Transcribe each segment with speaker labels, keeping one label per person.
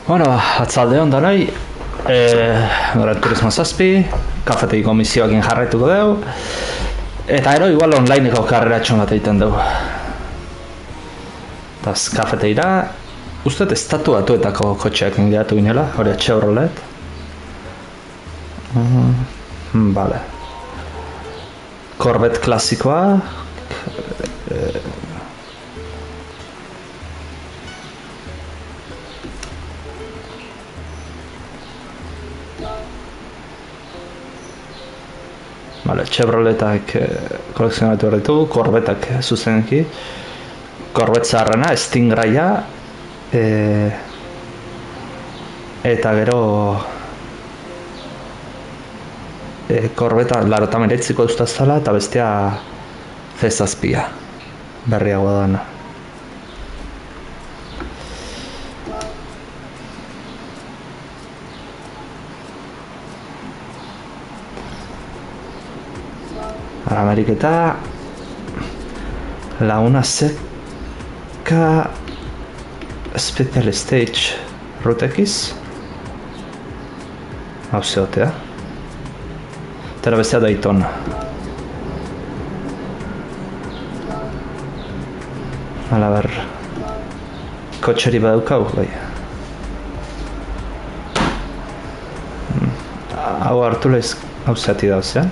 Speaker 1: Bueno, atzalde hon danoi, Gran Turismo 7, kafetegiko misioekin jarraituko dugu, eta ero igual onlineko karreratxon bat egiten dugu. Taz, kafetegira, uste estatu batuetako kotxeekin geratu ginela, hori Chevrolet. Vale. Corvette klasikoa, Vale, Chevroletak kolekzionatu horretu, Corvettak zuzeneki, Corvette zaharrena, Stingraia, eta gero Corvetta larota meretziko duztazala, eta bestea C-zazpia, berriagoa dana. Ameriketa Laguna Seca Special Stage Rutekiz hau zeotea eta bestea Dayton hala ber kotxeri badukau bai hau hartu lehiz hau zati dauzean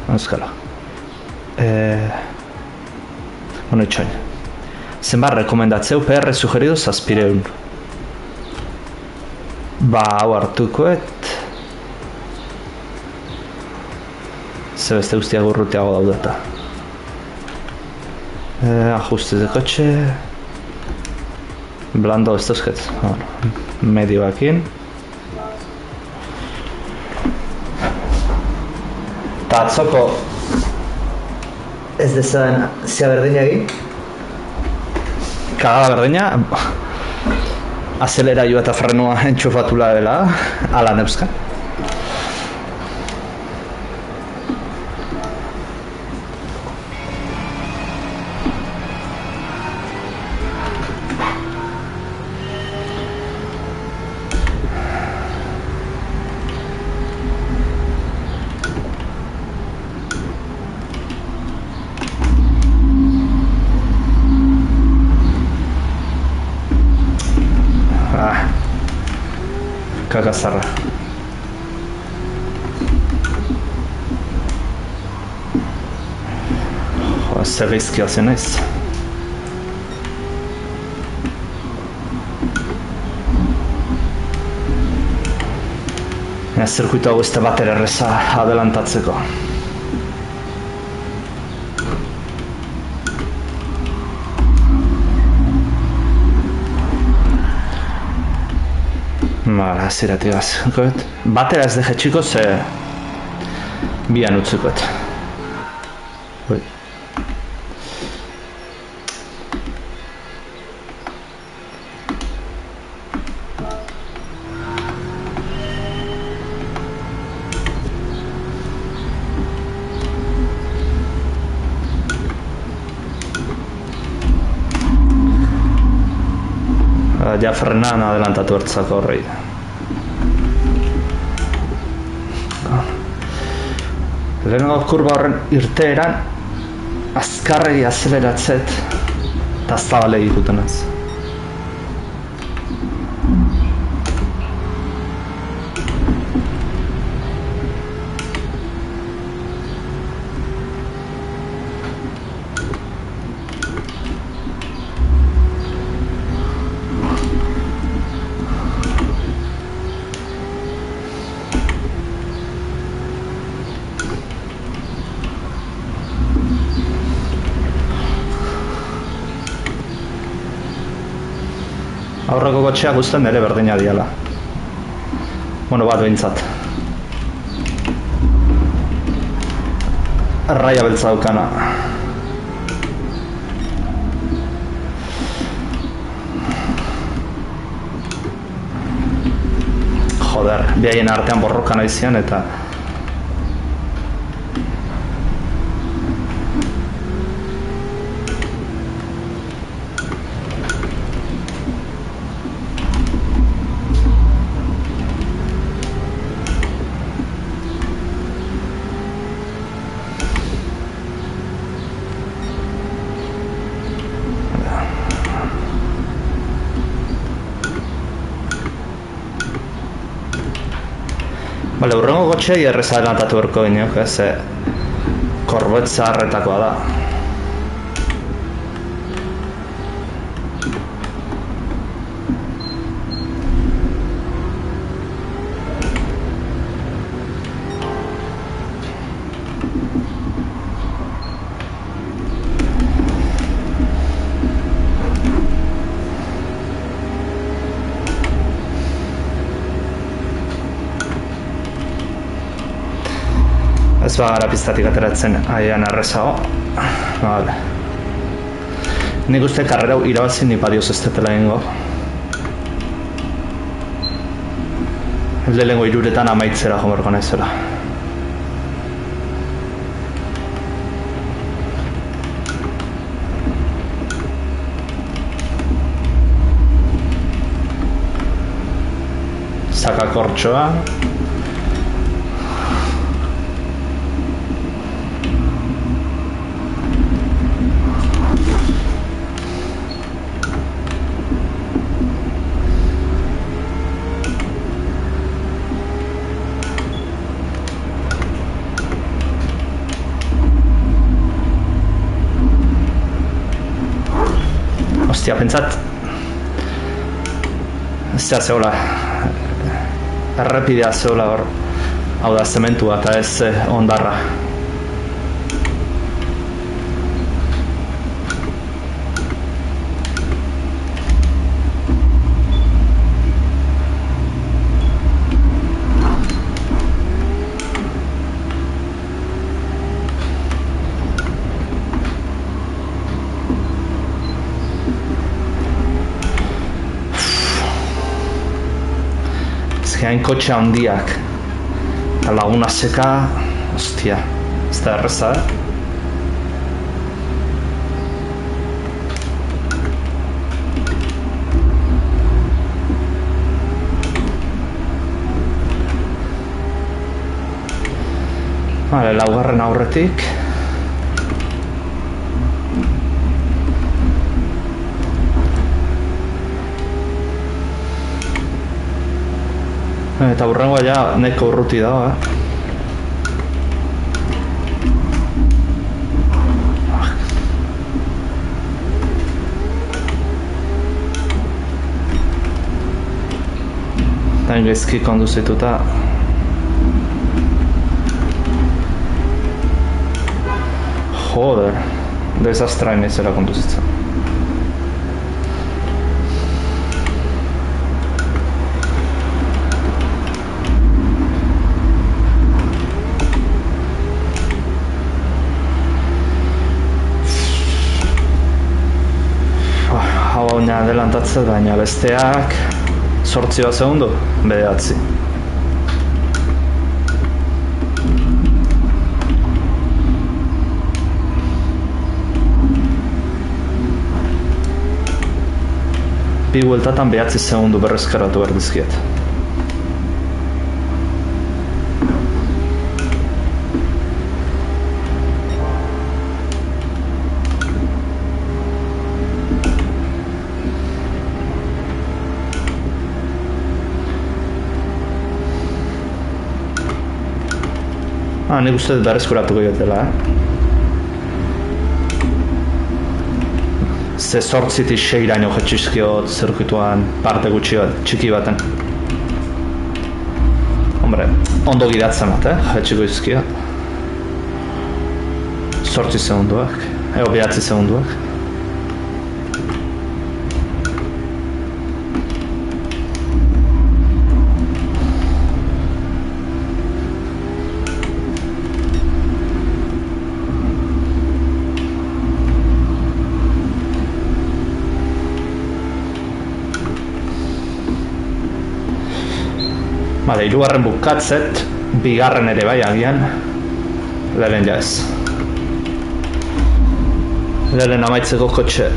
Speaker 1: Euskala. Bueno, itxoin. Zenbat rekomendatzeu PR sugerido 700. Ba, hau hartukoet. Ze beste guztiak urrutiago daudeta. Ajustes de coche. Blando ez dauzket. Bueno, medioakin. Eta atzoko ez dezaden zia berdina egin kagada berdina azeleraioa eta frenua entxufatula dela ala neuzka Kakazarra. Zer gizkia zen naiz. Zirkuitu hau ez da bater erreza adelantatzeko. Bala, ziratik gaz. Batera ez deje txiko, ze bian utzikoet. Ja frenan adelantatu hartzako horrei. Lehenengo kurba horren irteeran azkarregi azeleratzet eta zabale egiten ez. Aurreko kotxeak guztien ere berdina diala. Bueno, bat behintzat. Raia beltza daukana. Joder, bihaien artean borroka nahi zian eta Bale, urrengo gotxei erreza adelantatu berko gineok, ez? Korbet zaharretakoa da. Ez bagara piztatik ateratzen aian arrezago. Vale. Nik uste karrera irabazi ni padioz ez tetela ingo. Lehengo iruretan amaitzera jomerko naizela. Sakakortxoa. Ostia, pentsat ez zeola errepidea zeola hor, hau da zementua eta ez ondarra. Hain kotxe handiak eta laguna seka, ostia, ez da erreza, Vale, laugarren aurretik. Eta hurrengoa ja neko urruti dago, Eta gaizki konduzituta. Joder, desastra inizera konduzitzen. Adelantatzen baina besteak 8 segundu, 9. Bi bueltatan 9 segundu berrezkaratu behar dizkiet. Nik uste dut berrezkuratuko jotela, Ze 8-tik 6-raino jetxizkiot zirkuituan parte gutxi bat, txiki baten. Hombre, ondo gidatzen bat, jetxiko izkiot. 8 segunduak, 9 segunduak. Bale, 3. bukatzet, 2. ere bai agian, lehen ja ez. Lehen amaitzeko kotxe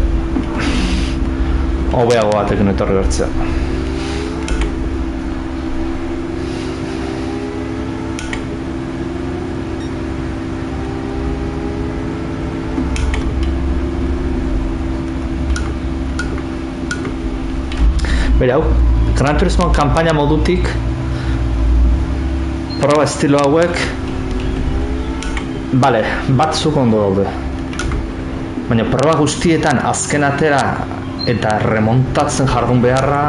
Speaker 1: hobeago batekin etorri bertzea. Bera hau, Gran Turismo kanpaina modutik proba estilo hauek bale, batzuk ondo daude baina proba guztietan azken atera eta remontatzen jardun beharra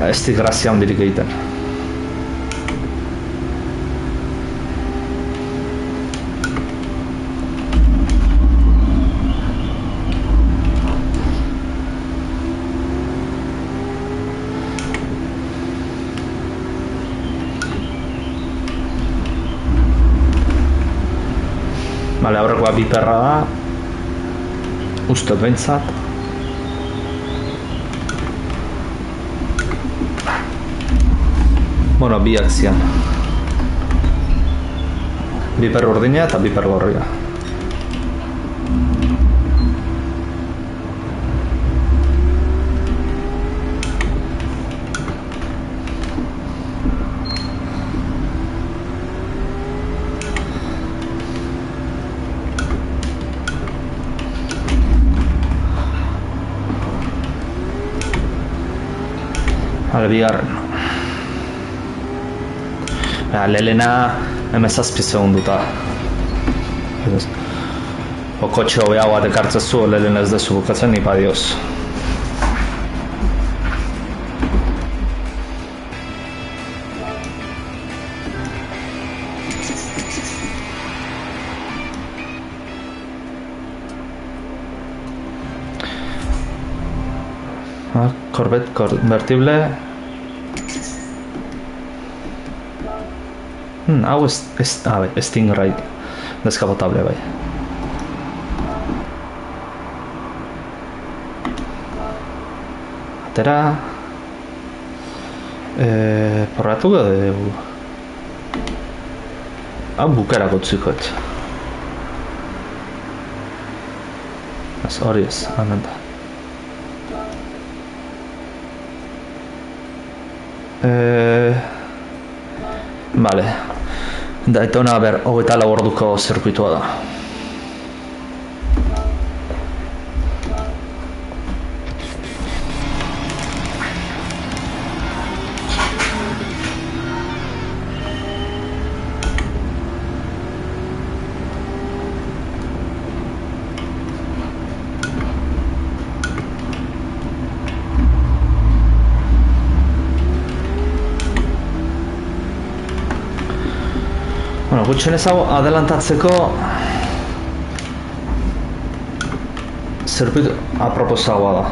Speaker 1: ez di grazia handirik egiten. Bale, aurrekoa biperra da, uste behintzat. Bueno, biak zian. Biper urdina eta biper gorria. Bale, bigarren. Lelena M7 segunduta. Kotxe hobea bat ekartzezu, lelena ez dezu bukatzen, nipa dioz. Corvette convertible. Hau Stingray deskapotable bai. Atera porratu dugu. Hau bukerako utzikoet. Hori ez, hemen da. Vale. Daytona, ber, 24 orduko zirkuitua da. Gutxenez hau adelantatzeko zirkuit aproposagoa da.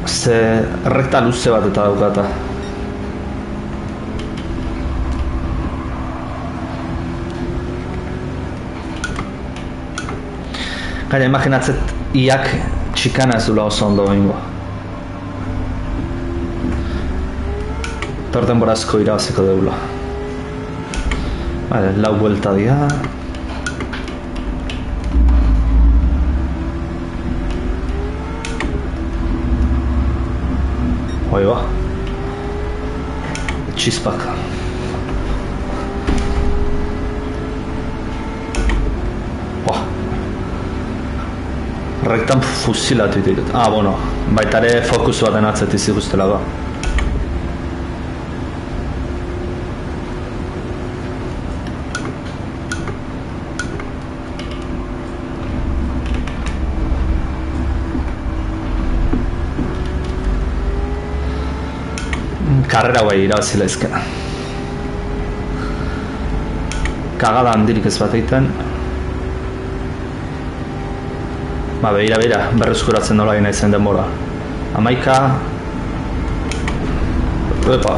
Speaker 1: Ze rekta luze bat eta daukata. Gaina imaginatzet iak txikana ez dula oso ondo bingo. Torten borazko irabazeko deula. Vale, lau vuelta dira. Hoi ba. Txispak. Rektan fusilatu ditut. Bueno. Baita ere fokus baten atzetiz ikustela da. Karrera guai irabazila ezkena. Kagada handirik ez bat egiten. Beira, berreskuratzen nola gina izan denbora. 11. Epa.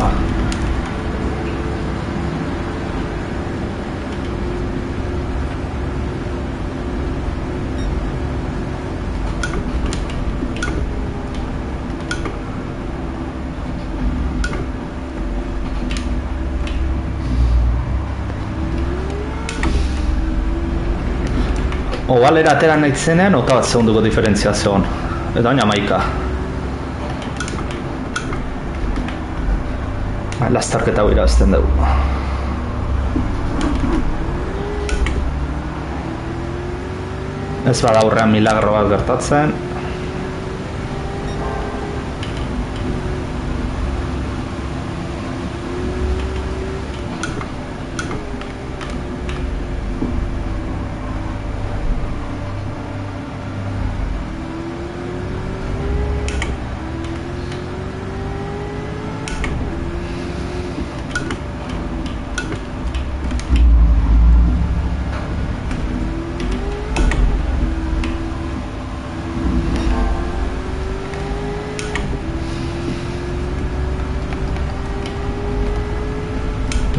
Speaker 1: Ovalera atera nahi zenean, eta bat segunduko diferentzia zegoen. Eta baina 11. Lastarketa hau irabazten dugu. Ez bada aurrean milagro bat gertatzen.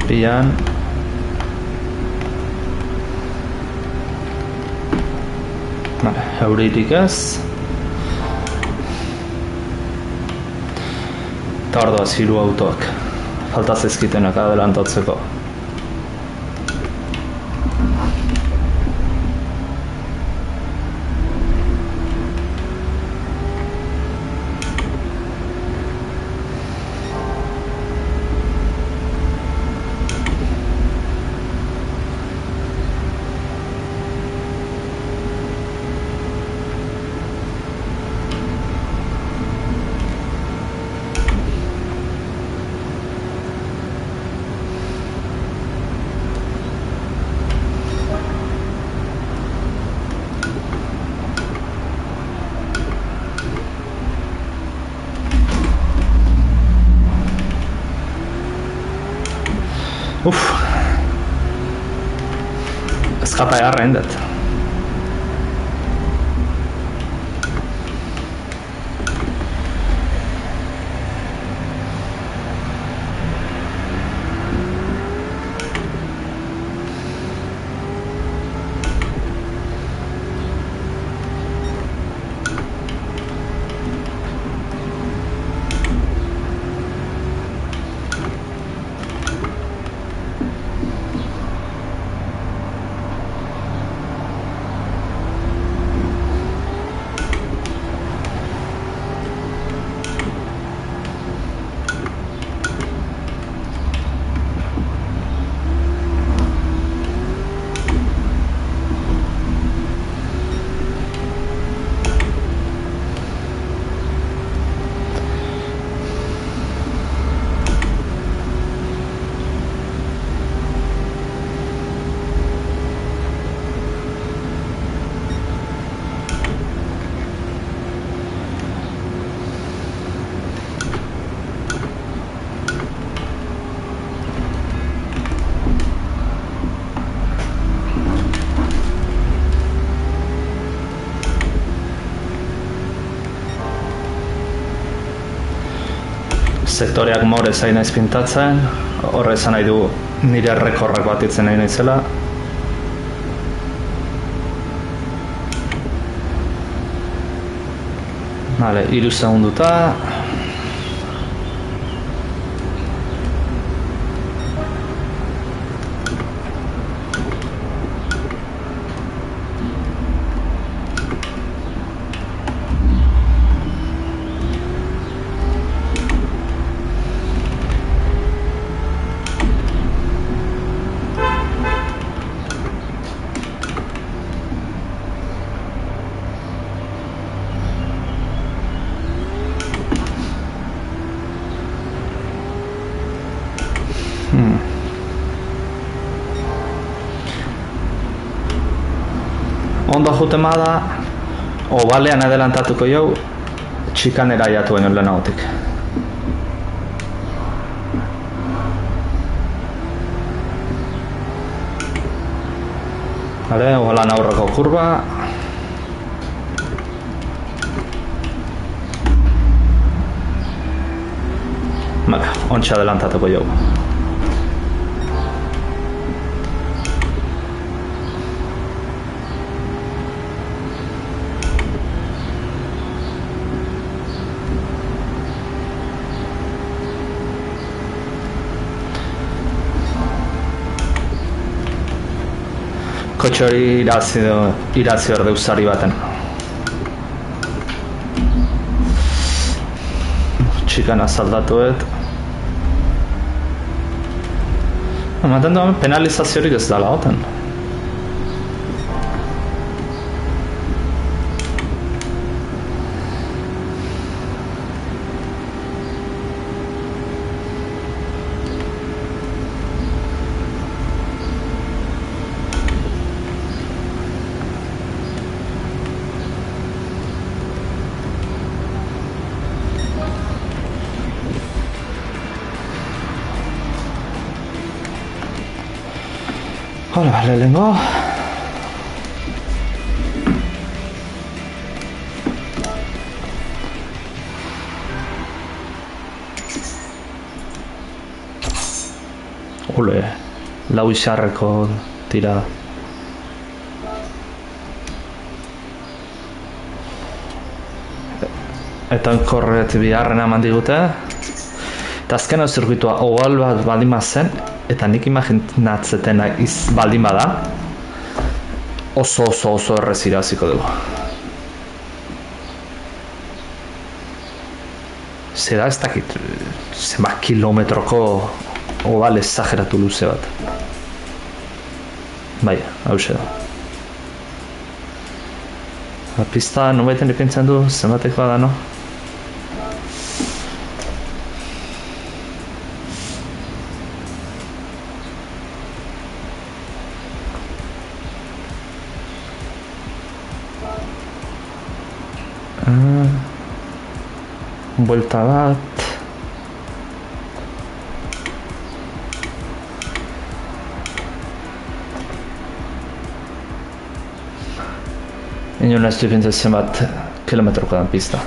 Speaker 1: Pian. Vale, euritik ez. Eta orduaz hiru autoak. Falta zizkitenak adelantatzeko. Escapa ja rendet. Sektoreak more zain naiz pintatzen, horre esan nahi du nire errekorrak batitzen nahi naizela. Vale, 3 segunduta. Ondo juten bada, obalean adelantatuko jau, txikanera jatu baino lehenagotik. Vale, obalan aurreko kurba. Vale, ontsa adelantatuko jau. Kotxe hori irazi hor deusari baten. Txikana zaldatuet. Ematen duan penalizaziorik ez dala goten. Hola, lehenengo. Ole, lau izarreko tira. Eta onkorret biharren eman digute. Eta azken hau zirkuitua oval bat baldin zen, eta nik imaginatzetena baldin bada, oso errez iraziko dugu. Zeda ez dakit, zenbat kilometroko oval ezageratu luze bat. Bai, hau da. Pista nubeten ipintzen du, zenbatekoa da, no? Buelta bat. Inon ez du ipintzen bat kilometroko den pista.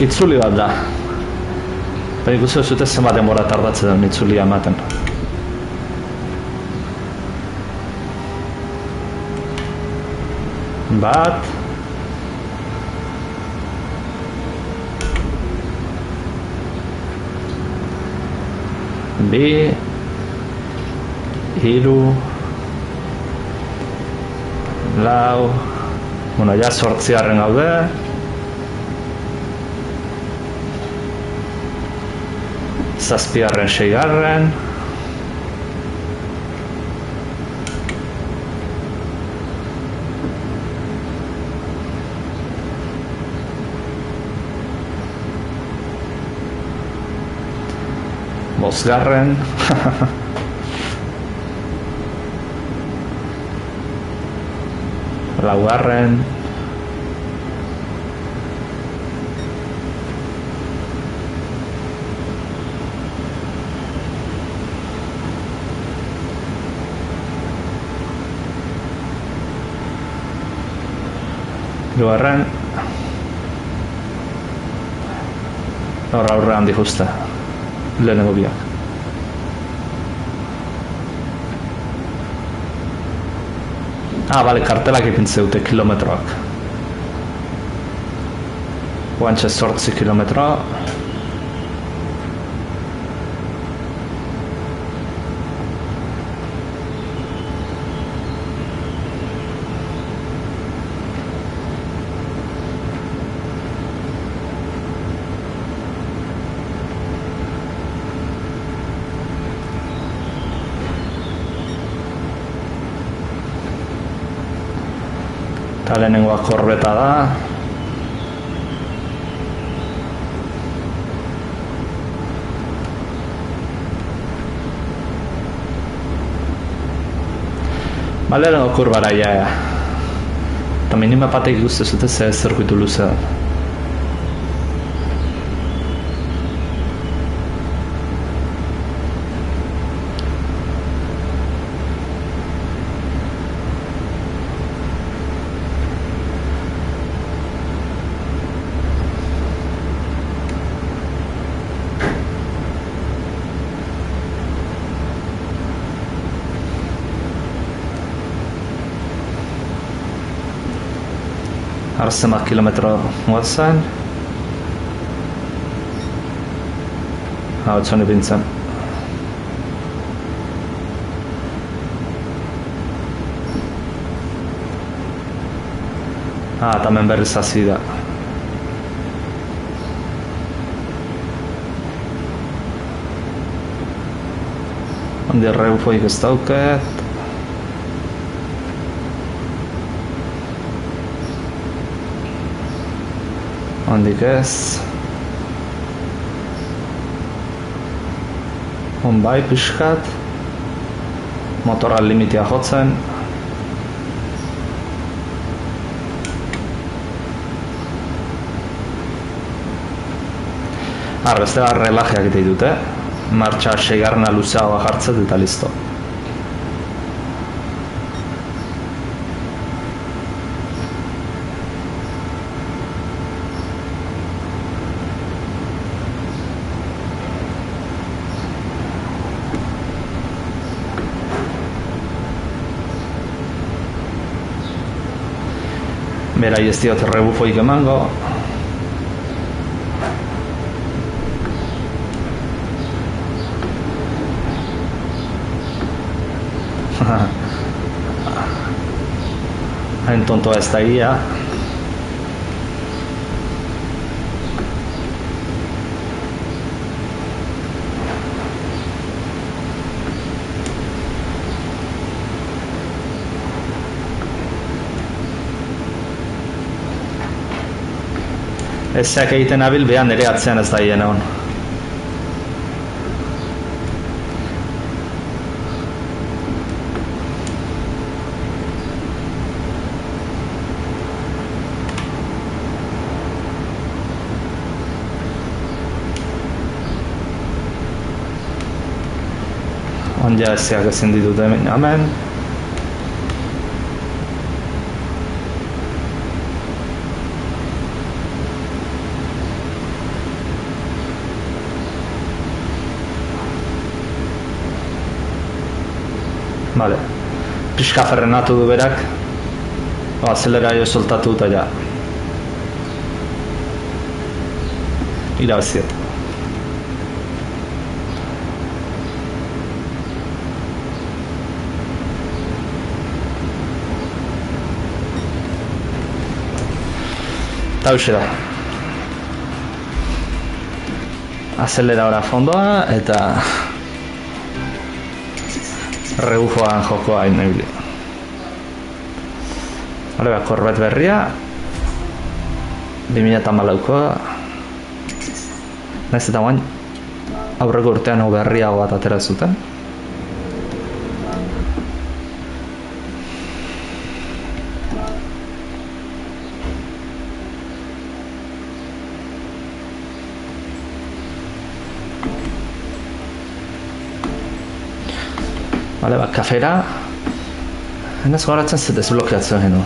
Speaker 1: Itzuli bat da. Baina ikusi zute zenbat denbora tardatzen den itzulia ematen. Bat. Bi. Hiru. Lau. Bueno, ja 8 gaude. Zazpigarren, 6. Bosgarren. Laugarren. Hirugarren. Aurrean di justa. Lehenengo biak. Bale, kartelak ipintze dute kilometroak. Guantxe 8 kilometro. Eta lehenengoa korbeta da. Lehenengo kurbara ja. Eta minima batek ikuste zute ze zirkuitu luzea. Zenbat kilometro guazen. Hau txon ipintzen. Tamen berriz hasi da. Ondi errebufoik ez dauket. Ondik ez. Bai pixkat. Motorra limitia jotzen. Beste bat relajeak egite ditut, martxa seigarrena luzeagoa jartzet eta listo. Berai ez diot rebufoik emango. Hain tontoa ez da ia. Ezeak egiten abil, behan ere atzean ez da hien egon. Ja ezeak ezin ditut hemen. Vale. Pixka frenatu du berak. Azeleraio soltatu eta ja. Irabaziet. Eta hauxe da. Azeleraora fondoa eta rebufoan jokoa inebili. Hale, Corvette berria 2014koa. Naiz eta guain aurreko urtean hau berriago bat atera zuten. Bale, kafera henaz goratzen ze desblokeatzen genuen.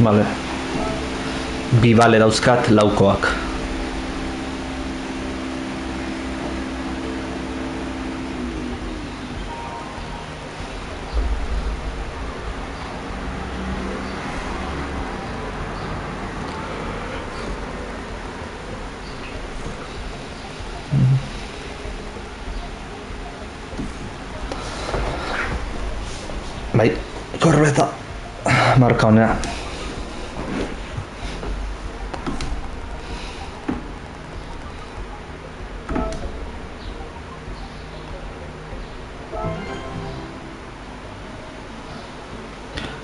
Speaker 1: Bale, bi bale dauzkat laukoak. Bai, Corvette marka honea.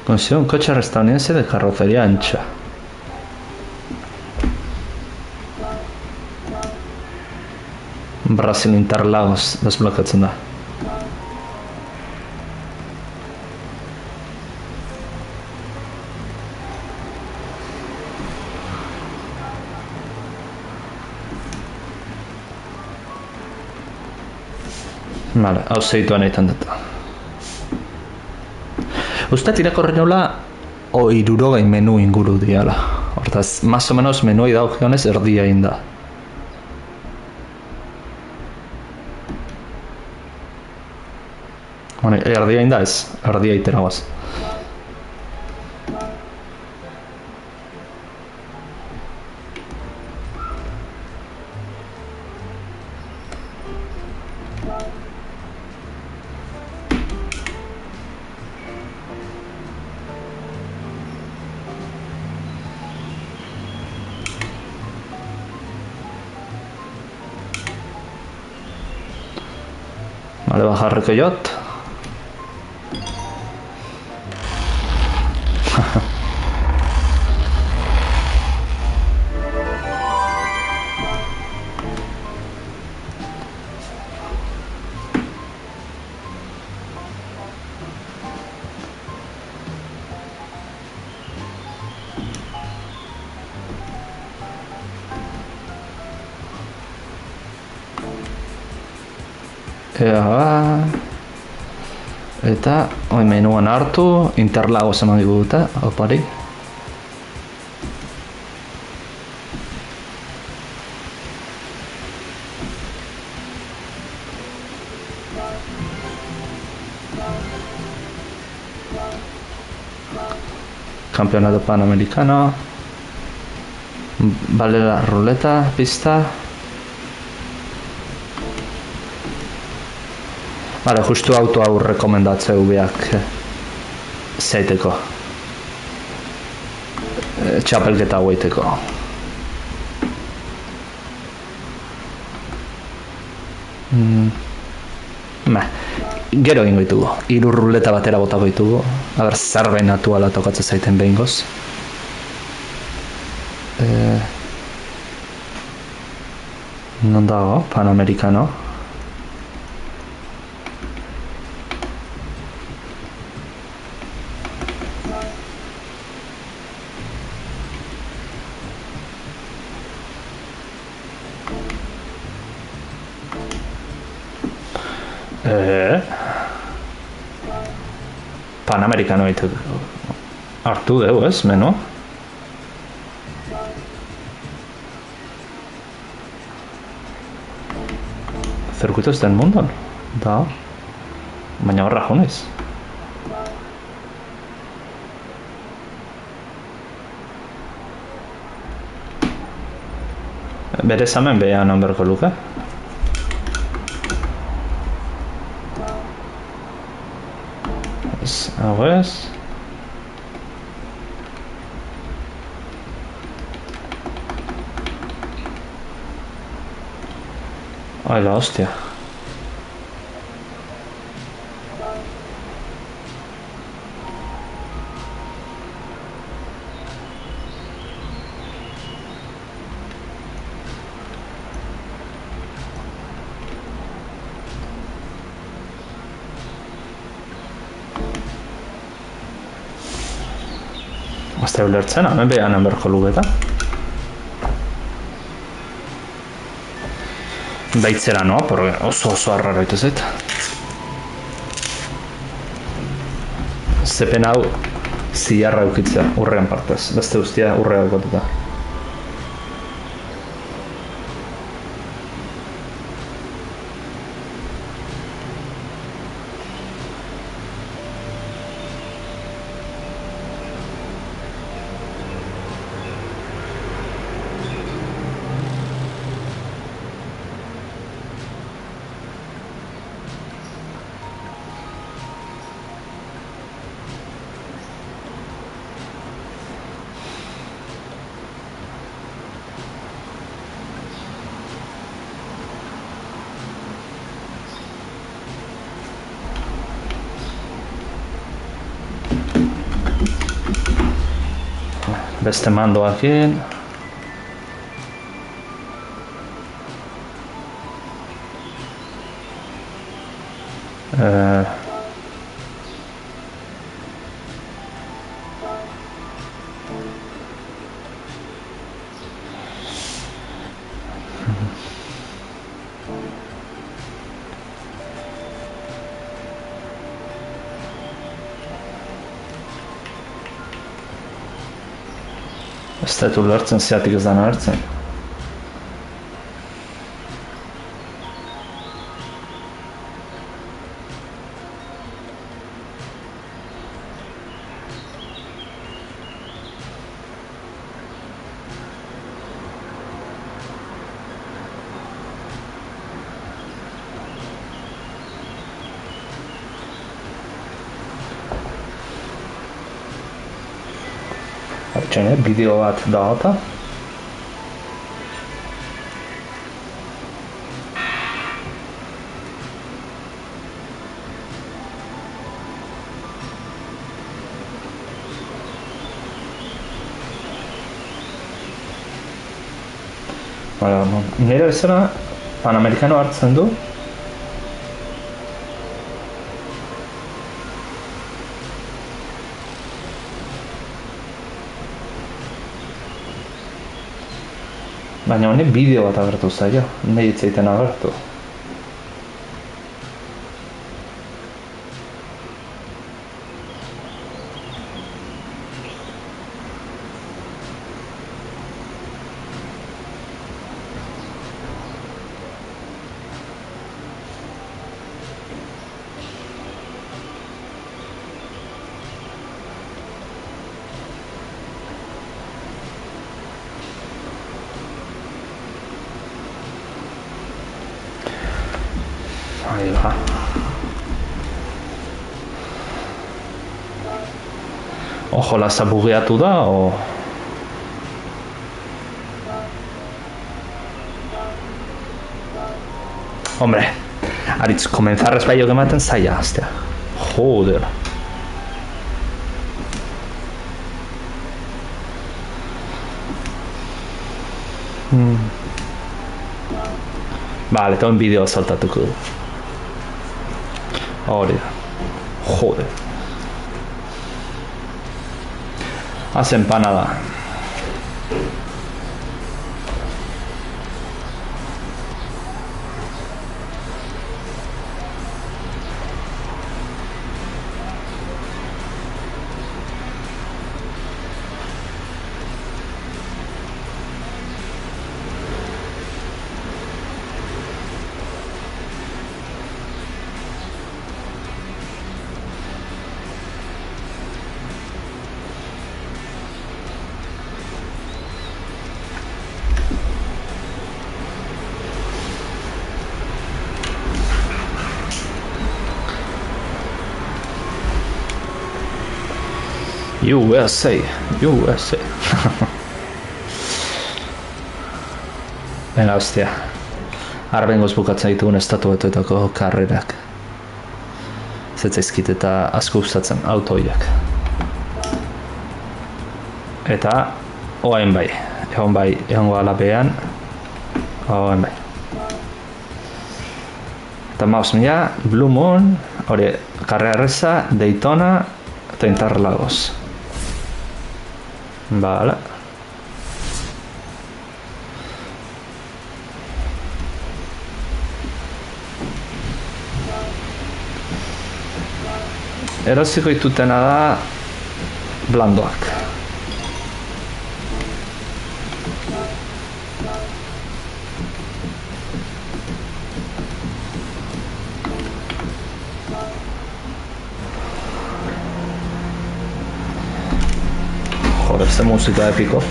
Speaker 1: Consigue un coche estadounidense de carrocería ancha. Brasil Interlagos desblokeatzen da. Vale, hau segituan egiten dut. Usted irakorri nola 60 menu inguru diala. Hortaz, más o menos menuei daukionez erdia egin da. Bueno, erdia egin da ez, erdia egitera guaz. Vale, bajarreko jot. Eta hori menuan hartu, Interlagos eman digute, opari. Campeonato Panamericano. Vale la ruleta, pista. Vale, justu auto hau rekomendatzeu biak zeiteko. Txapelketa haueteko. Gero egingo ditugu. 3 ruleta batera botako ditugu. Aber, zerbait natuala tokatzen zaiten behingoz. Non dago, Panamericano. Panamericano ditu hartu dugu, ez, menu? Circuitos del mundo, da. Baina horra jonez. Berez hemen behan hanberko luke. Hau ez. Ai, la hostia. Azte ulertzen, hemen behan berko lugeta. Daitzera noa, porque oso arraro ito zait. Zepen hau zilarra eukitzea, urrean partez. Beste guztia urrea eukatuta. Beste mandoakin. Ez dut ulertzen, zeatik ez da nahertzen. Hartxene, bideo bat da eta. Nire bezala Panamericano hartzen du. Baina honek bideo bat agertu zaila, nahi itzaiten agertu. Ahí va. Ojo, la bugueatu da, o... Hombre, aritz, comenzar espaio que ematen zaila, aztea. Joder. Vale, tengo un vídeo saltatuko du. Hori da. Joder. Haz empanada. USA. Venga, hostia. Arbengoz bukatzen ditugun estatuetuetako karrerak. Zetzaizkit eta asko gustatzen autoiak. Eta oain bai. Egon galapean. Oain bai. Eta maus mila, Blue Moon, hori, karrera erreza, Daytona, eta Interlagos. Bala. Erosiko ditutena da blandoak. Joder, este música épico.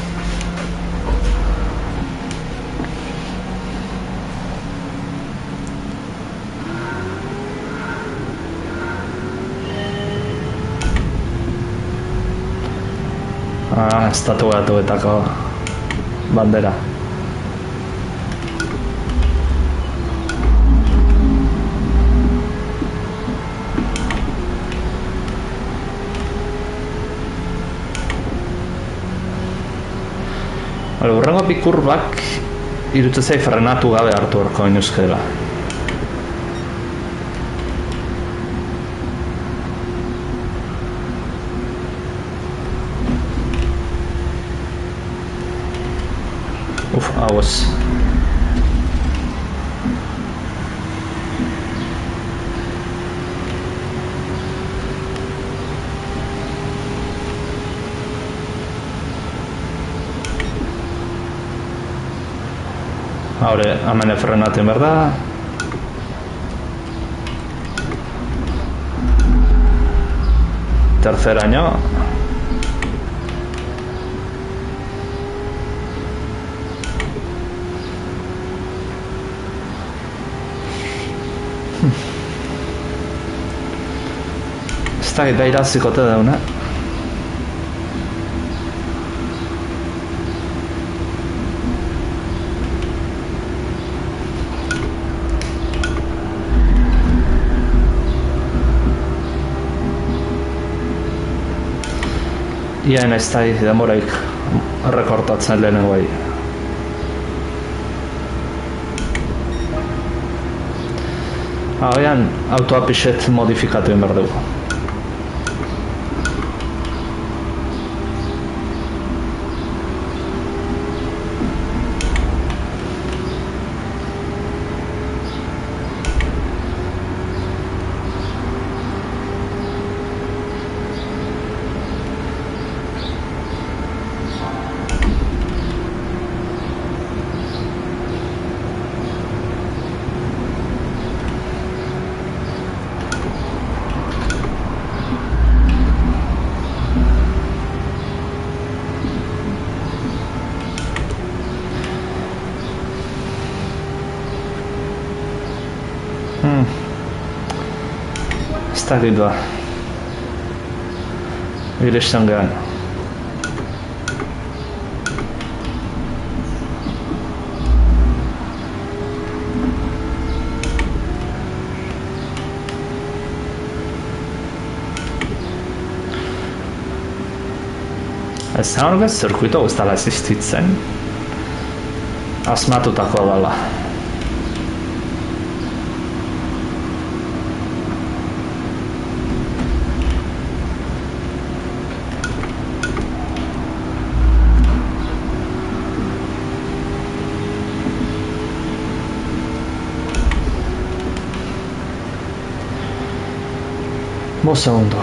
Speaker 1: Estatuetako bandera. Urrengo bi kurbak iruditzen zait frenatu gabe hartu beharko genuzkeela. Hauaz. Ahora, hemen frenatzen behar da. Terceraino. Ez da da irazikote dauna. Iaen ez da demoraik rekortatzen lehenengo bai. Hauean autoa pixet modifikatu behar dugu. Ez dakit ba. Iristen gehan. Ez zagon ez zirkuito guztala existitzen. Asmatutako dala. Un segundo.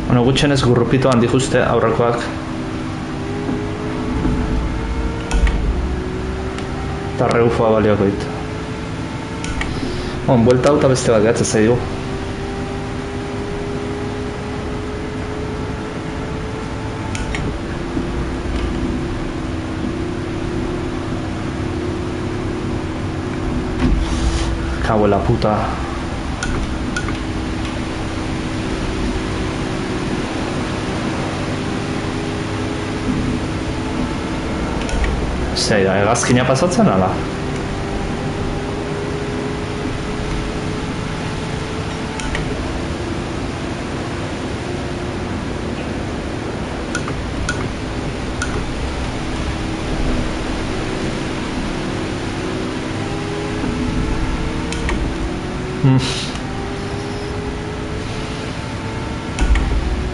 Speaker 1: Bueno, gutxenez gurrupito handi juste aurrekoak. Eta reufoa balioko dit. Buelta hau eta beste bat gatzea zaigu. Cago en la puta. Zei da, hegazkina pasatzen ala?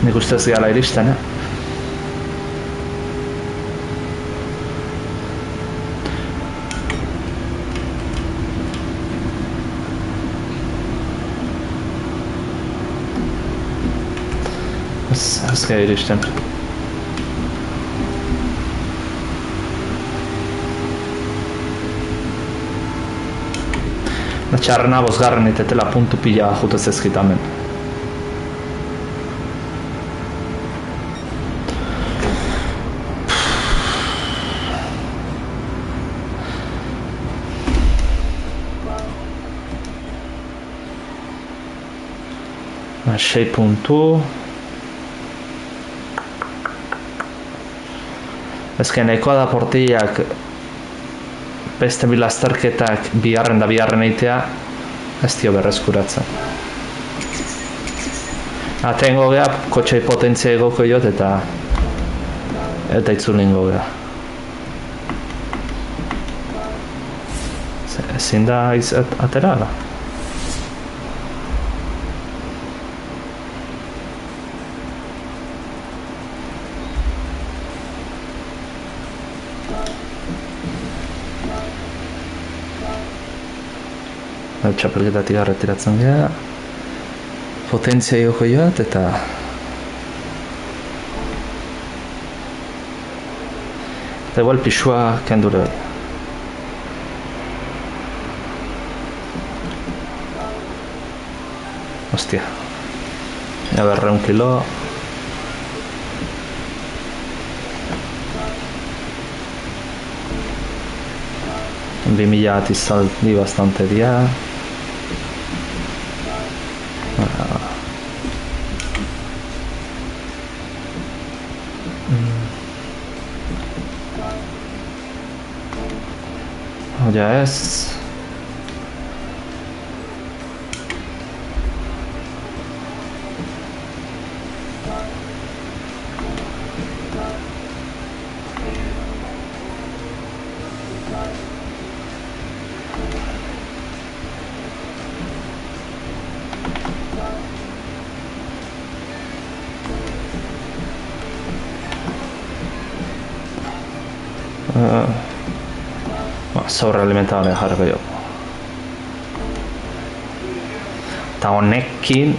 Speaker 1: Nik ustez gala iristen, Ez gara iristen. Txarrena bosgarren itetela puntu pila jutez ezkitamen. Sei puntu. Ezken nahikoa da portillak beste bi lasterketak biharren eitea ez dio berreskuratzen. Atengo geha kotxei potentzia egoko jot eta itzulingo geha. Ezin da atera da. Txapelketatik arretiratzen geha. Potentzia egoko joat eta igual pixua kendure bai. Hostia. Ja berreun kilo. Bimila bat izaldi bastante dia. Ya es. Sobrealimentare jarriko jo. Eta honekin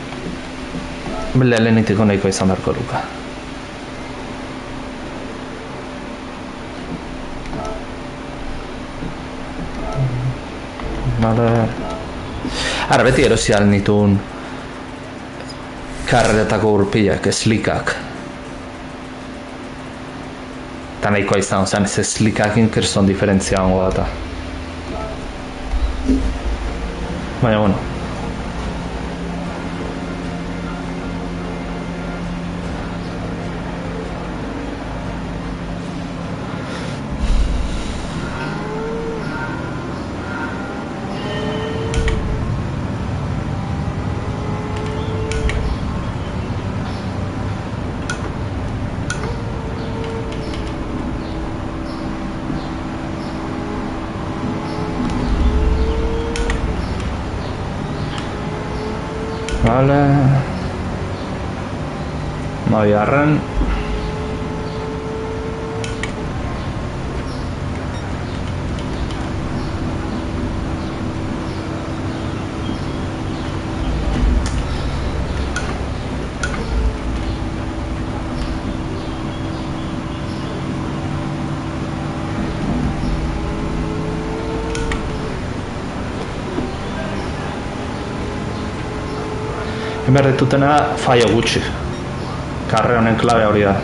Speaker 1: lehenitiko nahiko izan beharko luka. Ara beti erosi nituen karretako urpilak, slickak. eta nahikoa izan, ozean ez likakin kriston diferentzia hongo data. Baina, bueno. Vale. Mabiarren. Behar ditutena fallo gutxi. Karre honen klabe hori da.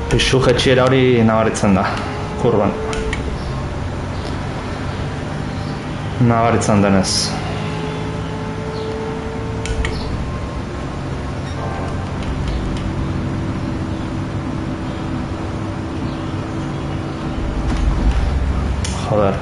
Speaker 1: Pisu jetxiera hori nabaritzen da, kurban. Nabaritzen denez. Joder.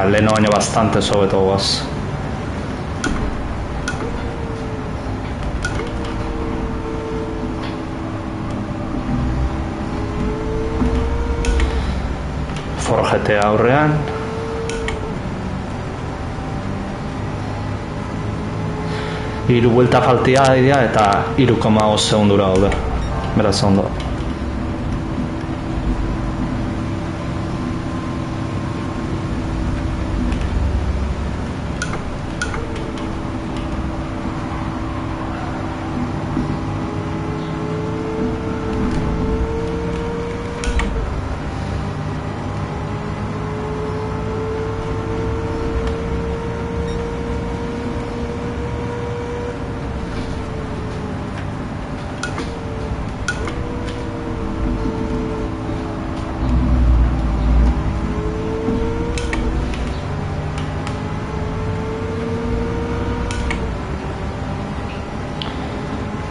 Speaker 1: Leheno baino bastante sobeto guaz. Forjetea aurrean. Hiru buelta faltia dira eta 3,5 segundura daude. Beraz ondo.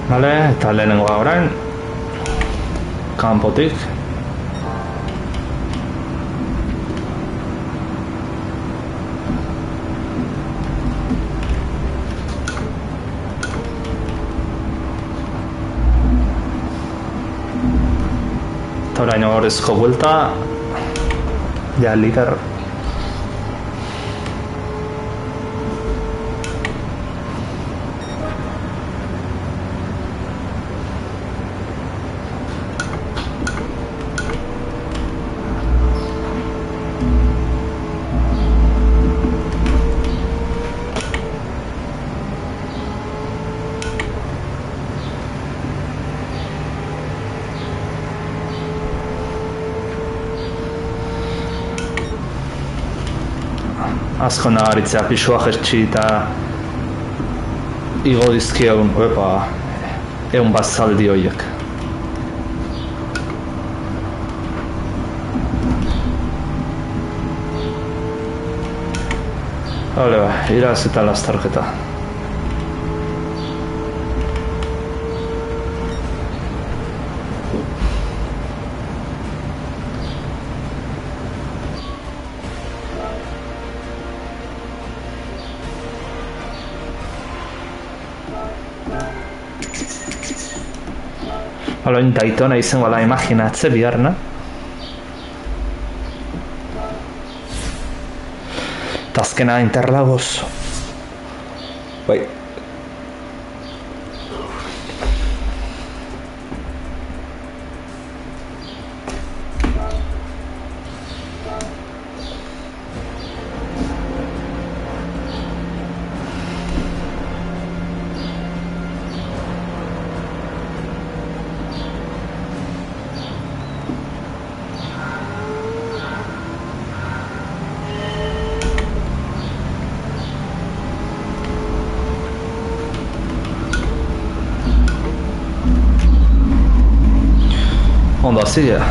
Speaker 1: Vale, eta lehenengoa orain kanpotik eta orain horrezko buelta ja lider asko nabaritzea pisua jertxi eta igo dizkiegun, egun bazaldi horiek. Hale ba, iraz eta lastarketa. Halo, Daytona izango la imaginatze biharna. Azkena Interlagos. Bai. Ondo hasia.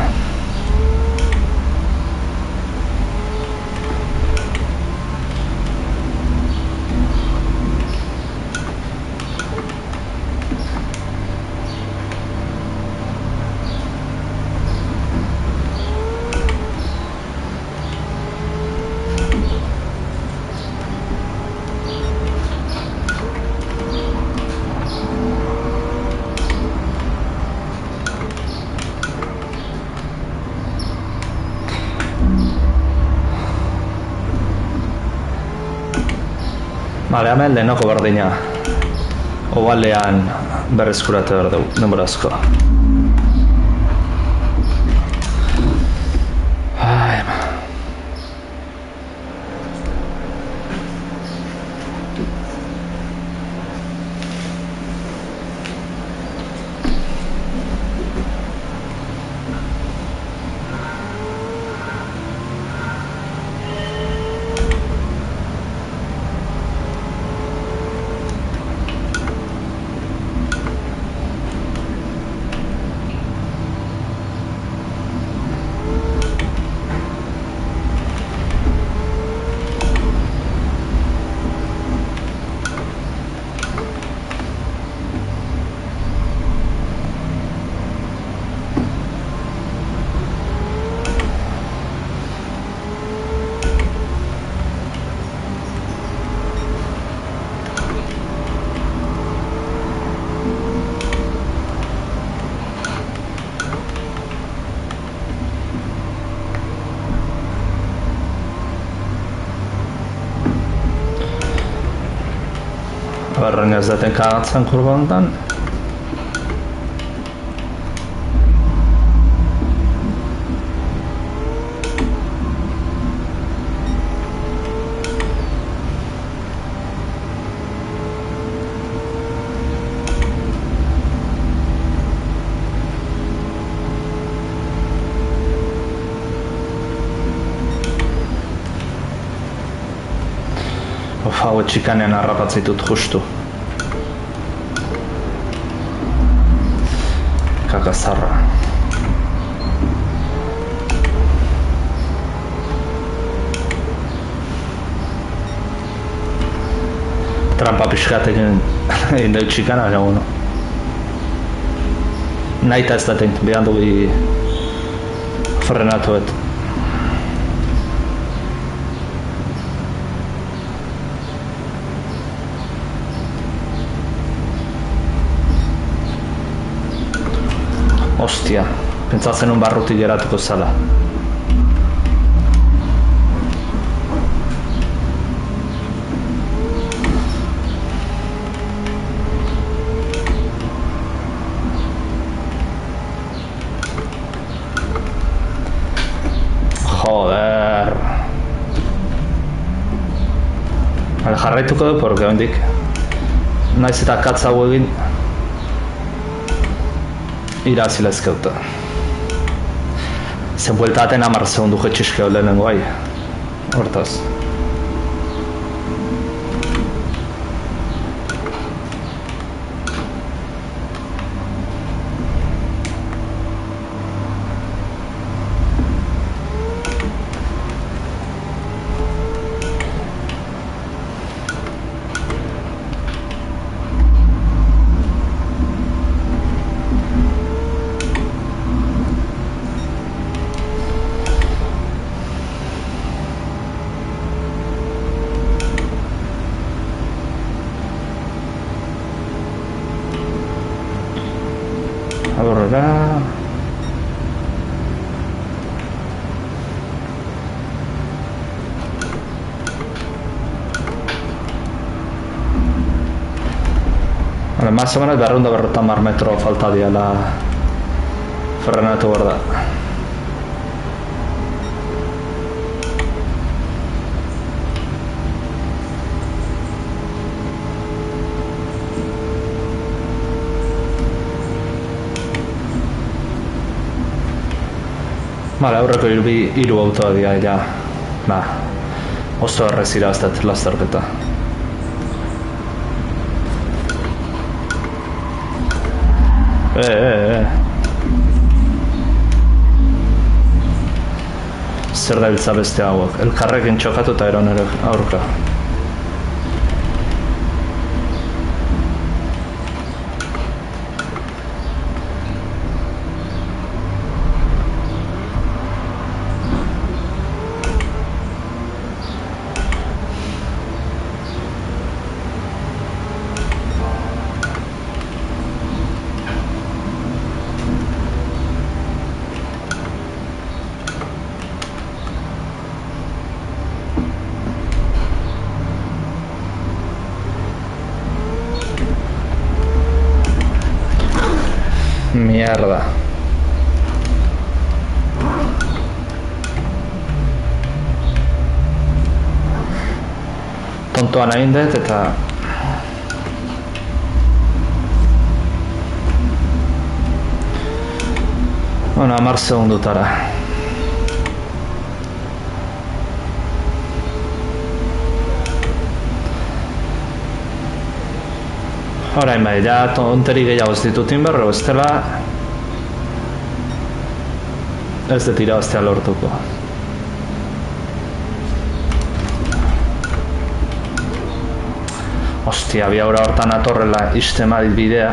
Speaker 1: Vale, hemen lehenoko berdina. Obalean berreskuratu behar dugu, denbora asko. Barren ez daten kagatzen kurba hontan. Hau txikanean harrapatzen ditut justu. Kakazarra. Trampa pixkatekin egin dut txikana, bueno. Naita ez daten, behan dugu frenatuet. Ostia, pentsatzen un barruti geratuko zala. Joder. Jarraituko du, porque hondik naiz eta katza hau egin irazila ezkeuta. Zen bueltaten 10 segundu jetxiskeo lehenengo bai. Hortaz. más o menos berrunda berrotan mar metro falta diala frenatu behar da. Vale, aurreko hiru autoa dira, ja, oso errez iraztet lasterketa. Zer da biltza beste hauak, elkarrekin txokatu eta eron ere aurka. Mierda. Tontoan egin dut eta bueno, 10 segundutara. Orain bai, ja tonteri gehiago ez ditut inberro, ez dela ez dut irabaztea lortuko. Ostia, bi aurra hortan atorrela iztema dit bidea.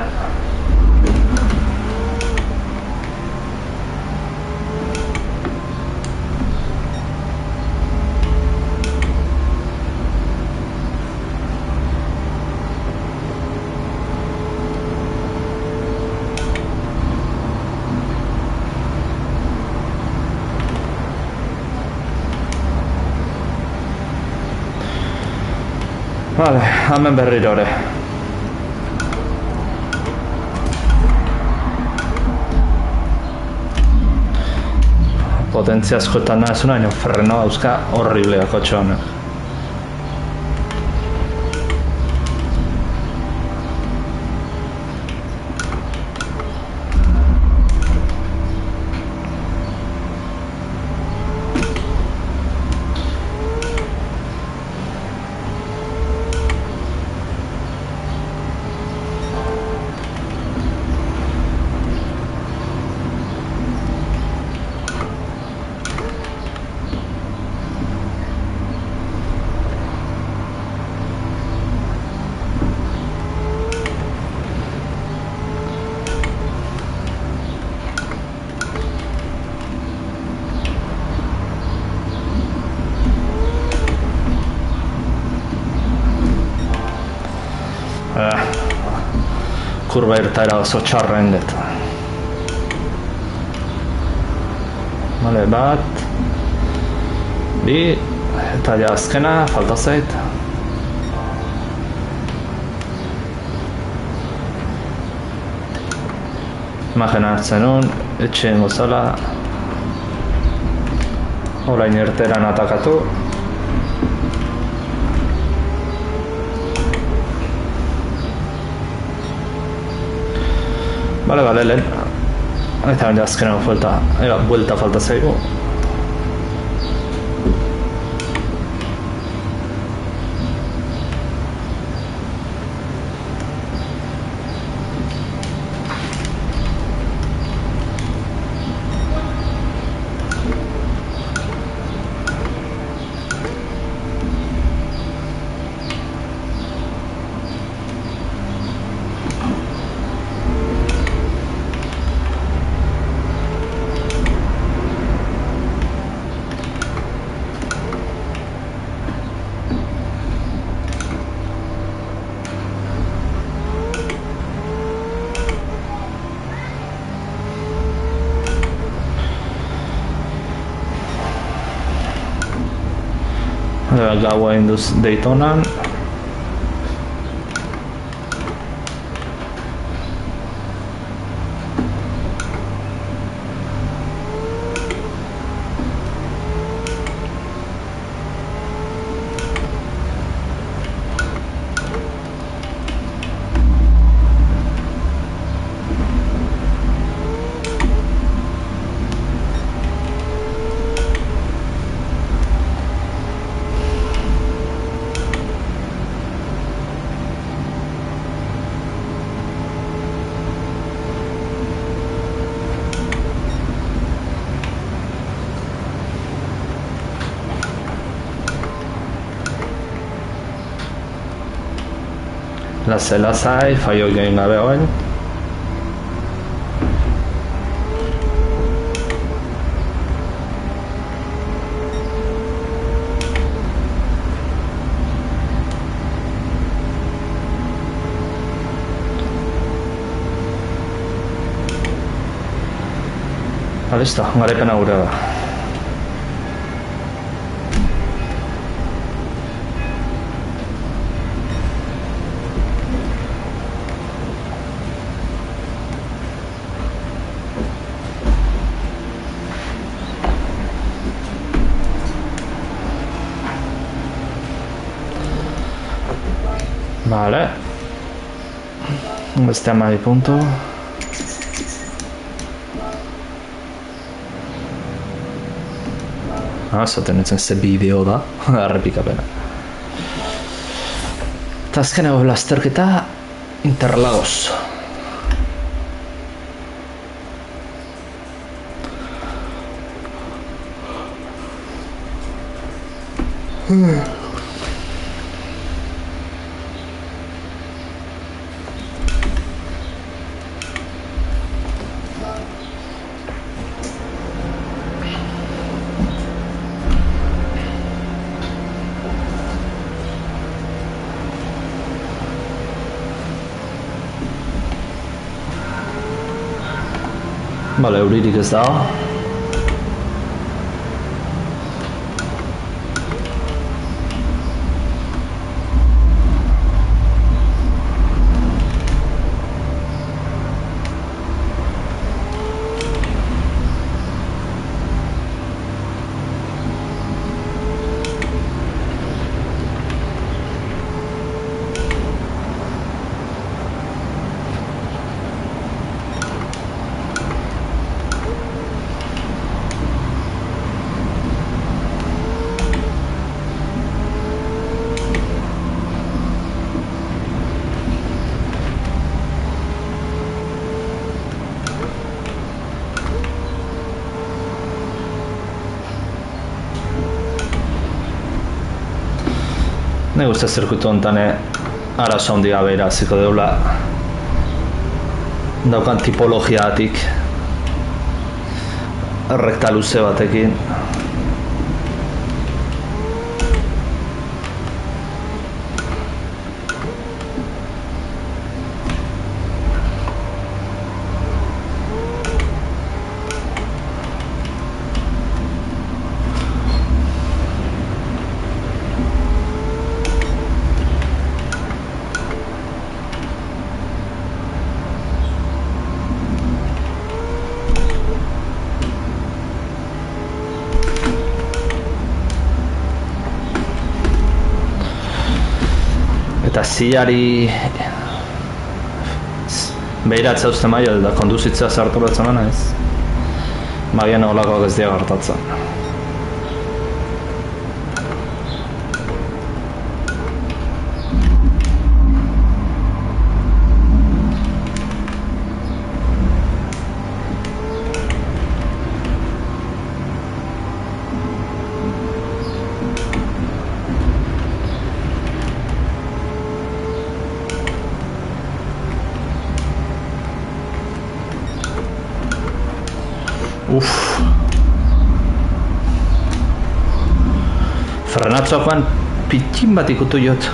Speaker 1: Vale, hemen berriro ere. Potentzia askotan nahazuna, baina freno dauzka horriblea kotxe honek. Kurba irtaera oso txarra hendet. Vale, bat, bi, eta ja azkena, falta zait. Imagen hartzen nun, etxeen gozala. Orain irteran atakatu. Vale, lehen. Eta azkenean vuelta falta zaigu. Gaua induz Daytonan. Lasai, faio egin gabe orain. Listo, garaipena gure da. Vale. Beste 12 puntu. Zaten etzen ze bideo da, errepikapena. Eta azkenego lasterketa Interlagos. Bale, euririk ez da. Nik uste zirkuitu honetan arazo handi gabe iraziko deula daukan tipologiatik rekta luze batekin. Eta zilari behiratzea uste maio eta konduzitzea sartu batzen baina ez. Magian olakoak ez dira gertatzen. Frenatzoakoan pitxin bat ikutu jot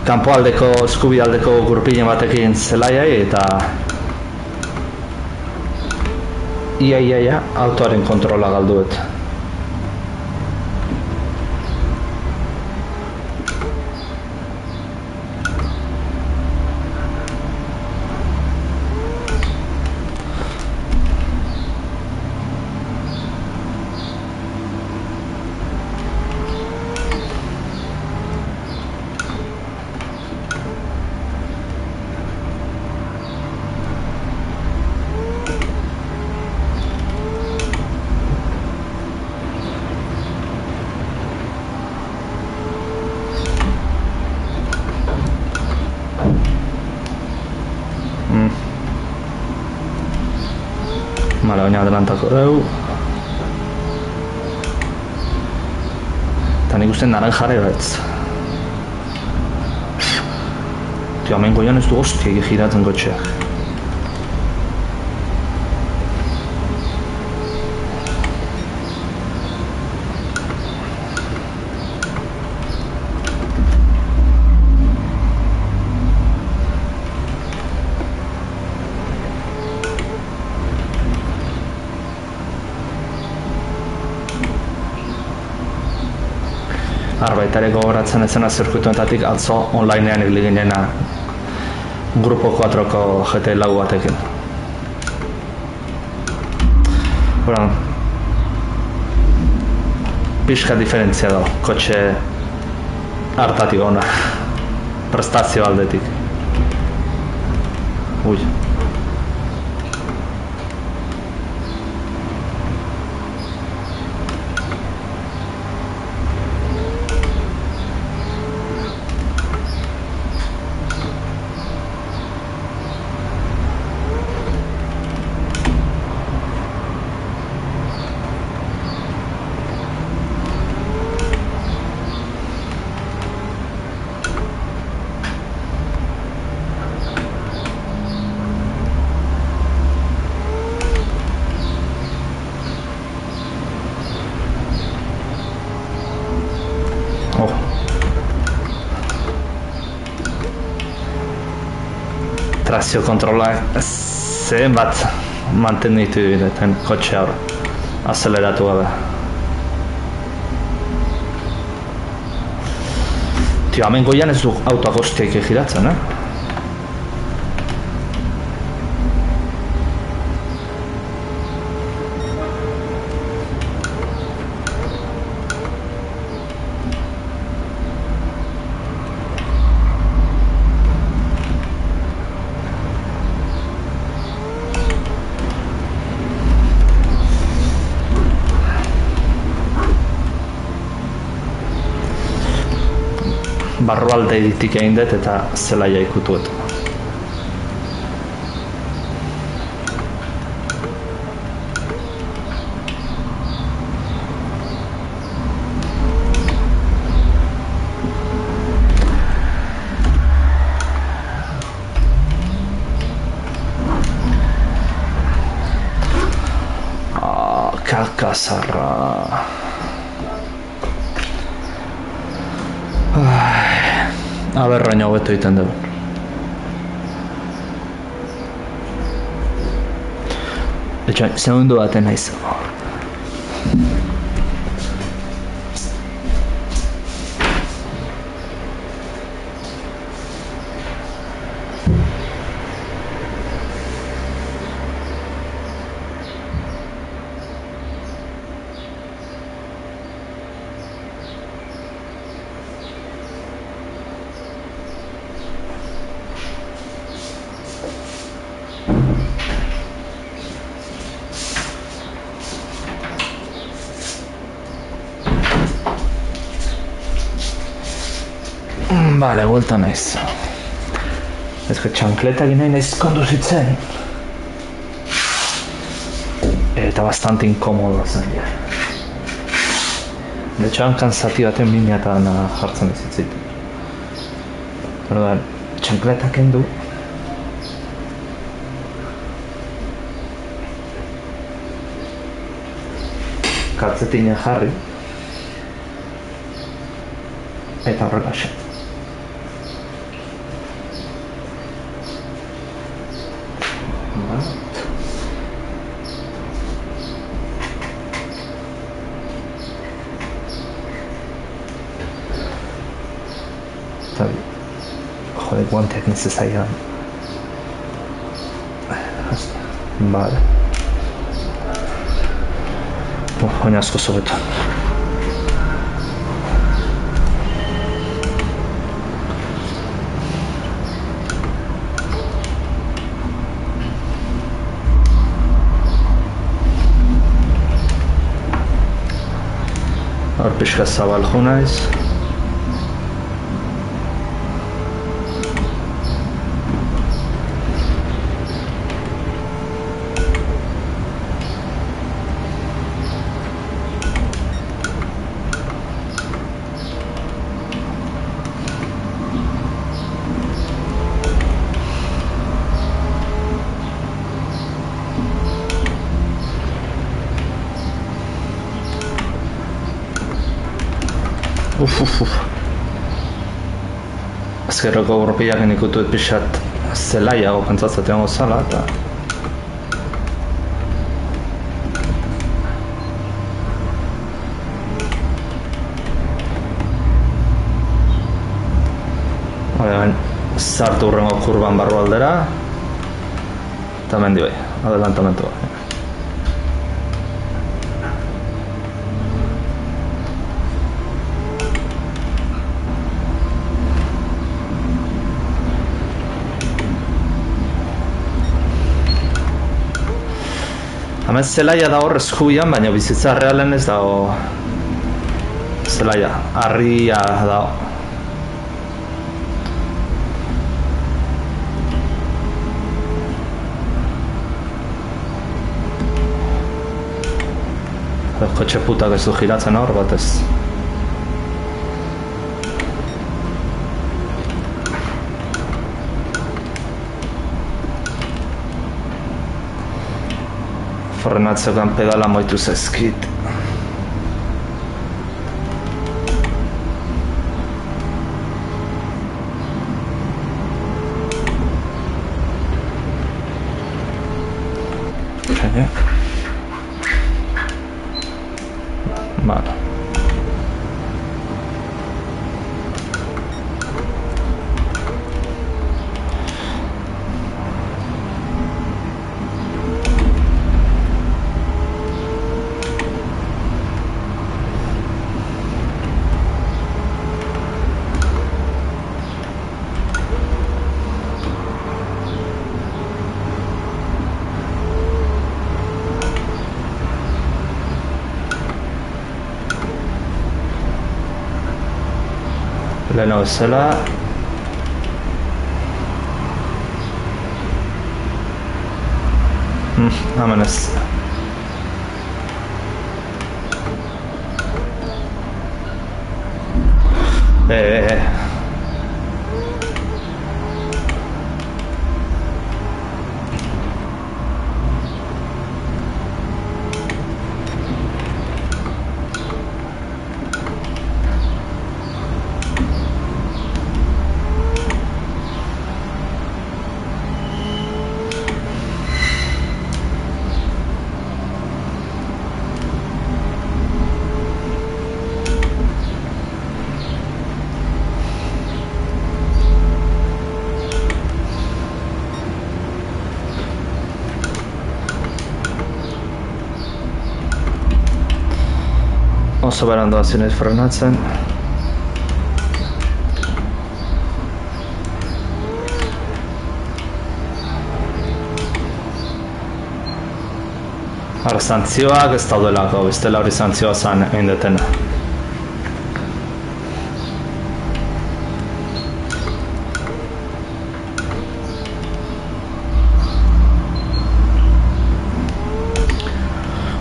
Speaker 1: kanpoaldeko, eskubialdeko gurpinen batekin zelaiai eta ia autoaren kontrola galduet. Vale, baina adelantako dugu. Eta nik uste naranjare batz. Tio, hemen goian ez du hostiek giratzen kotxeak. Arbaitareko goratzen ezena zirkuituetatik atzo onlinean egin ginena Grupo 4ko GT lau batekin. Pixka diferentzia da, kotxe hartatik ona, prestazio aldetik. Ui. Trazio kontrolak zen bat mantenitu diren kotxe hor azeleratu gabe. Tio, hemen goian ez du autoak hostiak egiratzen, Barrualde ditik egin dut eta zelaia ikutuet. Kakazarra. Aberraino hobeto egiten dugu. Etxoin, segundu baten naiz. Bale, vuelta naiz. Ez que txankleta egin nahi naiz konduzitzen. Eta bastante inkomodo zen. De hecho, kanzati baten mineatan jartzen izitzit. Orduan, txankleta kendu. Kaltzetinen jarri. Eta horrela xe. Joder, guanteak necesarian. Vale. Baina asko zobeto. Hor pixka zabal jo naiz. Azkerroko gurpiak ikutuet pixat zelaiago pentsatzaten gozala eta sartu hurrengo kurban barru aldera eta mendi bai, adelantamentu bai. Hemen zelaia da hor eskubian, baina bizitza realen ez dago zelaia, harria da. Kotxe putak ez du giratzen hor batez. Frenatzekan pedala moitu zaizkit. Vale. Leheno bezala hemen ez oso berandu hasi naiz frenatzen. Ara, santzioak ez daudelako, bestela hori santzioa zan egin detena.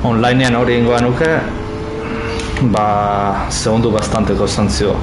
Speaker 1: Onlinean hori ingoa nuke, segundu bastanteko santzioa.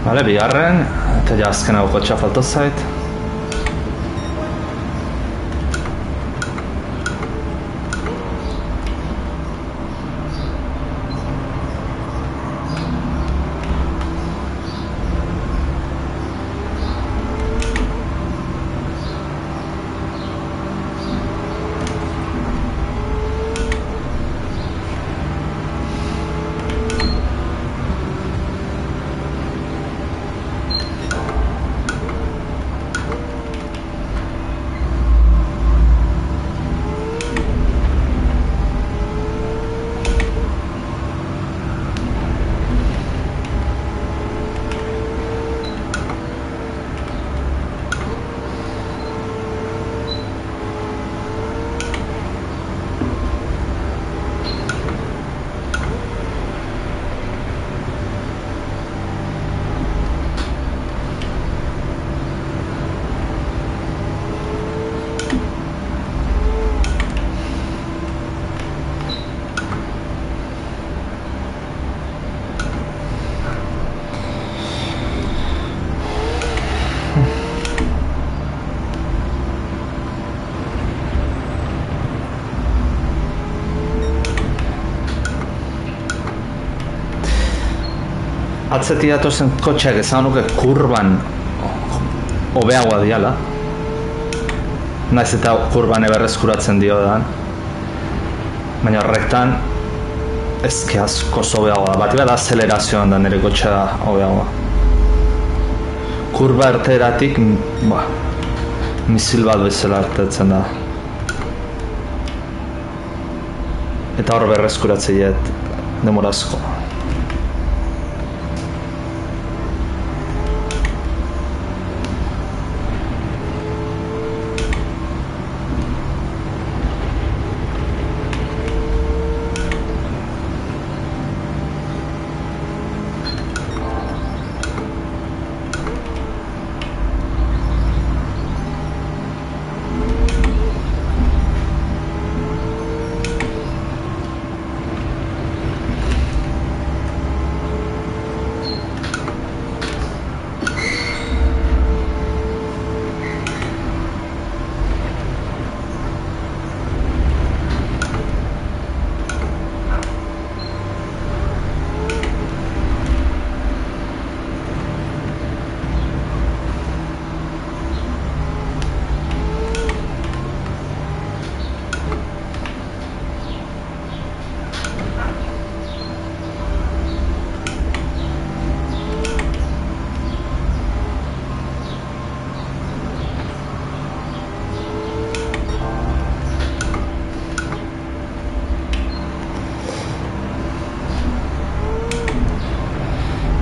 Speaker 1: Vale, bigarren, eta ja azken hau kotxa falta zait. Atzetik datozen kotxeak ezan nuke kurban hobeagoa diala. Naiz eta kurban eberrezkuratzen dio da. Baina rektan ezke asko hobeagoa da. Bati bat azelerazioan da nire kotxea hobeagoa. Kurba erteratik, misil bat bezala hartatzen da. Eta hor berrezkuratzeiet demorazko.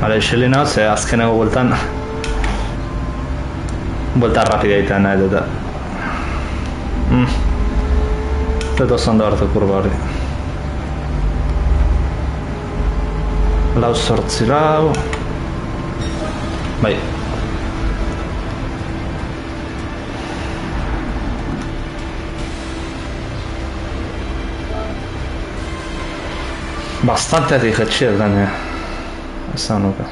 Speaker 1: Bale, eseli nahoz, azkeneko bueltan buelta rapida egiten nahi dut. Ez oso ondo hartu kurba hori. Lau sortzi lau. Bai. Bastante dijetxi ez gaine. Esan nuke.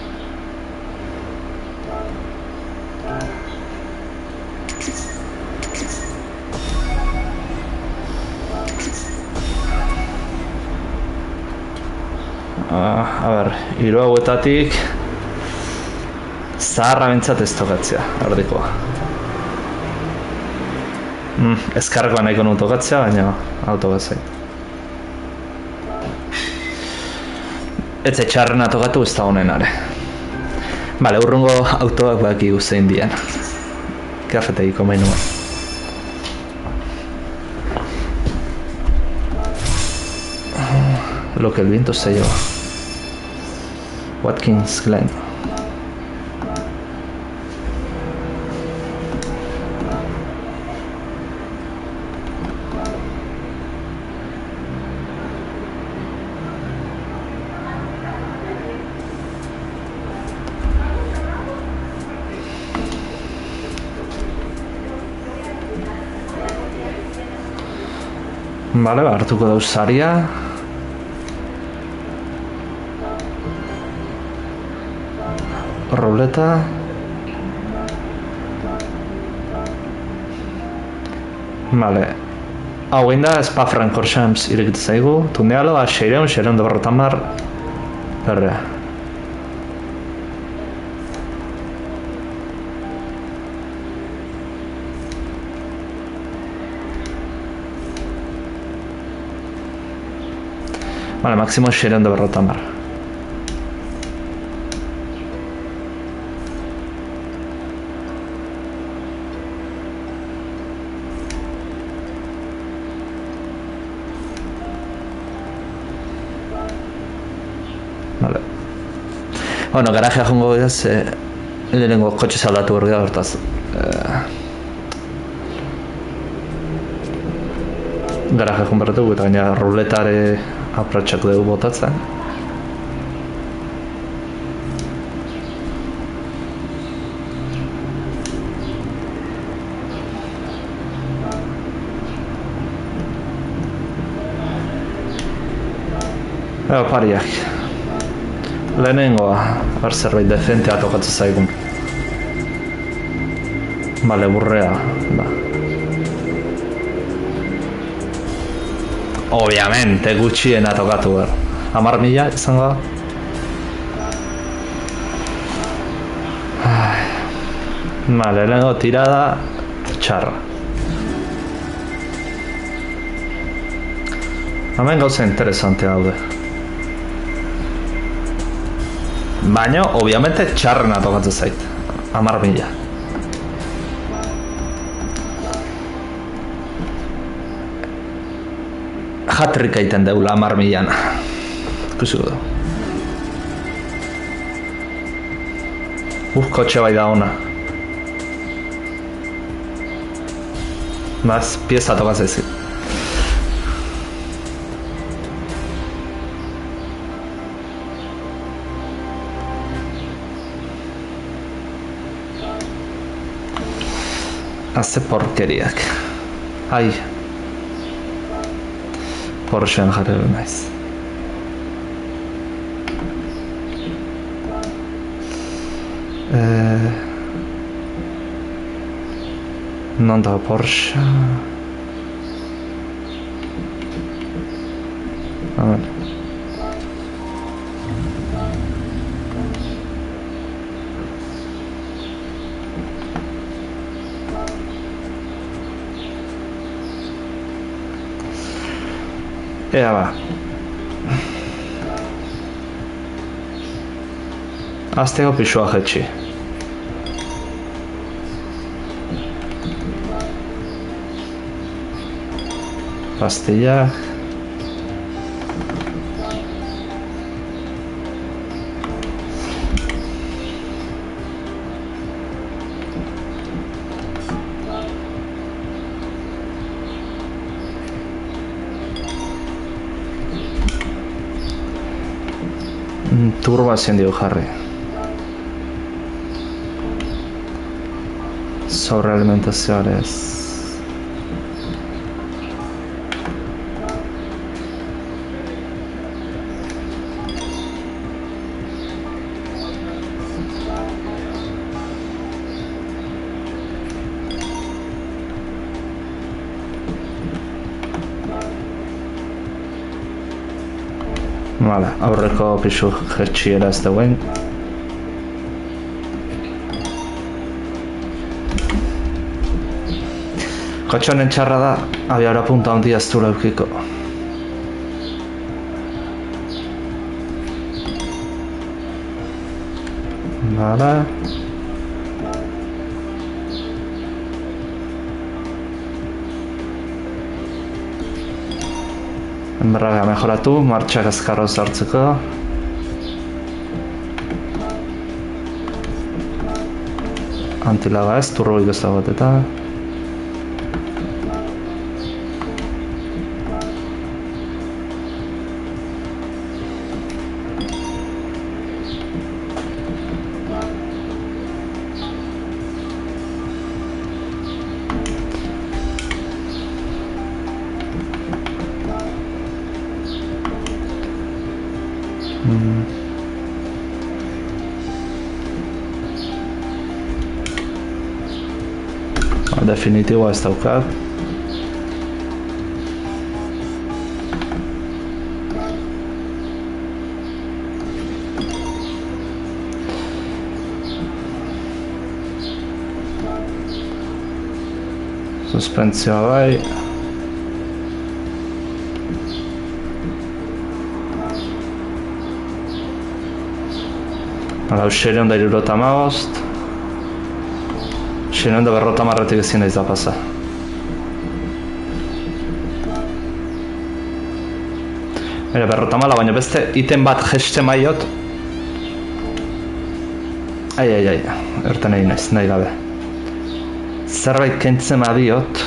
Speaker 1: A ber, hiru hauetatik zaharra bintzat ez tokatzea, erdikoa. Ezkarrekoa nahiko nu tokatzea, baina autogatzai. Ez etxarrena tokatu ez da honenare. Bale, urrungo autoak baki guzein dian. Kafetegiko menua. Lo que el viento se lleva. Watkins Glen. Bale, hartuko dauz saria. Ruleta. Bale. Hau egin da Spa-Francorchamps irekit zaigu. Tundealo, seireun da berrotamar. Berrea. Vale, máximo seireun da berrotamar. Vale. Bueno, garajea jongo ez, lehenengo kotxe saldatu hori da, hortaz. Garajea jon berretu, eta gaina ruletare apratxatu dugu botatzen. Pariak. Lehenengoa, bar zerbait dezentea tokatzen zaigun. Bale, burrea, da. Obviamente, gutxiena tokatu behar. 10.000 izango da. Vale, lehenengo tirada txarra. Hemen gauza interesante daude. Baina, obviamente, txarrena tokatzen zait. 10.000. Hat-trick egiten deula 10.000an. Ikusiko du. Kotxe bai da ona. Baz, pieza tokatzen zait. Hace porkeriak. Ai. Porschean jarri du naiz. Non da Porsche. A ver. Ea ba. Azteko pisua jetxi. Pastillak. Turba ezin dio jarri. Sobrealimentazioa ez. Vale, aurreko pisu jetxiera ez dauen. Kotxe honen txarra da, abiara punta handia ez du leukiko. Vale. Enberraga mejoratu, martxak azkarro zartzeko. Antilaga ez, turroik ez dagoet eta. Definitiboa ez daukat. Suspentsioa bai. Hala, 675. 650 ezin naiz da pasa. Ere, 50, baina beste iten bat jeste maiot. Ai, erten egin naiz, nahi gabe. Zerbait kentzen adiot.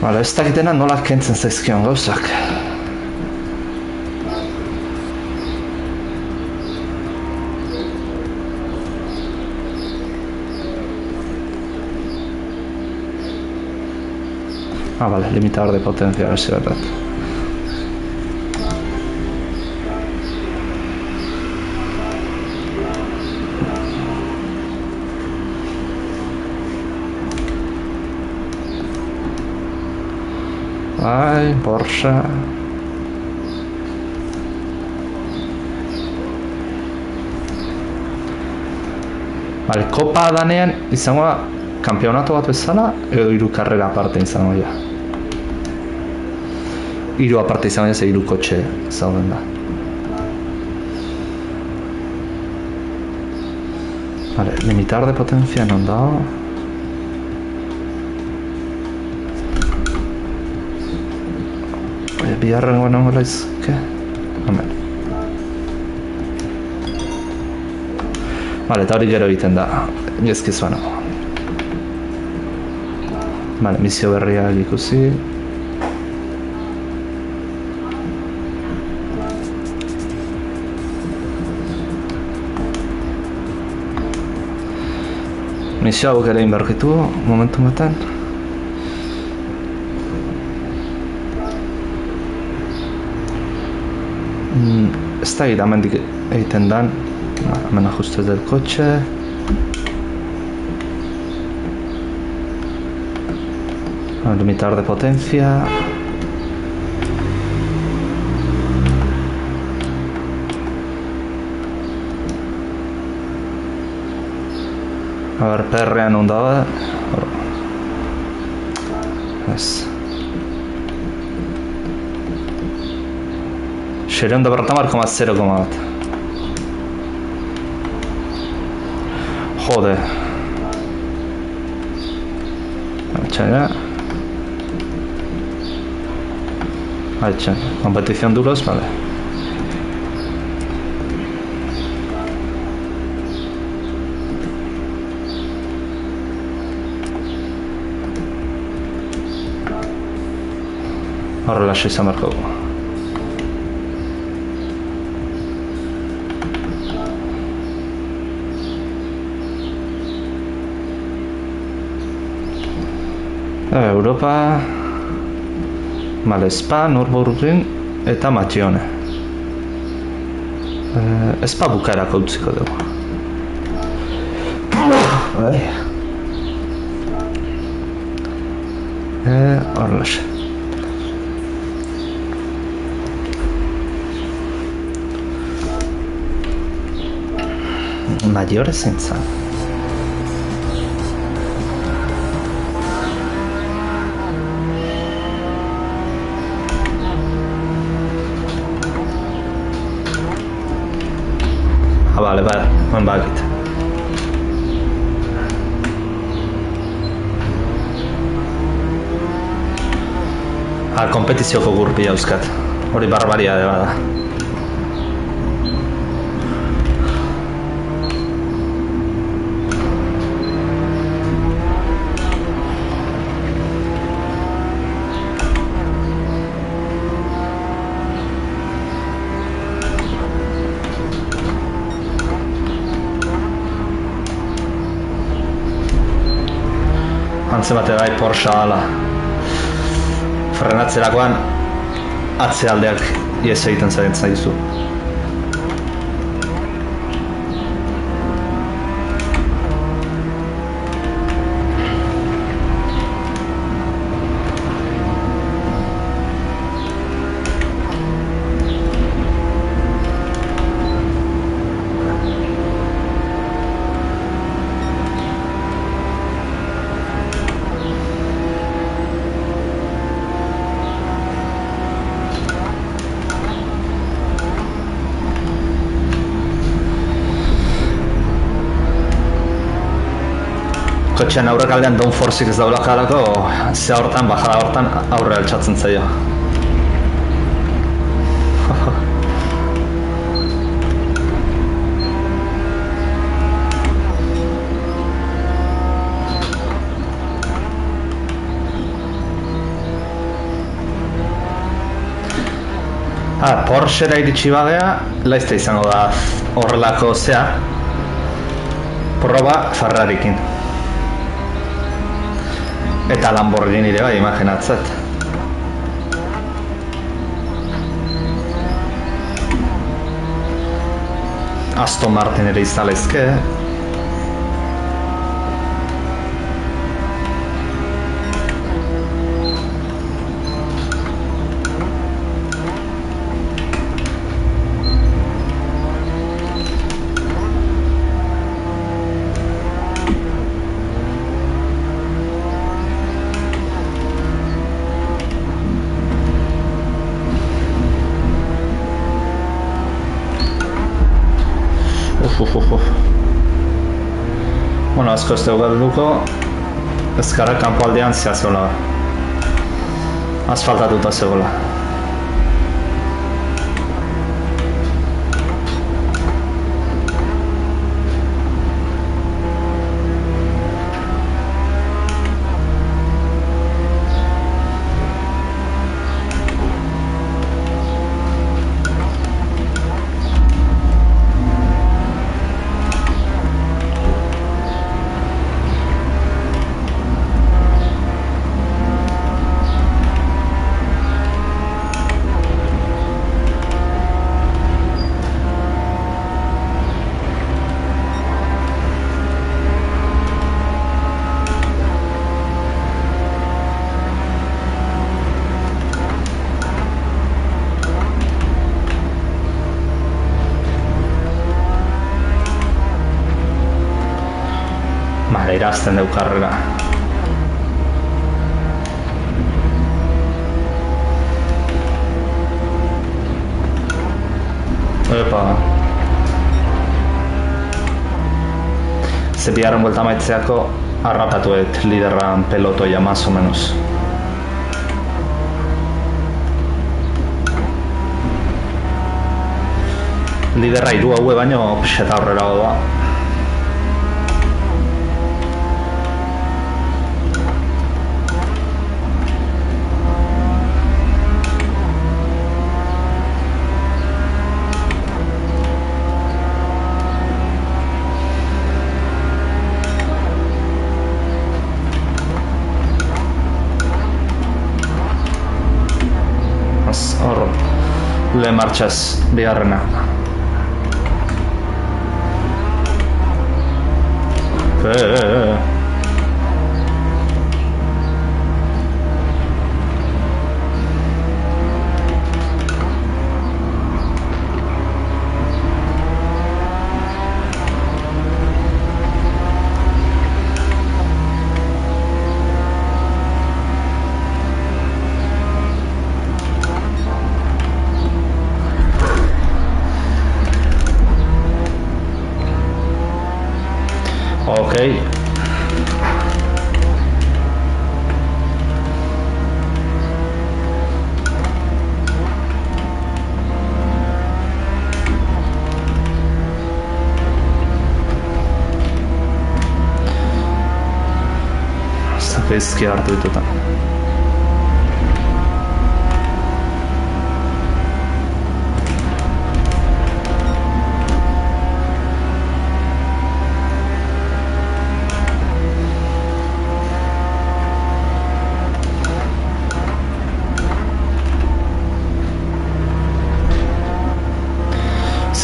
Speaker 1: Bale, ez dakitena nola kentzen zaizkion gauzak. Ah, vale, limitador de potencia, a ver si es verdad. Ay, Porsche. Vale, kopa danean izango da kanpeonato bat bezala, edo 3 karrera aparte izango da. 3 aparte izango da, ze 3 kotxe zauden da. Vale, limitar de potencia non dago. Biharrengo nengo laizke. Hemen. Vale, eta hori gero egiten da. Gezkizuan. Vale, misio berria ikusi. Misio hau ere inberkitu momentu baten. Ez da gira amendik egiten dan. Hemen ajustes del coche. Limitador de potencia. A ver, PR-ean non dago. Ez. 600,0,1. Joder. Haitxan, Haitxan. Competición duros, vale. Horrela izan beharko dugu. Europa, vale, Spa, Nürburgring eta Mattione. Spa bukaerako utziko dugu. Horrelaxe. Maggiore senza. Vale, non bagit. Kompetizioko gurpila euskat. Hori barbaria de bada. Antzemate bai Porsche ala. Frenatzerakoan atzealdeak ies egiten zaizu. Kotxean aurrekaldean downforceik ez daulak alako, ze hortan, bajada hortan aurre altxatzen zaio. Porschera iritsi bagea, laizte izango da horrelako zea, proba Ferrarikin. Eta Lamborghini ere bai, imaginatzet. Aston Martin ere izalezke. Bueno, asko ez dugu galduko, ezkarra kanpo aldean zegoela. Asfaltatuta zegoela. Irazten deu karrera. Epa. Ze biharren buelta maitzeako harrapatuet liderran pelotoia, más o menos. Liderra hiru haue baino pixeta aurrera doa. Lehen martxaz, bigarrena. Okay. Zafizki hartu dituta.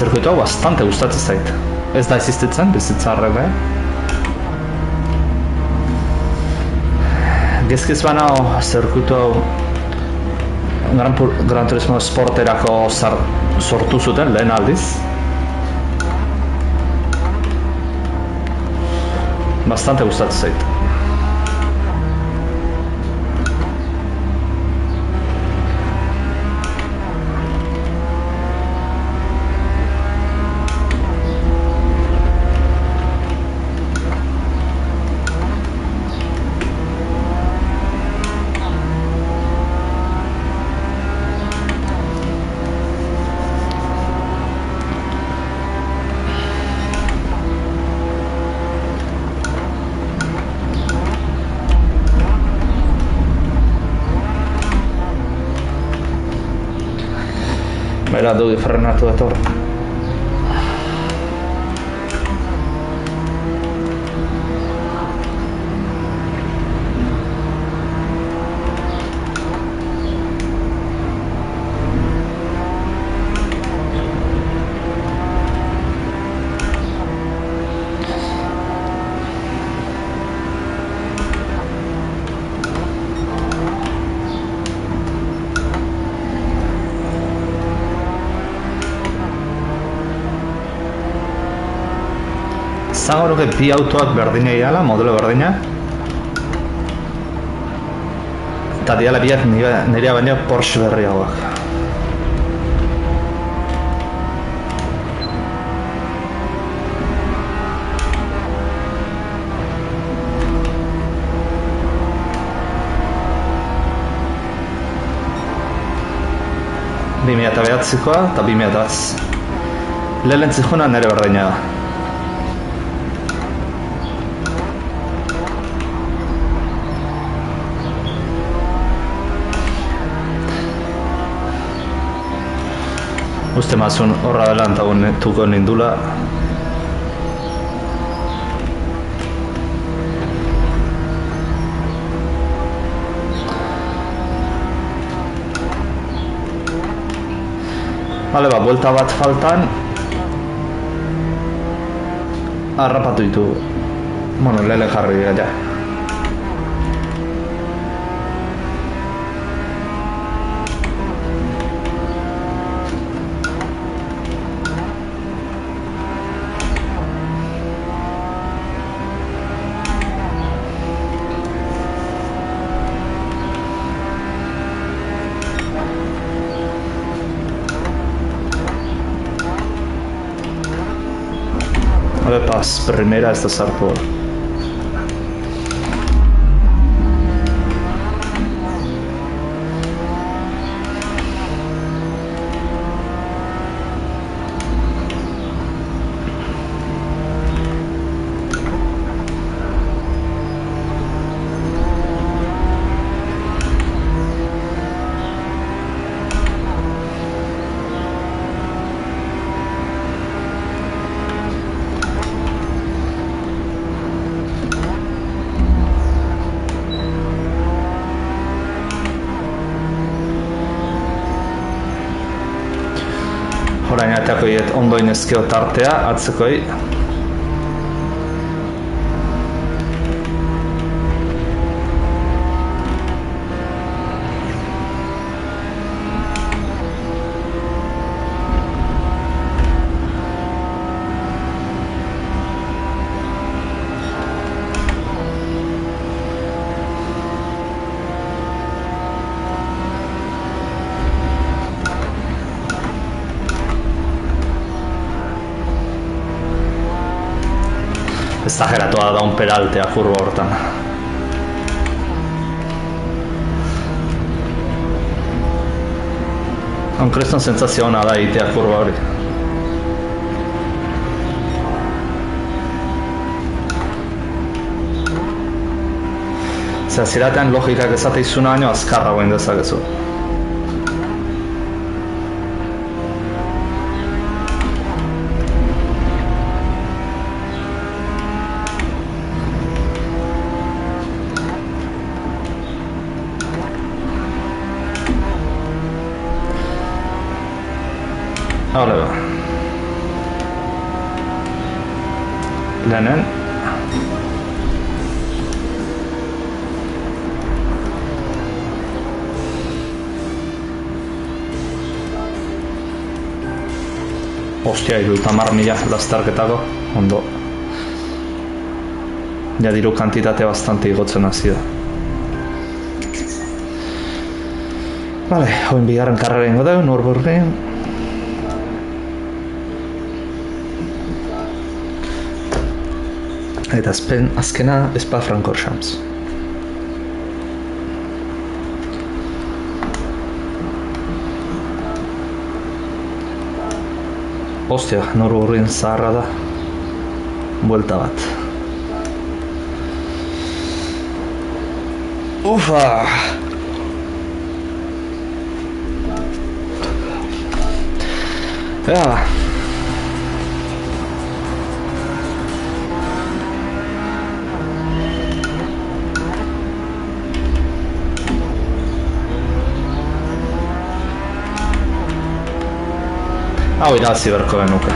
Speaker 1: Zirkuitu hau bastante gustatzen zait. Ez da existitzen, bizitza arrebe. Gezkiz banao zirkuitu hau Gran Turismo Sporterako sortu zuten lehen aldiz. Bastante gustatzen zait. Bera dugi frenatu dator. Esango nuke bi autoak berdina diala, modelo berdina. Eta diala biak nirea baina Porsche berriagoak. Bimea eta behatzikoa eta 2000 lehentzikuna nire berdina da. Uste mazun horra adelantagun tuko nindula. Bale, buelta bat faltan harrapatu ditu. Bueno, lele jarri dira, ja. Pas, primera ez da sartu. Horain atako iet ondoin ezkeo tartea, atzekoi. Exageratua da un peraltea kurba hortan. Kreston sentsazio ona da egitea kurba hori. Zeratean logikak ezate izuna baino azkarra goen dezakezu. Hale ba. Lehenen. Ostia, 70.000 lastarketako, ondo. Ja diru kantitate bastante igotzen hasi da. Vale, hoin bigarren karrera ingo da, Nürburgring. Eta azkena Spa-Francorchamps. Ostia, Nürburgring zaharra da. Buelta bat. Ufa! Ja. Hau irazi berko genuke.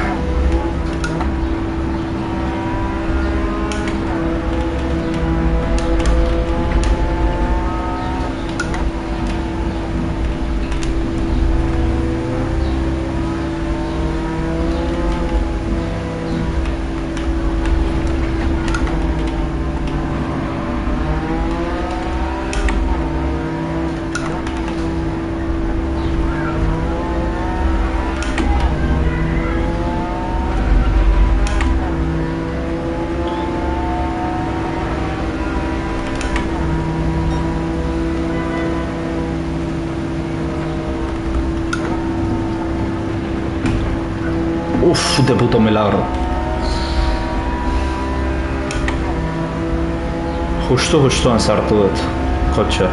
Speaker 1: Uf, de puto milagro. Justuan sartu dut, kotxe.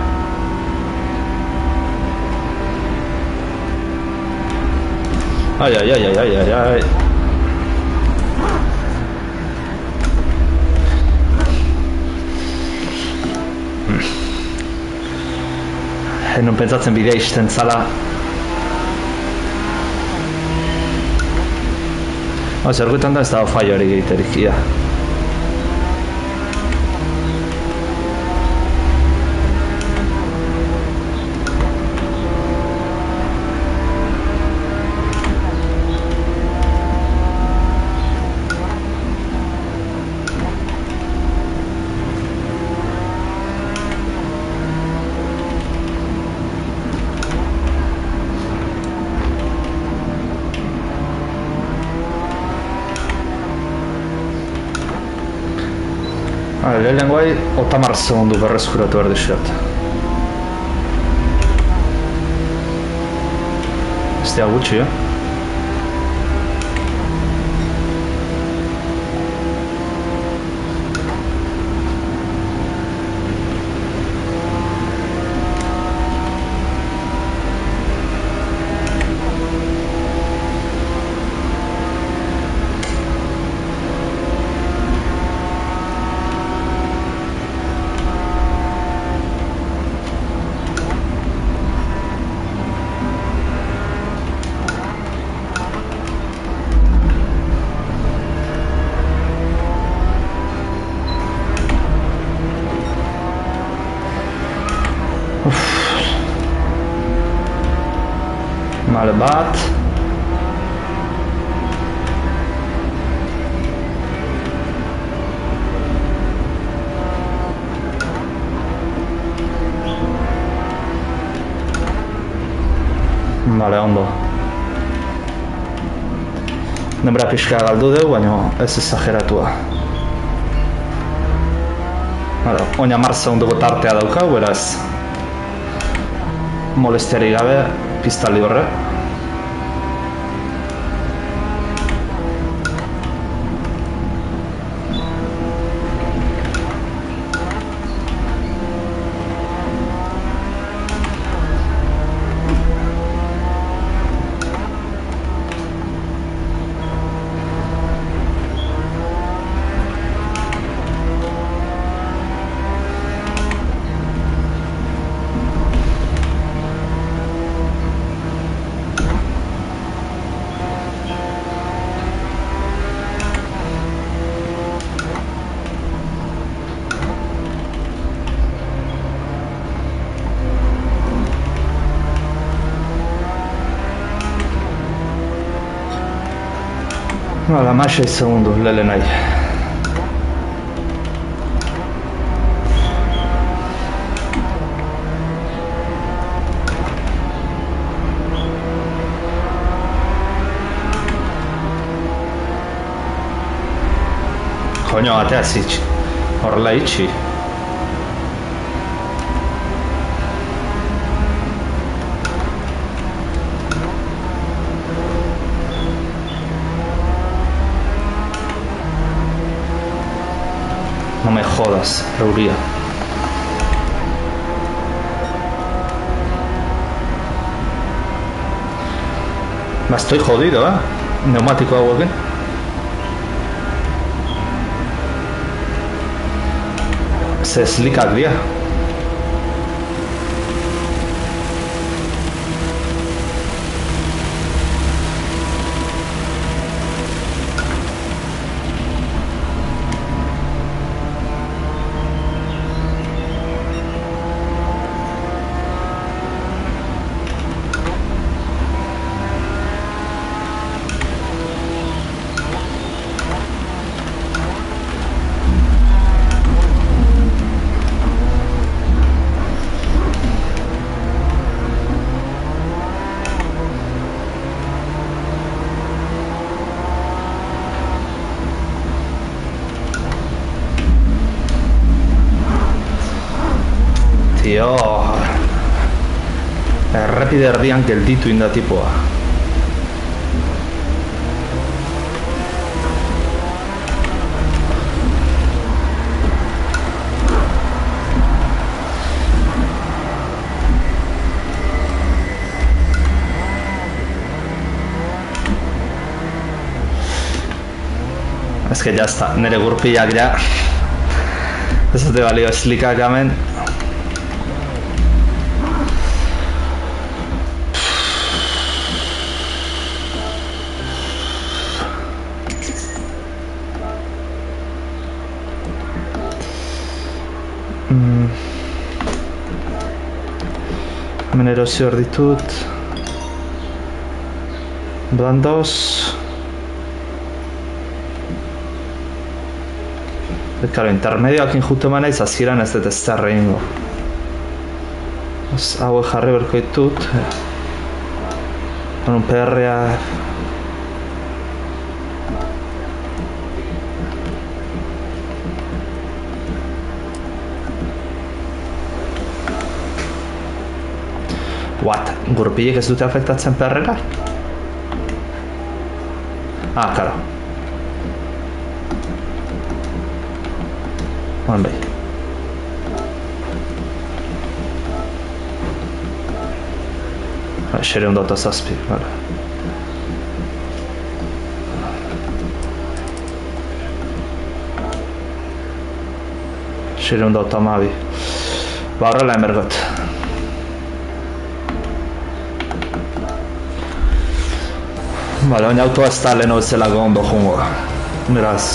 Speaker 1: Ai. Non pentsatzen bidea isten zala. Zerguetan da ez dago falloari egiterik, ia. Lehenengo bai, 30 segundu berreskuratu behar dixot. Ez dira gutxi, Male bat. Bale, ondo. Denbora pixka galdu dugu, baina ez exageratua. Oina 10 segunduko tartea daukau, beraz molestiari gabe, pista libre. Hala, mais 6 segundu, lele nahi. Koño, atea zitx. Horrela itxi. No me jodas, euria. Estoy jodido, Neumático hauekin. Ze slikak dira. Tio, errepide erdian gelditu inda tipoa. Ez que jazta, nire gurpilak ja. Ez dute balio eslikak hemen. Hemen erosio hor ditut. Blandos. Karo, intermedioakin jutu eman naiz, azieran ez dut ez zerre ingo. Hauek jarri berko ditut. Un PR-a... What? Gurpilek ez dute afektatzen PR-ra? Ah, karo. Honen bai. Xereun da eta zazpi, bale. Xereun da eta mabi. Ba, horrela emergot. Bale, baina autoa ez da leheno bezalago ondo jungo. Beraz.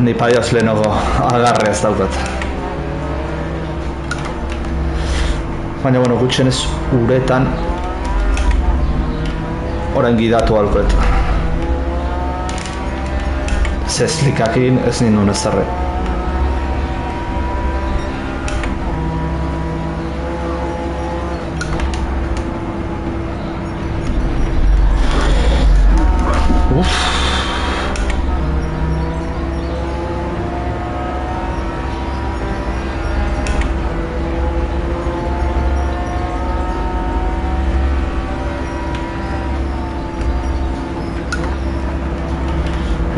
Speaker 1: Ni paioz lehenago agarre ez daukat. Baina, bueno, gutxenez uretan orain gidatu alkoet. Zeslikakin ez nindun ez zarre.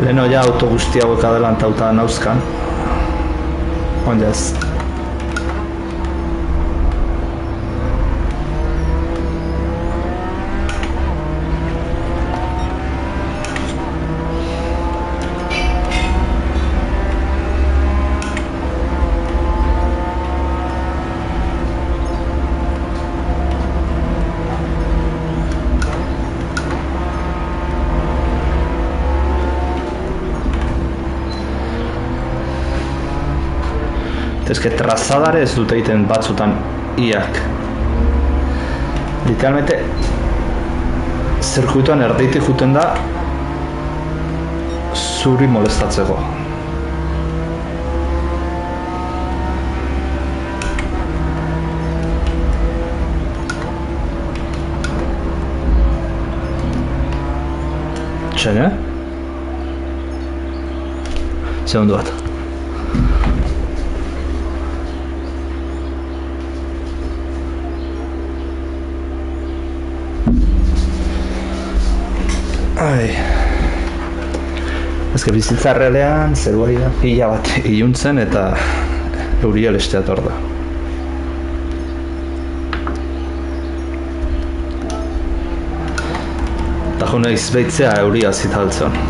Speaker 1: Leheno ja auto guzti hauek adelantauta nauzkan. Onja ez. Ez que trazadare ez dute egiten batzutan iak. Literalmente zirkuituan erdeitik juten da zuri molestatzeko. Txene? Segundu bat. Ai. Ez que bizitza errealean zeruari da pila bat iluntzen eta euria lesteat hor da. Eta jo nahiz behitzea euria zitaltzen.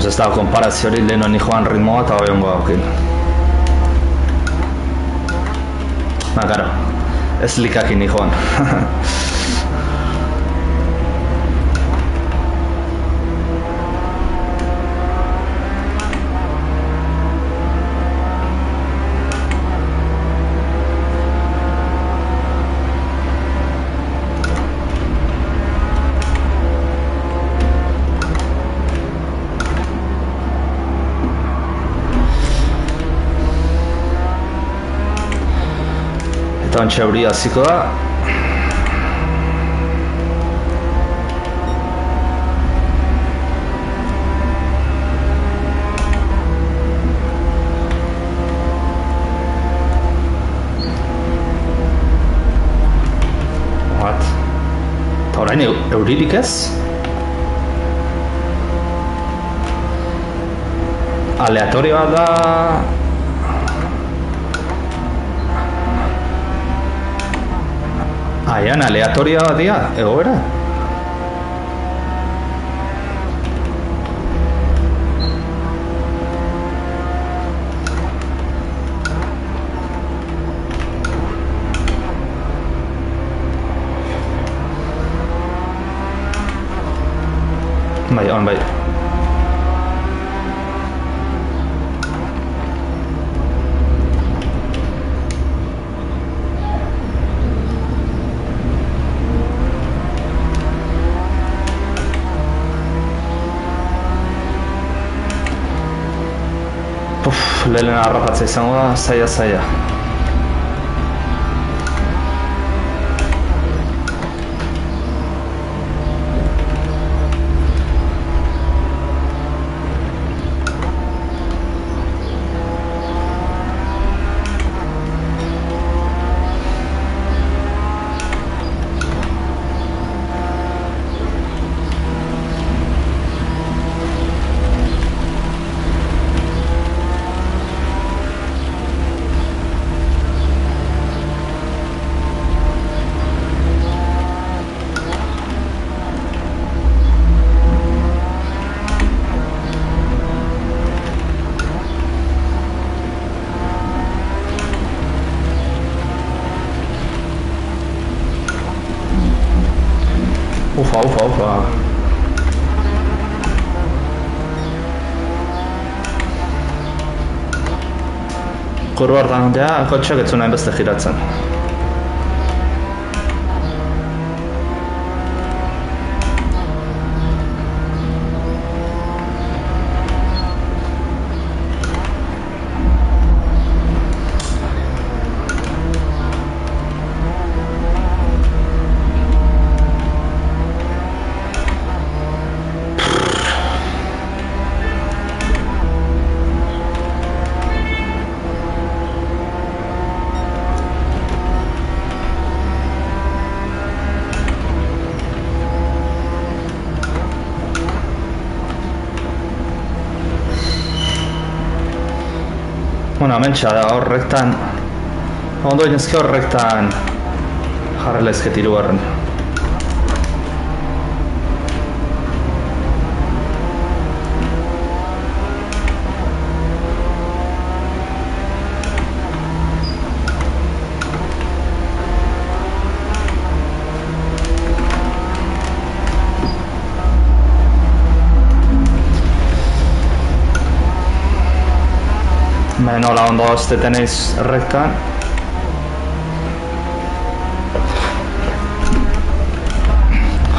Speaker 1: Ez dago konparazio hori leheno ni joan ritmoa eta hori ongo haukin. Karo. Ez likakin joan. Eta ontsa euria hasiko da. Eta orain euririk ez? Aleatorioa da... Aian, aleatorioa dia, egoera? Bai, on bai. Lehen harrapatza izango da, zaila. Ufa. Kurba hartan kotxeak ez zuen hainbeste giratzen. Bueno, hementsa da horrektan. Ondo inezke horrektan jarrela ezket hirugarren. Nola ondo azteten eiz errektan.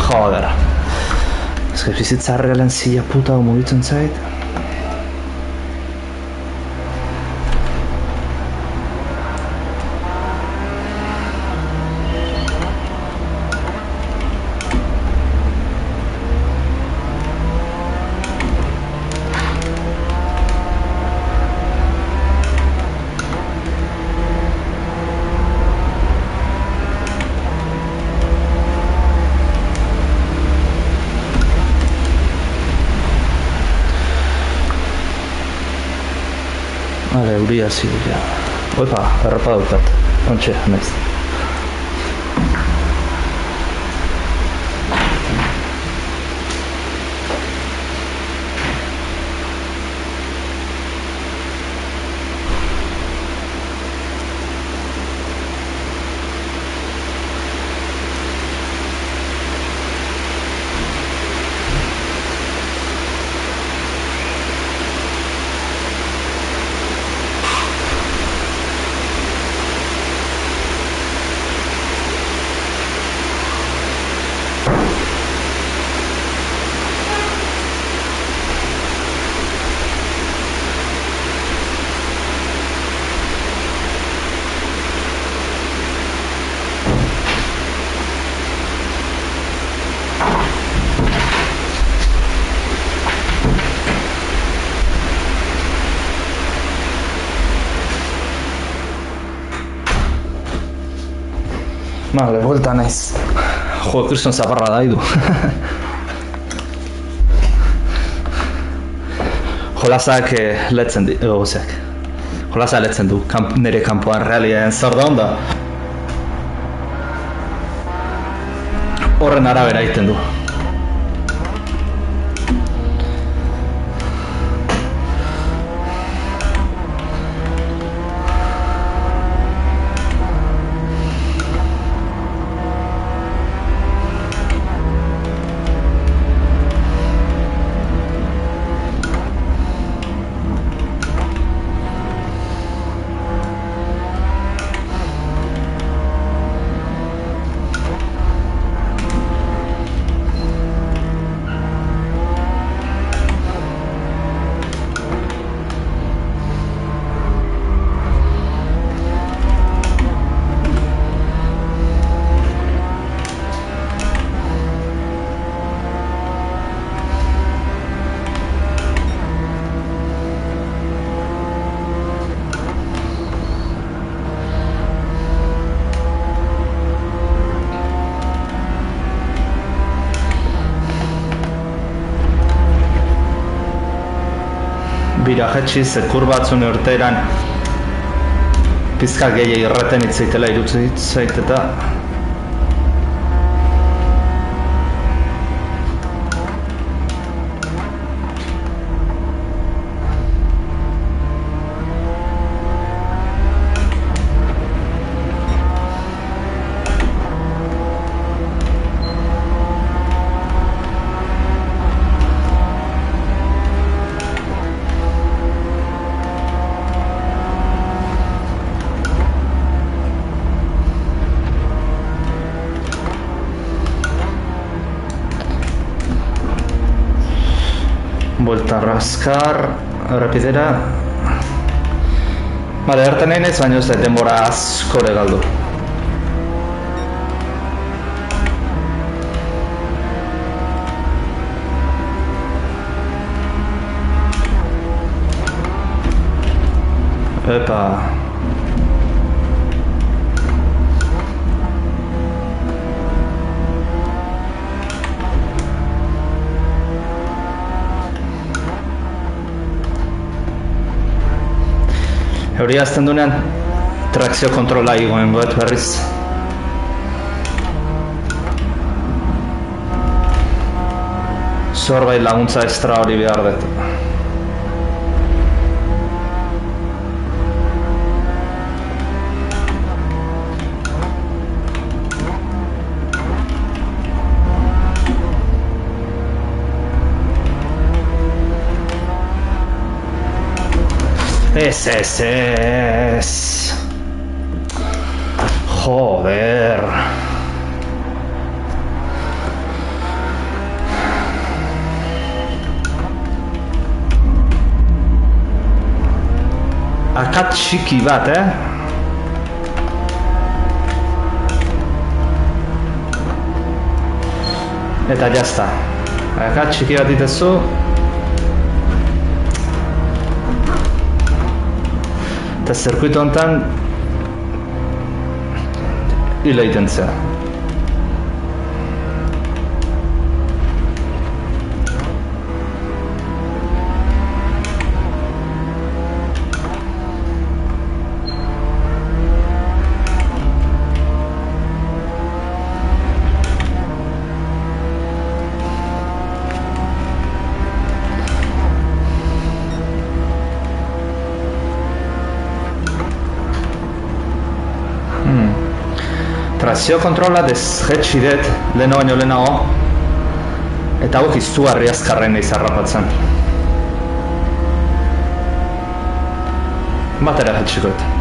Speaker 1: Joder. Ez que bizitza arregalen zila puta mugitzen zait. Vale, euria ziria. Oipa, errapa daukat. Ontxe, naiz. Vale, vuelta naiz. Jo, kriston zaparra da idu. Jolasak letzen di, gozeak. Jolasak letzen du, nire kanpoan realitatean zer da onda. Horren arabera egiten du. Bira jetxiz, kurbatzun urteeran pizka gehiagi irraten itzaitela irutzen zait eta Vuelta raskar, errepidera. Bale, erten nahi naiz, baina ez da denbora askore galdu. Epa. Euria azten duenean trakzio kontrola igoen goet berriz. Zorbait laguntza extra hori behar dut. Es. Joder. Akats txiki bat, Eta jazta. Akats txiki bat ditezu. Eta zirkuitu honetan hila egiten zea. Trazio kontrola jetxi dut leheno baino lehenago eta hau izugarri azkarren nahiz harrapatzen. Batera jetxiko dut.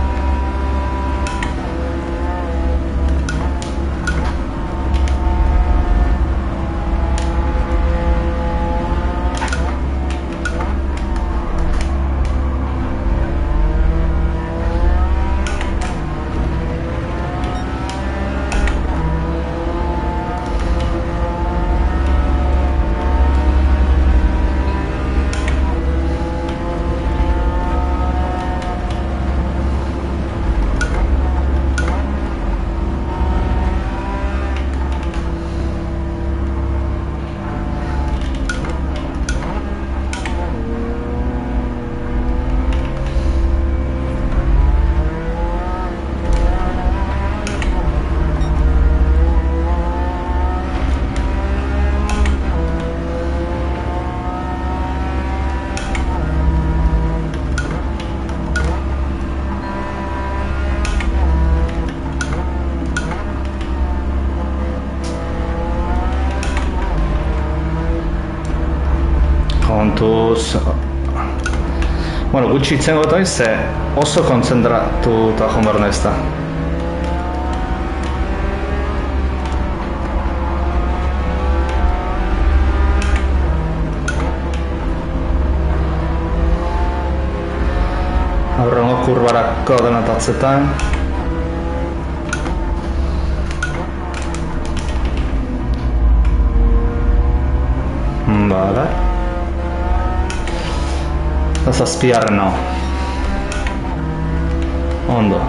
Speaker 1: buruz. Bueno, gutxi itzen gotoin, ze oso kontzentratu eta joan ez da. Aurrengo kurbarako denatatzetan. Bale. Eta zazpiarren hau. Ondo.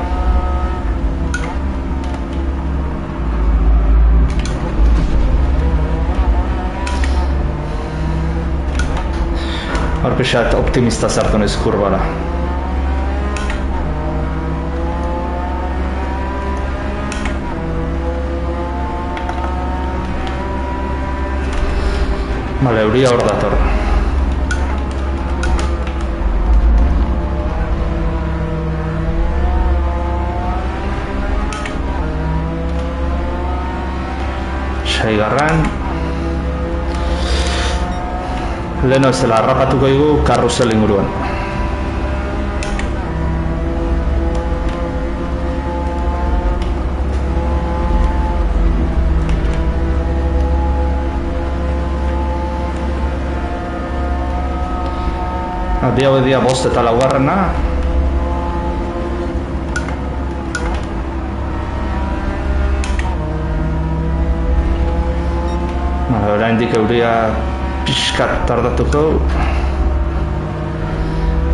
Speaker 1: Hor pixat optimista zartu nahiz kurbara. Bale, euria hor dator. Seigarren. Leheno ezela harrapatuko dugu karrusel inguruan. Bi hau edia bost eta laugarrena. Oraindik euria pixkat tardatuko.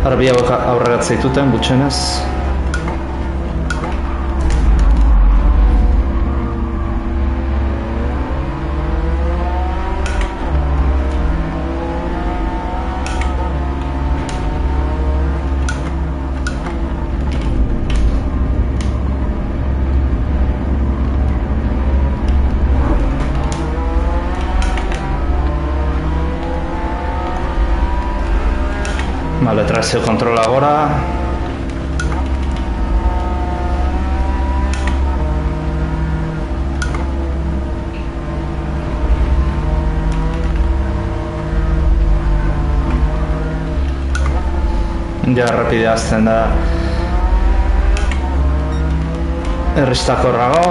Speaker 1: Ara bi hauek aurrerat zaituten gutxenez. Vale, trazio kontrola gora. Ja, rapidea azten da. Erristakorrago.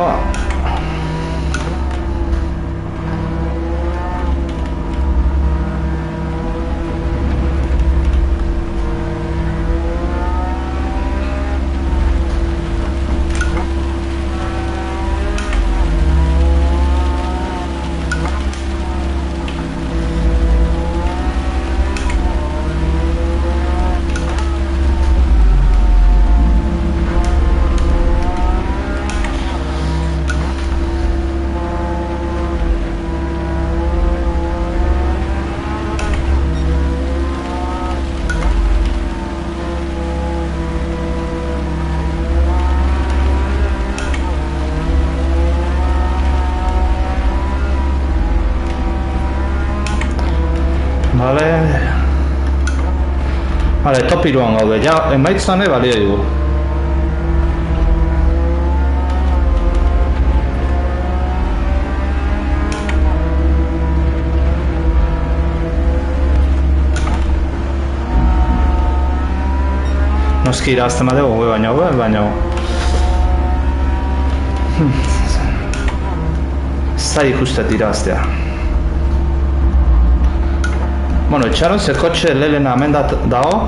Speaker 1: Vale, top iruan gaude, ja, emaitzane balio dugu. Noski irazten badego, baina... Zai ikustet iraztea. Bueno, etxaron ze kotxe lehena hemen dago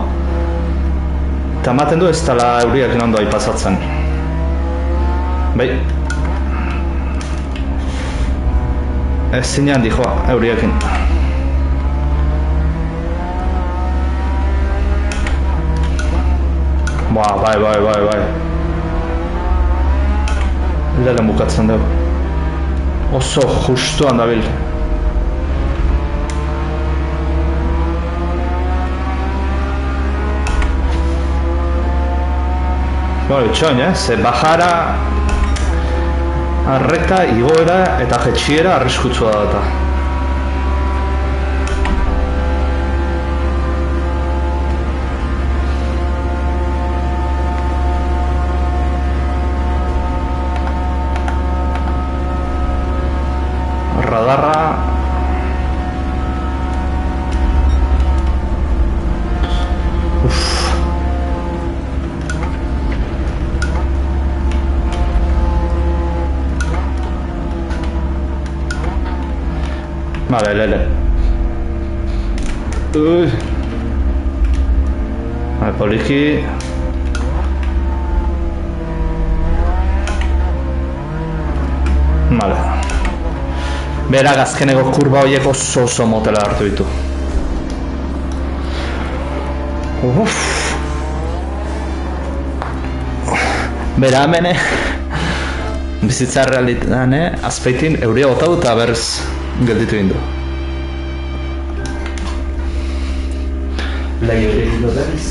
Speaker 1: eta ematen du ez dela euriak ondo aipasatzen. Bai. Ez zinean dijoa euriakin. Bai. Lehen bukatzen dugu. Oso justuan dabil. Bueno, itxoin, ze bajara, arreka, igoera eta jetxiera arriskutsua data. Radarra... Vale, lele. Ui. Vale, poliki. Vale. Berak azkeneko kurba horiek oso motela hartu ditu. Bera hemen bizitza realitan azpeitin euria botatu eta berriz gelditu egin du. Lege hori egin dut berriz.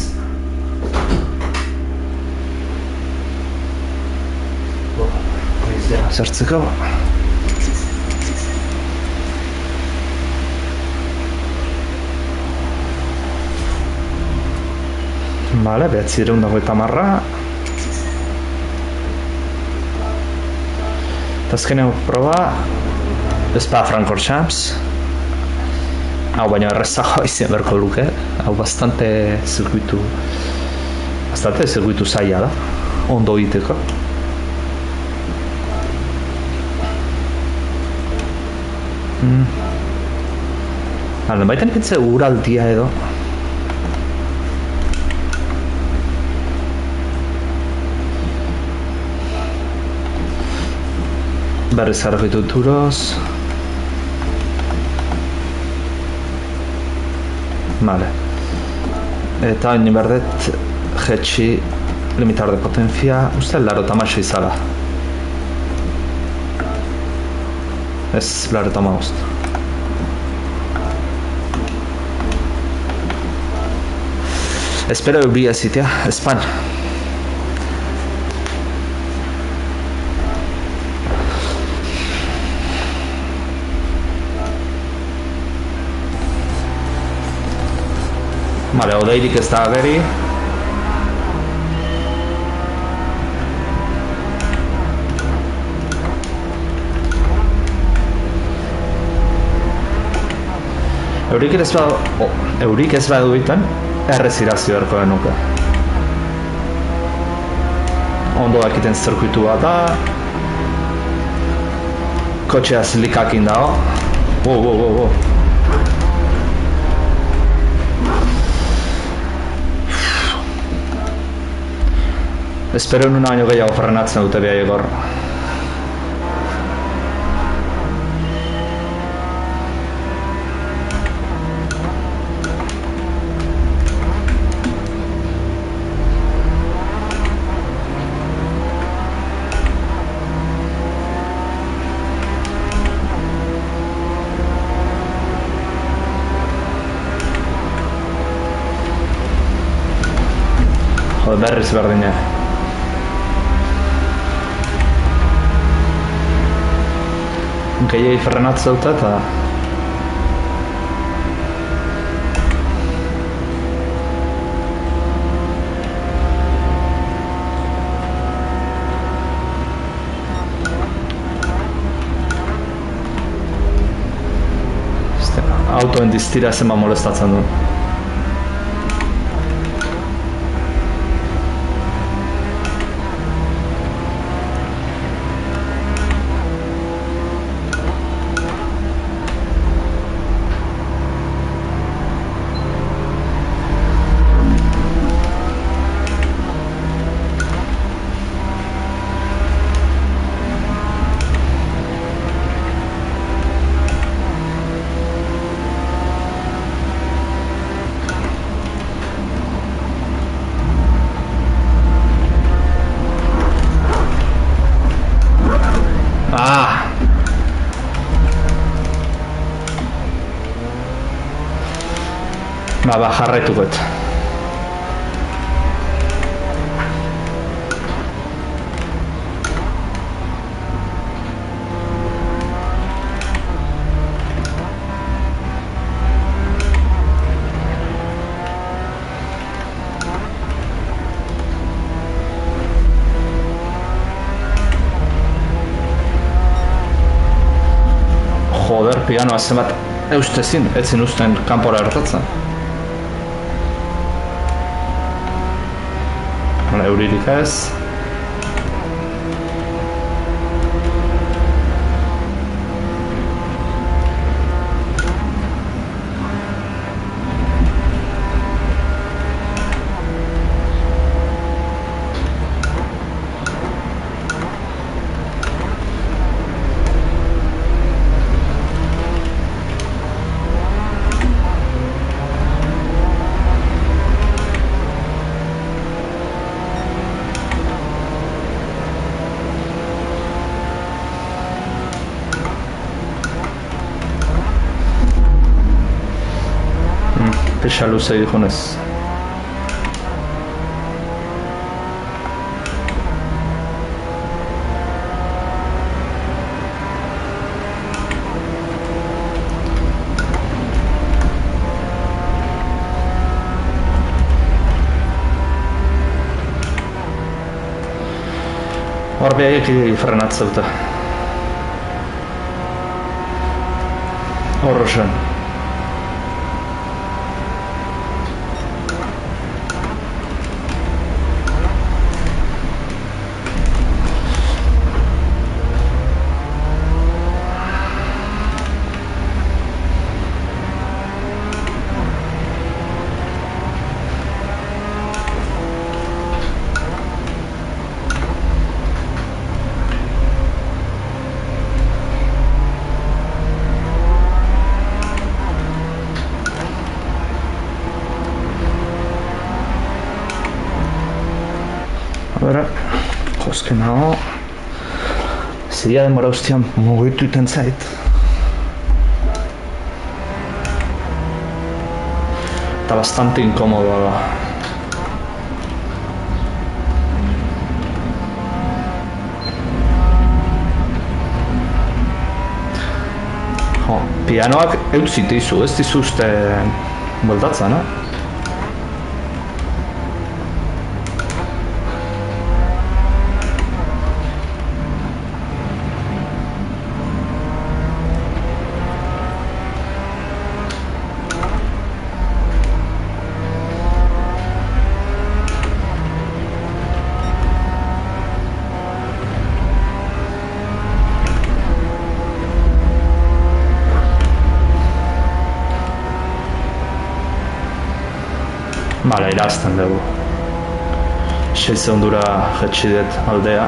Speaker 1: Zertzeko. Vale, 950. Eta azkeneko proba Spa-Francorchamps. Hau baina errezagoa izan berko luke. Hau bastante zirkuitu zaila da. Ondo egiteko. Alden baiten ikitze uraldia edo. Berriz argitu turoz. Vale. Eta hain berdet jetxi limitar de potencia. Uste laro tamaixo izala. Ez laro tamaust. Espero euria ezitea, Espan. Vale, odeirik ez da ageri. Eurik ez badu egiten, errez irazio erko genuke. Ondo dakiten zirkuitua da. Kotxea zilikakin dago. Wow. Espero nuna baino gehiago frenatzen dute behar egor. Joder, berriz berdina. Gehiagi frenatzen dute eta... Autoen diztira zenba molestatzen du. Ba, jarraituko. Joder, pianoa zenbat eustezin, etzin usten kanpora ertatzen. Euririk ez. Kexa luze dijonez. Hor behaiek frenatzen dute. Horro zen. Bera, jozken nago. Zia denbora ustean mugitu iten zait. Eta bastante inkomodoa da. Pianoak eutzi dizu, ez dizu uste bueltatzen, Bala, irazten dugu. 6 segundura jetxi dut aldea.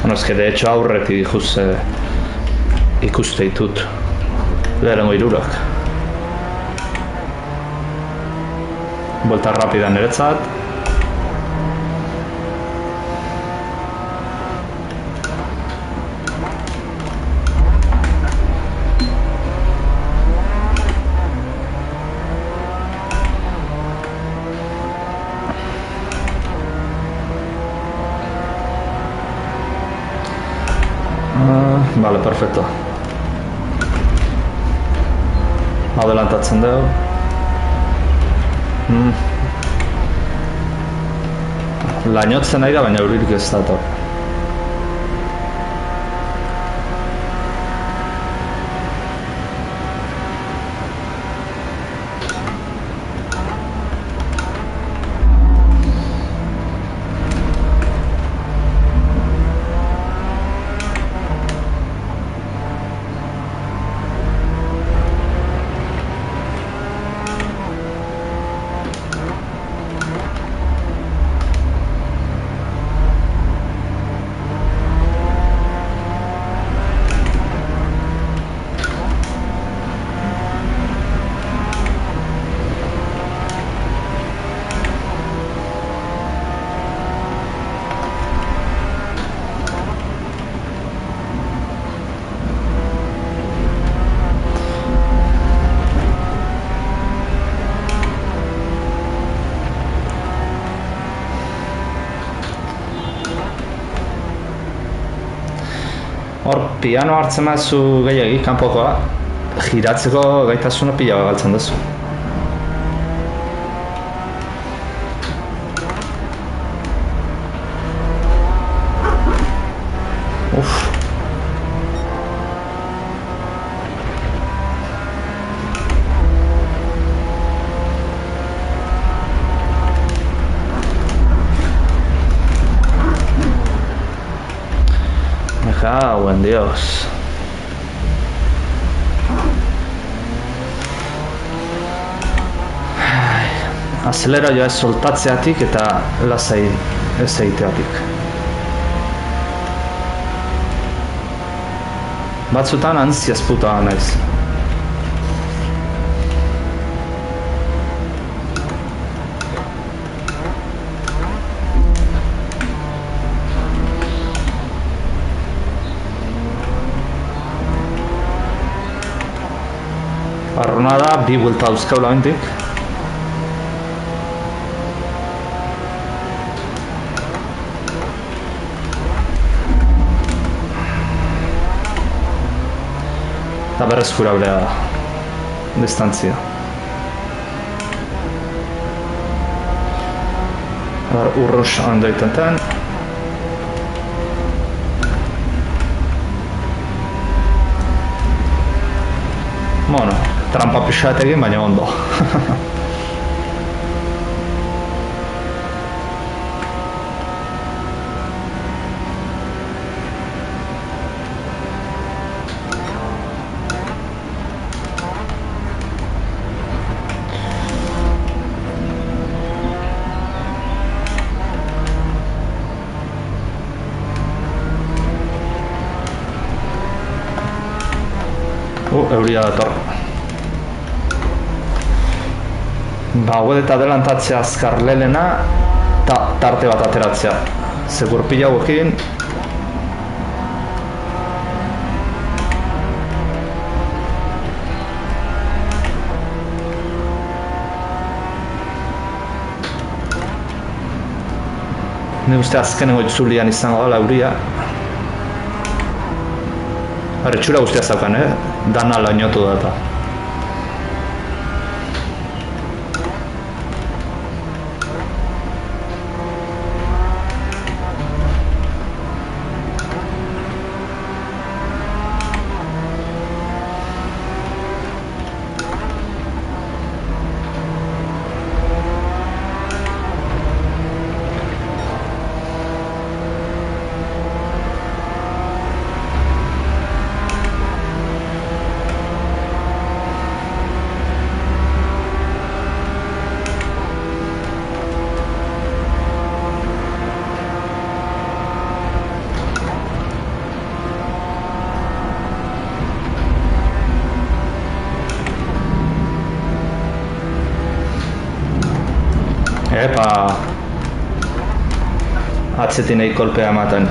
Speaker 1: Bueno, es que de hecho aurretik ikuste ditut lehenengo hirurak. Vuelta rápida niretzat. Vale, perfecto. Adelantatzen dugu. Lainotzen nahi da, baina euririk ez dator. Hor, piano hartzen bazu gehiagik, kanpokoa, giratzeko gaitasuna pila galtzen duzu. cago en Dios. Azeleroia ez soltatzeatik eta lasai ez egiteatik. Batzutan antziaz puta naiz. Arrona da, bi buelta dauzkaula hendik. Eta berreskurablea da, distantzia. Urrus handa itenten. Bueno, trampa pixat egin, baina ondo. Euria dator. Ba, hauet eta adelantatzea azkar lelena eta tarte bat ateratzea. Segurpila hauekin ni uste azkenengo itzulian izango dela euria. Arretxura guztia zaukan, dana lainotu da eta. Epa, atzetik nahi kolpea ematen.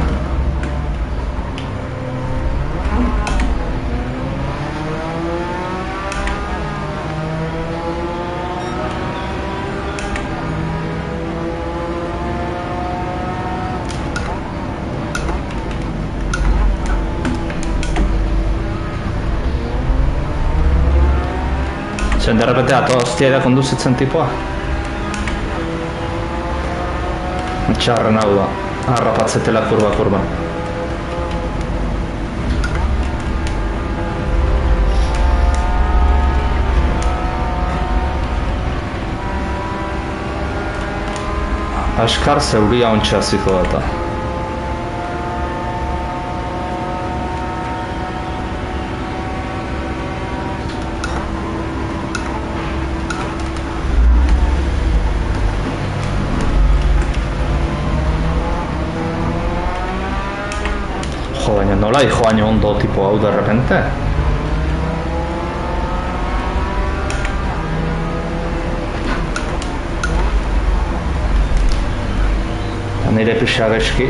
Speaker 1: Zuen derrepente ato hostia da konduzitzen tipoa. Txarren hau da, harrapatzetela kurba. Askar zeuria ontsa ziko data. Baina nola joan ondo tipo hau derrepente? Nire pixa geski.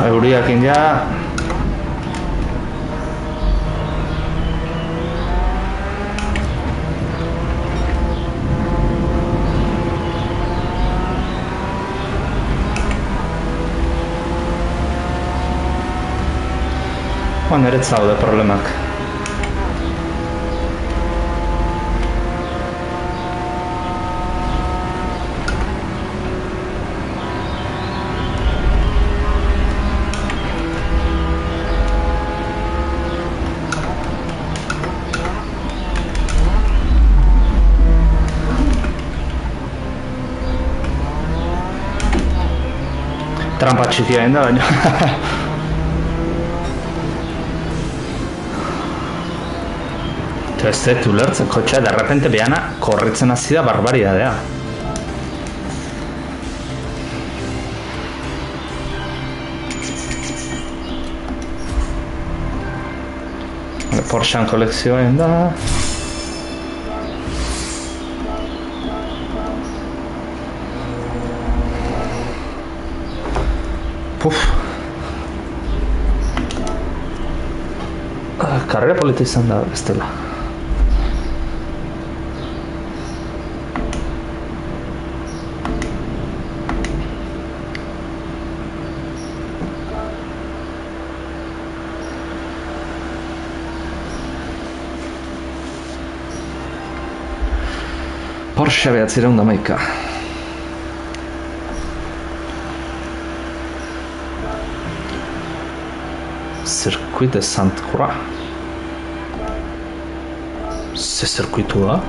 Speaker 1: Euriakin ja. Niretzat zaude problemak. Trampa txikia egin da, baina... Ez dut ulertzen, kotxea, de repente behana korritzen hasi da barbaridadea. Porschean kolekzioa egin da... Puf. Karrera polita izan da, bestela. Porsche 911. Circuit de Sainte-Croix. Ze zirkuitu da?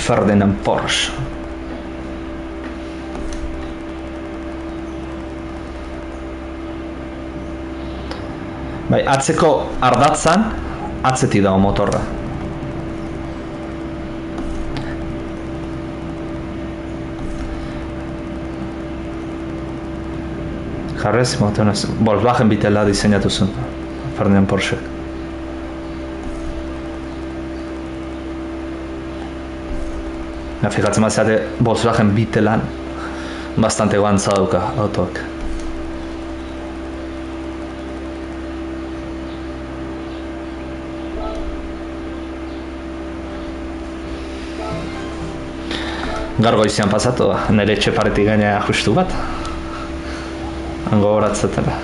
Speaker 1: Ferdinand Porsche. Bai, atzeko ardatzan, atzetik dago motorra. Jarrez, motenez, Volkswagen bitela diseinatu zen, Ferdinand Porsche. Fijatzen mazate, Volkswagen bitelan bastante guantza dauka autoak. Gaur goizian pasatu da, nire etxe paretik gainea justu bat. Hango horatzetela.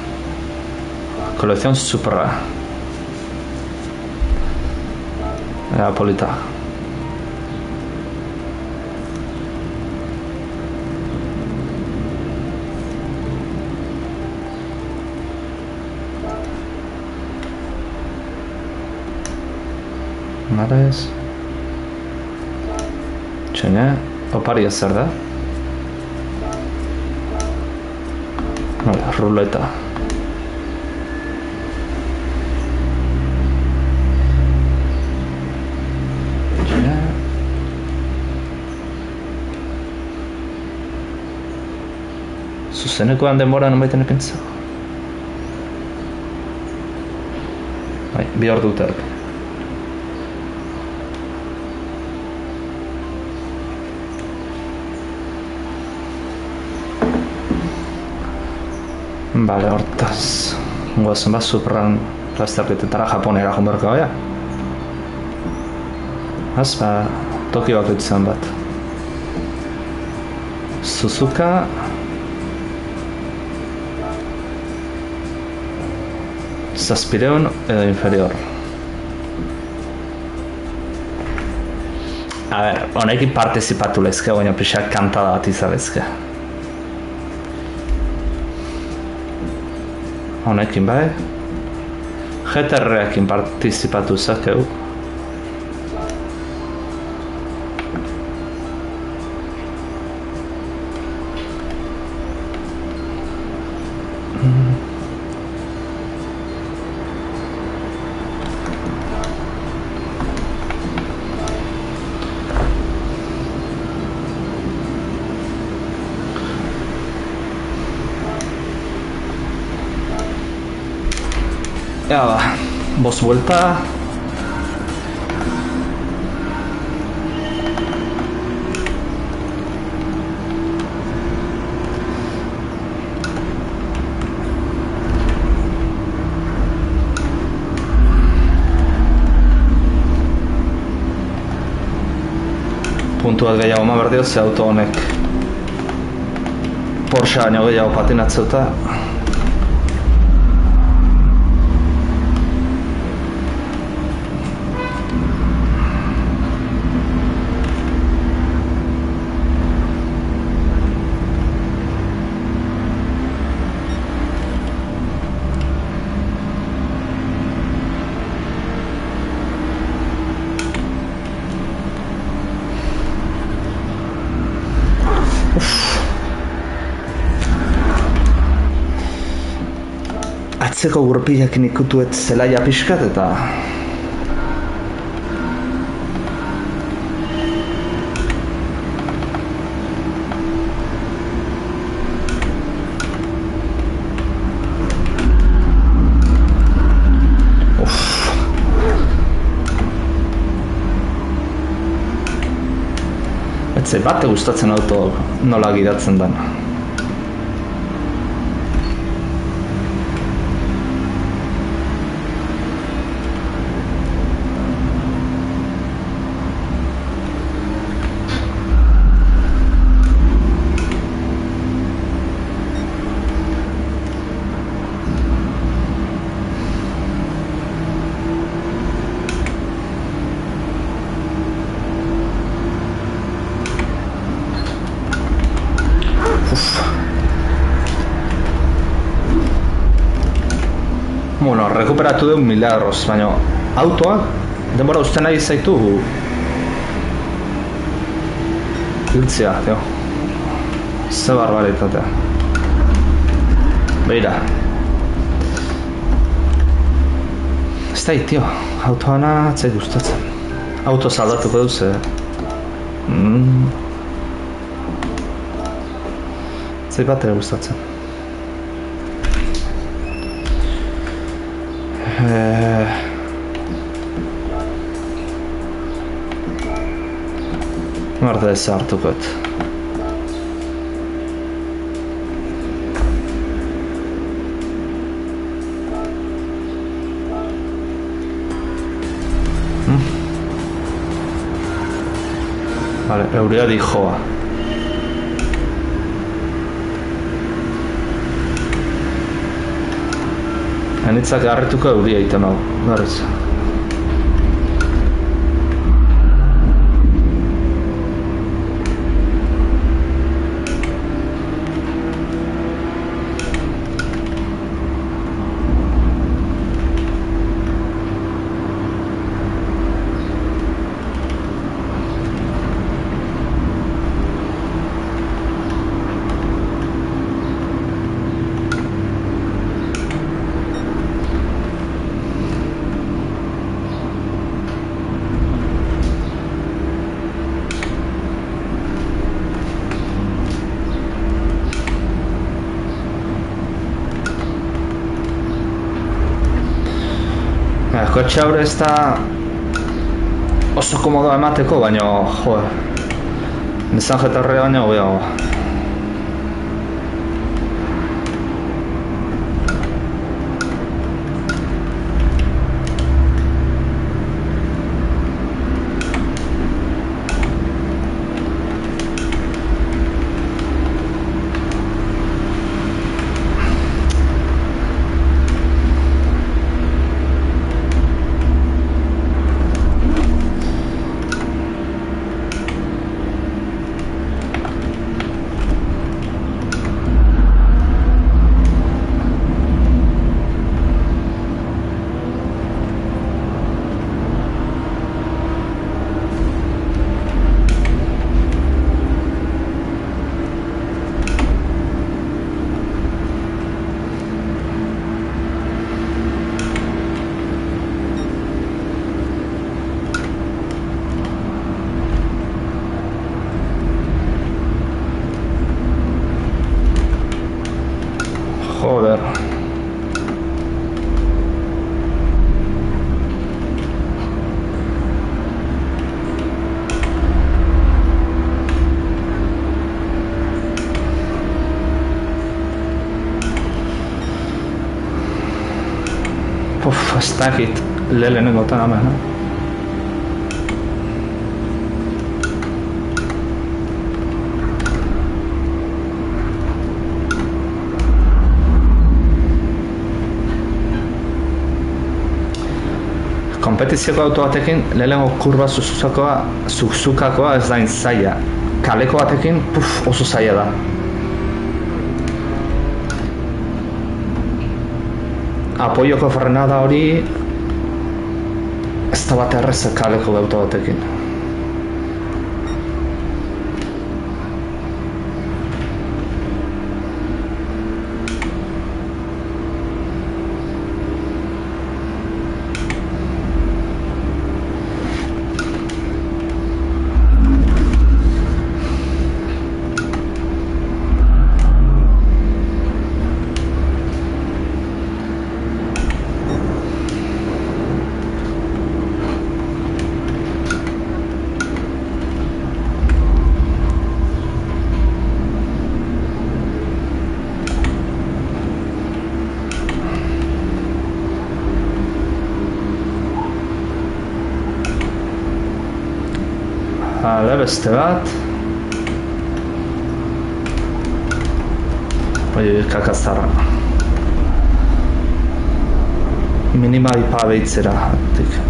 Speaker 1: Kolekzion Supra. Ea polita. Marez. Txene, opari ez zer da? Ruleta. Txene. Zuzenekoan denbora nonbaiten epintza. Bai, bi ordu terk. Bale, hortaz, goazen bat Supran lasterketetara Japonera jonberko gaia. Az, toki bakoitzan bat. Suzuka... Zazpireun edo inferior. A ber, honekin partizipatu lezke, baina pixak kantada bat izalezke. Honekin bai, GTR-ekin partizipatu zakeu. Ja, bost vuelta. Puntu bat gehiago ma berdio, ze auto honek Porsche baino gehiago patinatzeuta. atzeko gurpilekin ikutuet zelaia pixkat eta... Etzai bate gustatzen auto nola gidatzen den. Bueno, rekuperatu dut milagros, baina autoak denbora uste nahi zaitu hiltzea, tio. Ze barbaritatea. Beira. Ez da, tio, autoana atzai gustatzen. Auto saldatuko duz, Atzai bat ere gustatzen. Marta ez hartukot. Vale, euria di joa. Anitzak harrituko euria egiten hau, berriz. Kotxe haure ez da oso komodoa emateko, baina, Nissan GT-R baina hobeago. Joder. Ez dakit lehenengotan hemen, Kompetizioko auto batekin lehenengo kurba zuzukakoa ez dain zaila. Kaleko batekin oso zaila da. Apoioko frenada hori ez da bat errez kaleko auto batekin. Hale, beste bat. Oi, kakaztarra. Minima ipa behitzera,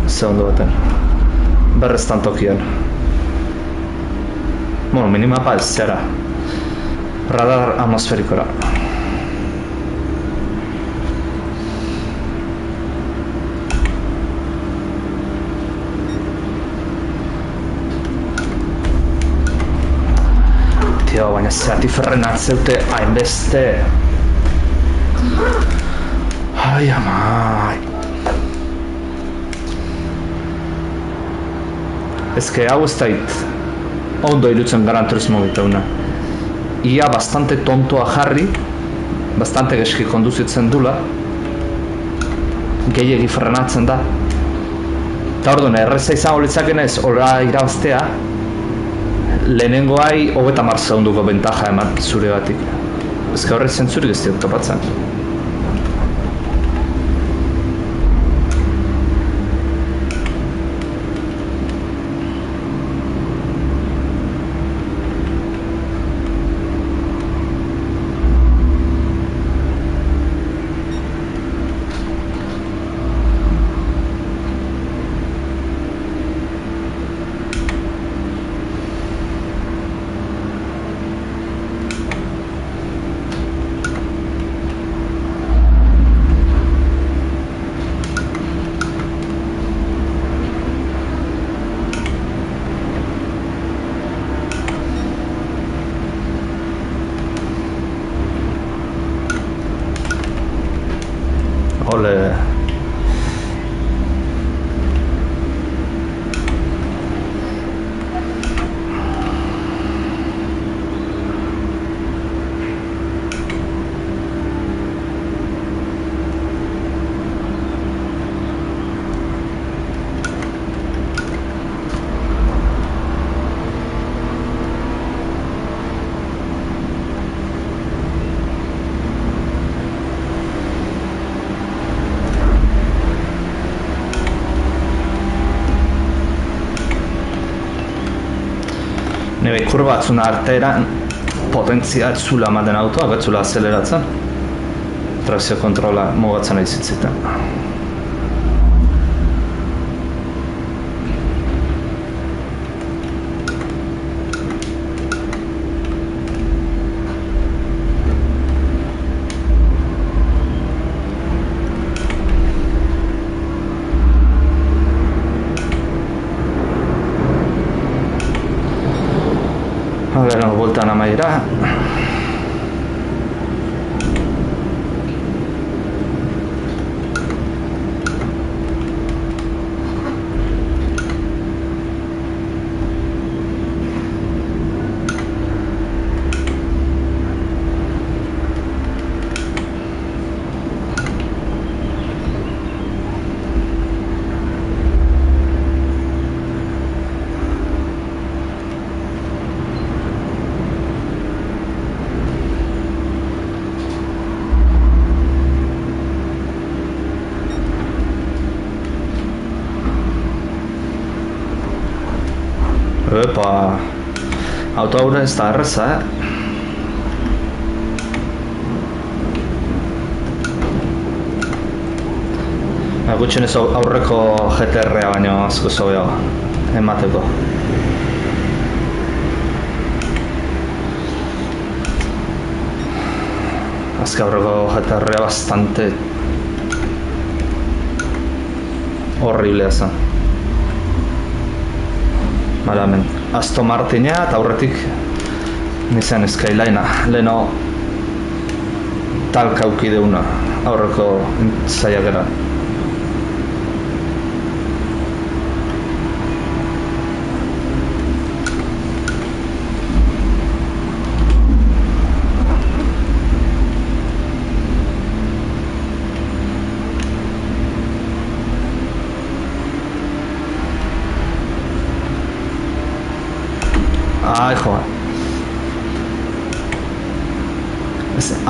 Speaker 1: segundu baten. Berreztan tokian. Bueno, minimapa ez zera. Radar atmosferikora. Tio, baina zeatiferen hartzeute hainbeste. Ai, amai. Ezke, hau ez dait ondo irutzen Gran Turismo bitauna. Ia bastante tontoa jarri, bastante geski konduzitzen dula, gehiegi frenatzen da. Eta orduan, erreza izango litzakenez, hola irabaztea, lehenengoai 30 segunduko bentaja eman zure batik. Ezke horrek zentzurik ez diot topatzen. Ole. Nire kurba batzuna arteran potentzia zula ematen autoak, ez zula azeleratzen. Trakzio kontrola mugatzen nahi zitziten. Lehenengo bueltan amaiera. Epa, auto haure ez da erreza, Gutxienez aurreko GTR-a baino asko zobeago emateko. Azke aurreko GTR-a bastante horriblea zen. Bala, hemen, Aston Martina eta aurretik Nissan Skylinea, leheno talka auki deuna aurreko zaiakera. Ai, joa.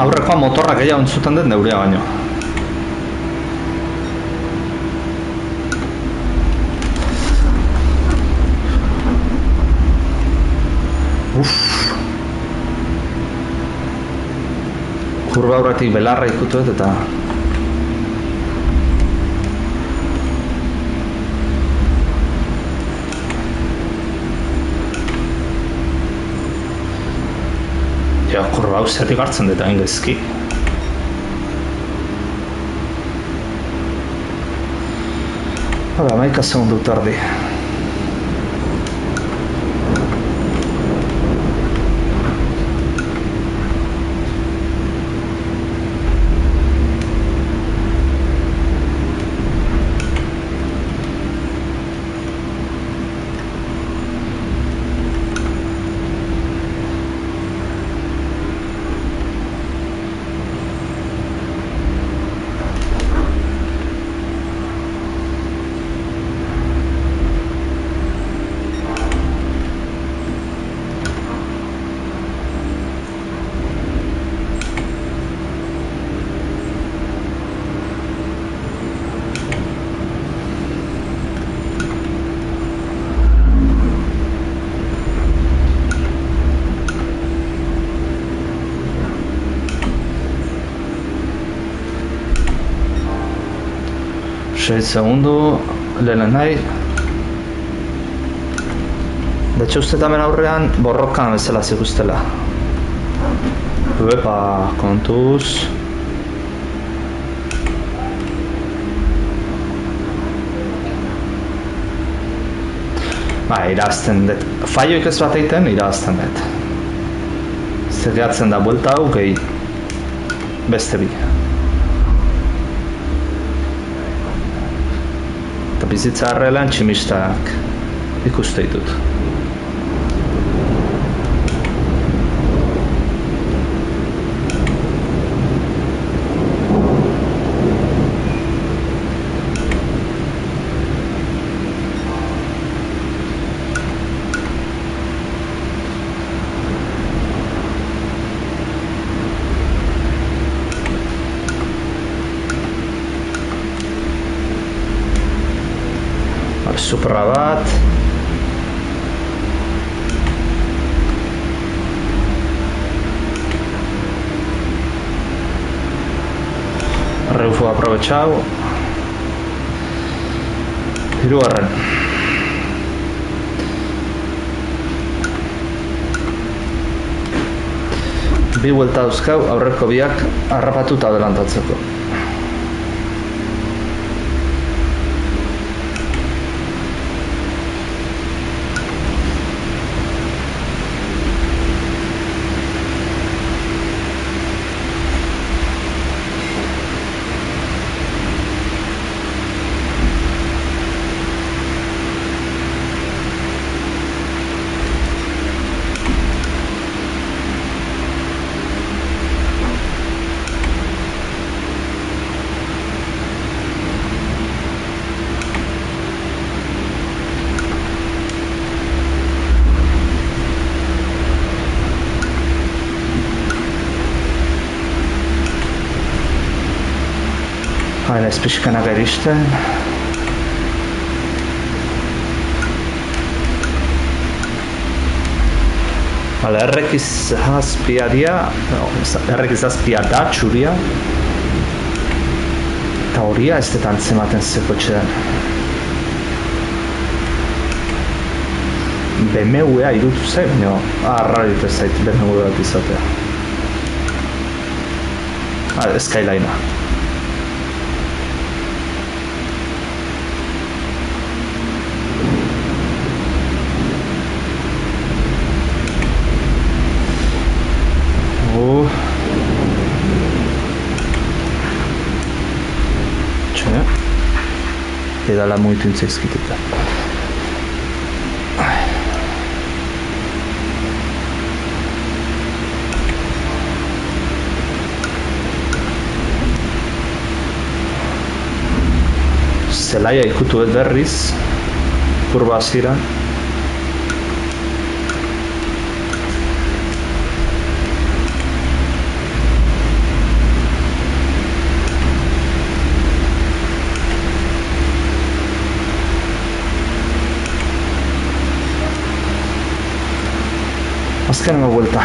Speaker 1: Aurrekoa motorrak gehiago entzuten dut neurea baino. Uff. Kurba aurretik belarra ikutuet eta... Ja, kurba hau zertik hartzen dut hain gezki. Hala, 11 segundu tardi. Segundu, lehen nahi. De hecho, uste tamen aurrean borrokan bezala zikustela. Epa, kontuz. Ba, irazten dut. Faioik ez bat egiten, irazten dut. Zer gehatzen da buelta hau, gehi beste bi. Bizitza harrelan tximistak ikuste ditut. Supra bat. Reufo aprovechau. Hirugarren. Bi buelta dauzkau, aurreko biak harrapatuta adelantatzeko. Hala, ez pixkanak eristen. Hala, errekizazpia dia, errekizazpia da, txuria. Eta horia ez dut antzematen zeko txedan. BMW-a irutu zen, baina arraritu zait BMW bat izatea. Hala, Skyline-a. Pedala muito intzaizkiteta. Zelaia ikutu ez berriz, kurba hasieran. Azkenengo vuelta.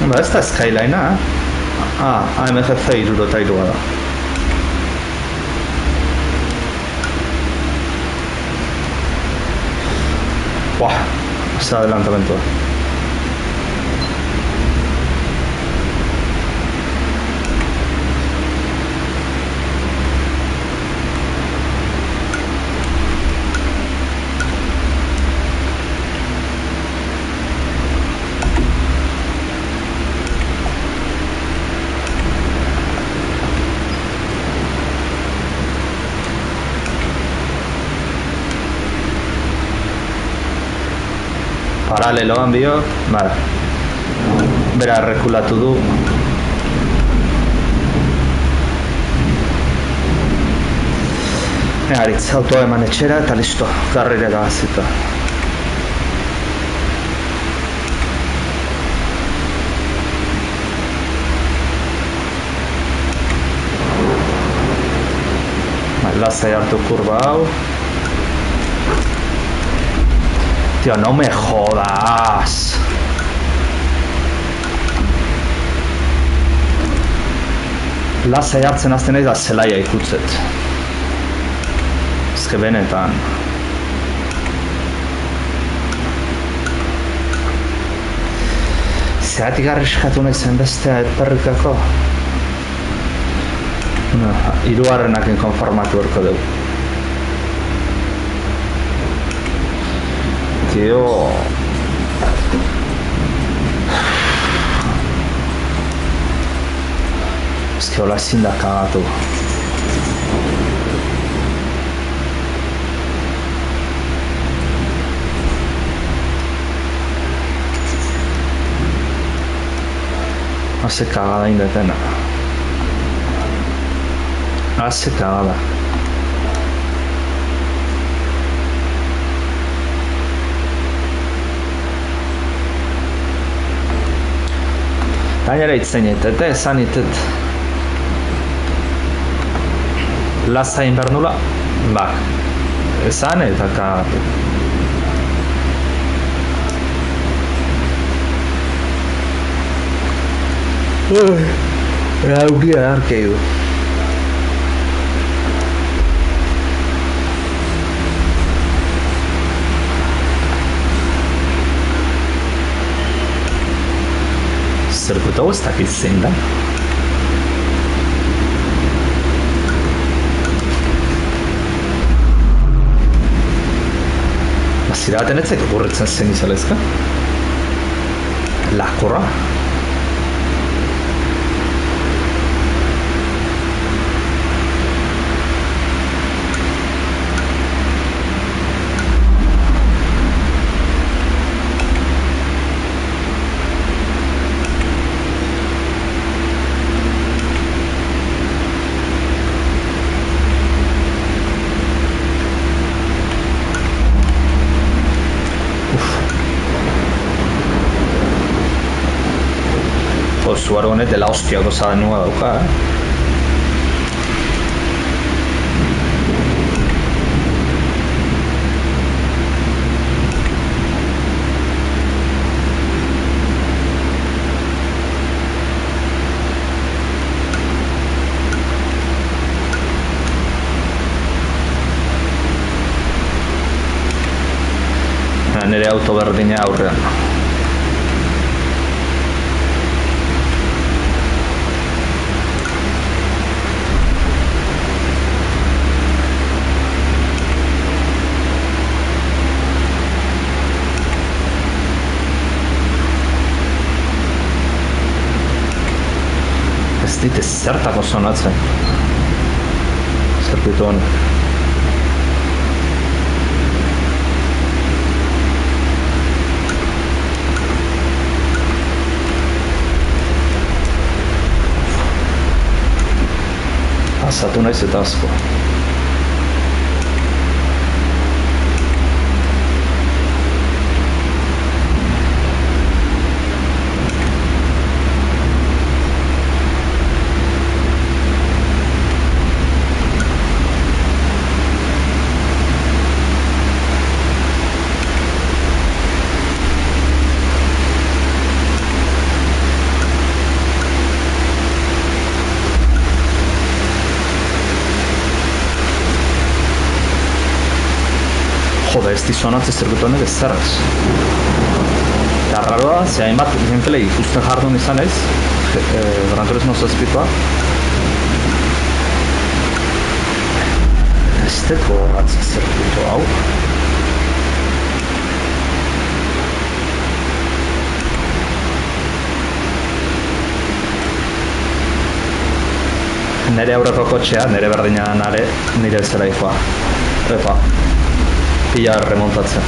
Speaker 1: Ba, ez da Skylinea, AMG C63 da. Buah, ese adelantamiento. Paraleloan bio, bera, errekulatu du. Aritz, autoa eman etxera eta listo, karrera bazita. Lasai hartu kurba hau. Tío, no me jodas. Lasai hartzen azten nahi da zelaia ikutzet. Ez que benetan. Zeratik arriskatu nahi zen bestea perrikako. Hirugarrenakin konformatu horko dugu. Tío. Ez que hola ezin da kagatu. Hace cagada indetena. Hace cagada. Gainera itzen eta esan itet lasain behar nula, bak, esan eta kagatu. Auria arkei du. Zerkuta guztak izin da. Bazira baten etzek gurretzen zen izalezka. Lakorra. Zuaro honet dela hostiako zadanua dauka, Nire auto berdina aurrean. Ez dit ezertako zonatzen. zirkuitu honi. Pasatu naiz eta asko. Jode, ez disonatzen zirkuitu honek ez zerraz. Eta raroa, ze hainbat gameplay ikusten jardun izan ez, Gran Turismo 7koa. Ez deko gatzen zirkuitu hau. Nere aurreko kotxea, nere berdinan are, nire zela ifoa. Epa. Pila remontatzen.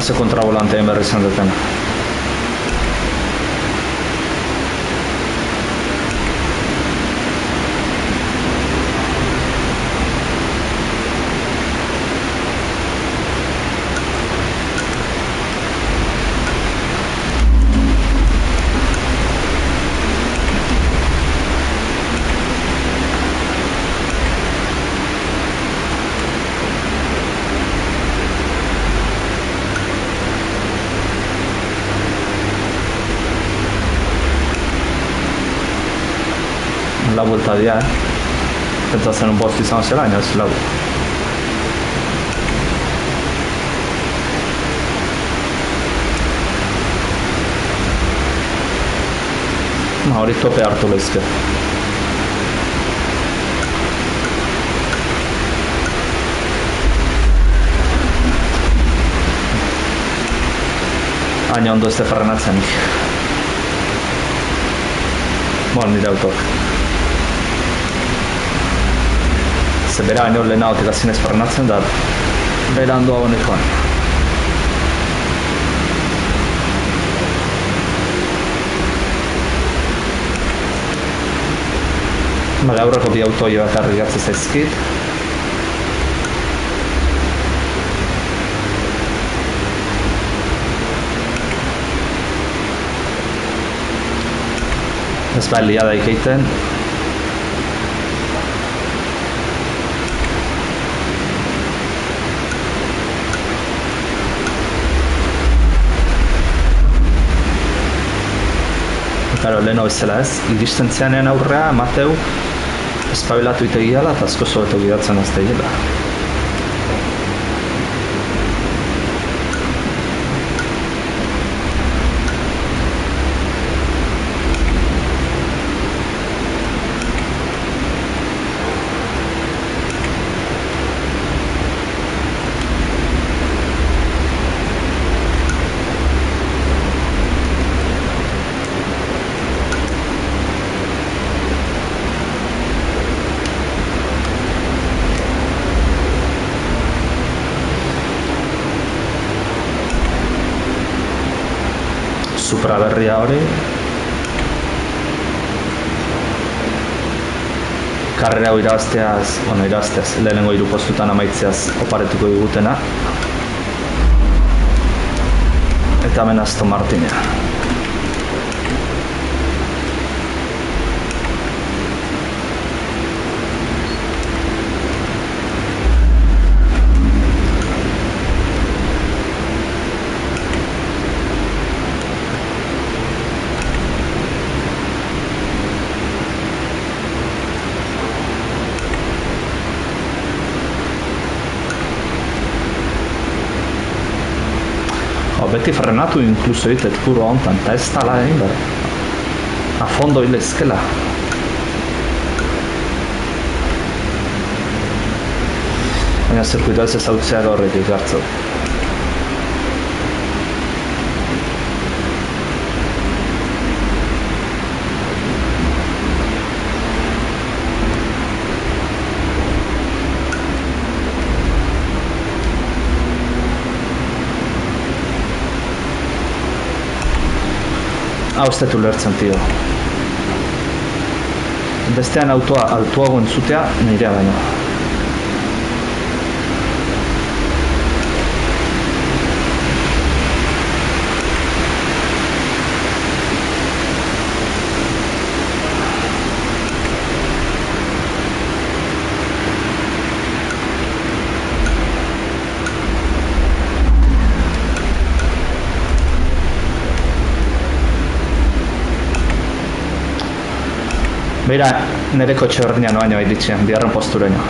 Speaker 1: Haze kontrabolanteen berri izan duten. La vuelta dia, pentsatzen un bost izan zela, baina ez lau. Hori tope hartu lehizke. Baina ondo ez da frenatzen. Nire autok. Ze bera baino lehenagotik azinez frenatzen da bera handoa honekoan. Aurreko bi autoi bakarrik gatzen zaizkit. Ez bai liada ikeiten. Karo, leheno bezala ez, iristen zeanean aurrea, Mateu, espabilatu itegiala eta asko zobetu gidatzen azte gila. Supra berria hori karrera hau irabazteaz, lehenengo 3 postutan amaitzeaz oparetuko digutena eta hemen Aston Martinea. beti frenatu inkluso ditet kurba hontan, eta ez tala egin behar. A fondo hile ezkela. Baina zirkuitoa ez ezautzea horretik hartzu. Hau ez dut ulertzen, tio. Bestean autoa altuago entzutea nirea baino. Beira, nire kotxe berdina noaino haiditxean, biharren posturaino.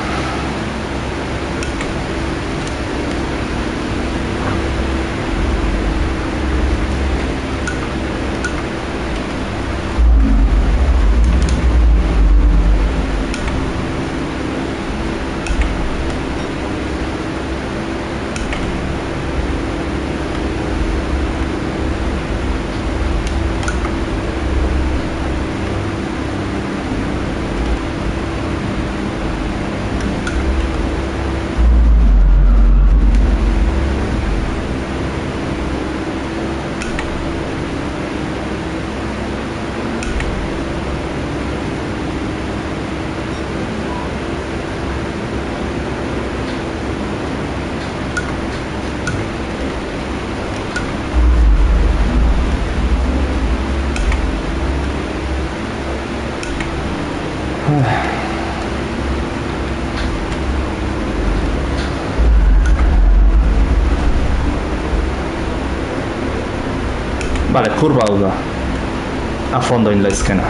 Speaker 1: Vale, kurba hau da. A fondo inlaizkena.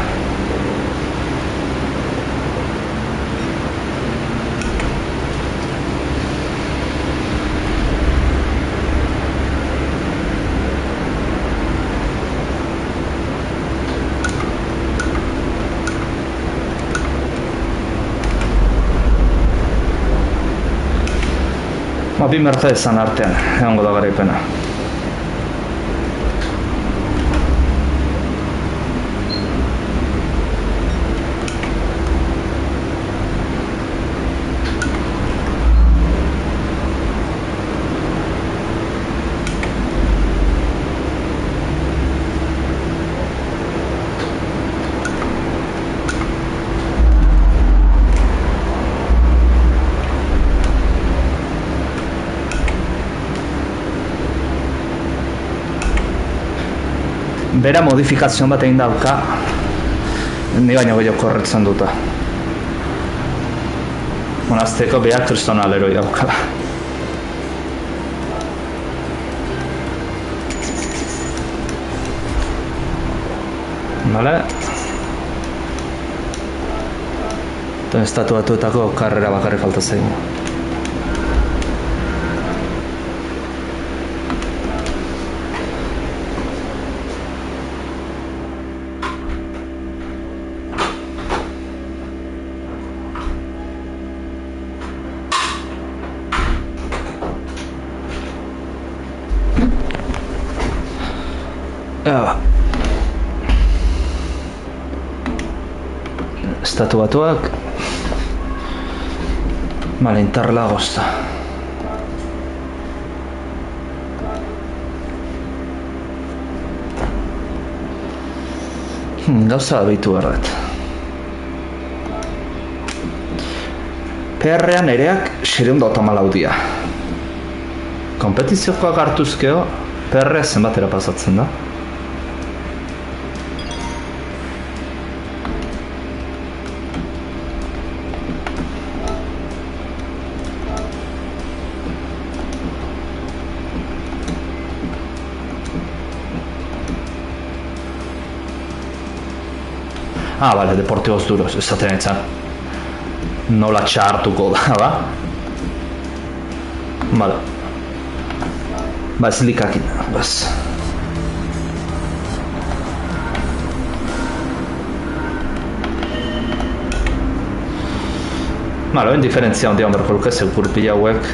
Speaker 1: Bi Mercedesan artean, egongo da garaipena. Bera modifikazio bat egin dauka, ni baino gehiago korretzen duta. Azteko behar kristonal eroi daukala. Bale? Eta estatu batuetako karrera bakarrik falta zeigu. Estatu batuak Interlagos. Gauza abitu erret. PR-an ereak 684 dira. Kompetiziokoak hartuzkeo, PR-a zenbatera pasatzen da? Bale, deportivos duros, esaten etzan. Nola txartuko da, ba? Bale. Ba ez likakin, bas. Malo, en diferentzia handia ondarko luke, zeu purpila hauek.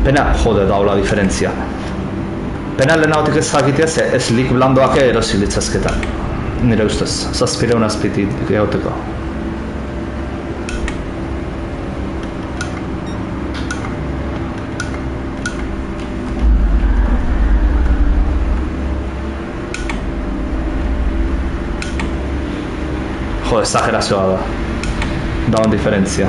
Speaker 1: Pena, jode daula diferentzia. Pena lehenagotik ez jakitea, ez lik blandoak erosi litzazketan. Nire ustez, zazpireun azpitik egoteko. Jo, exagerazioa da. Dagoen diferentzia.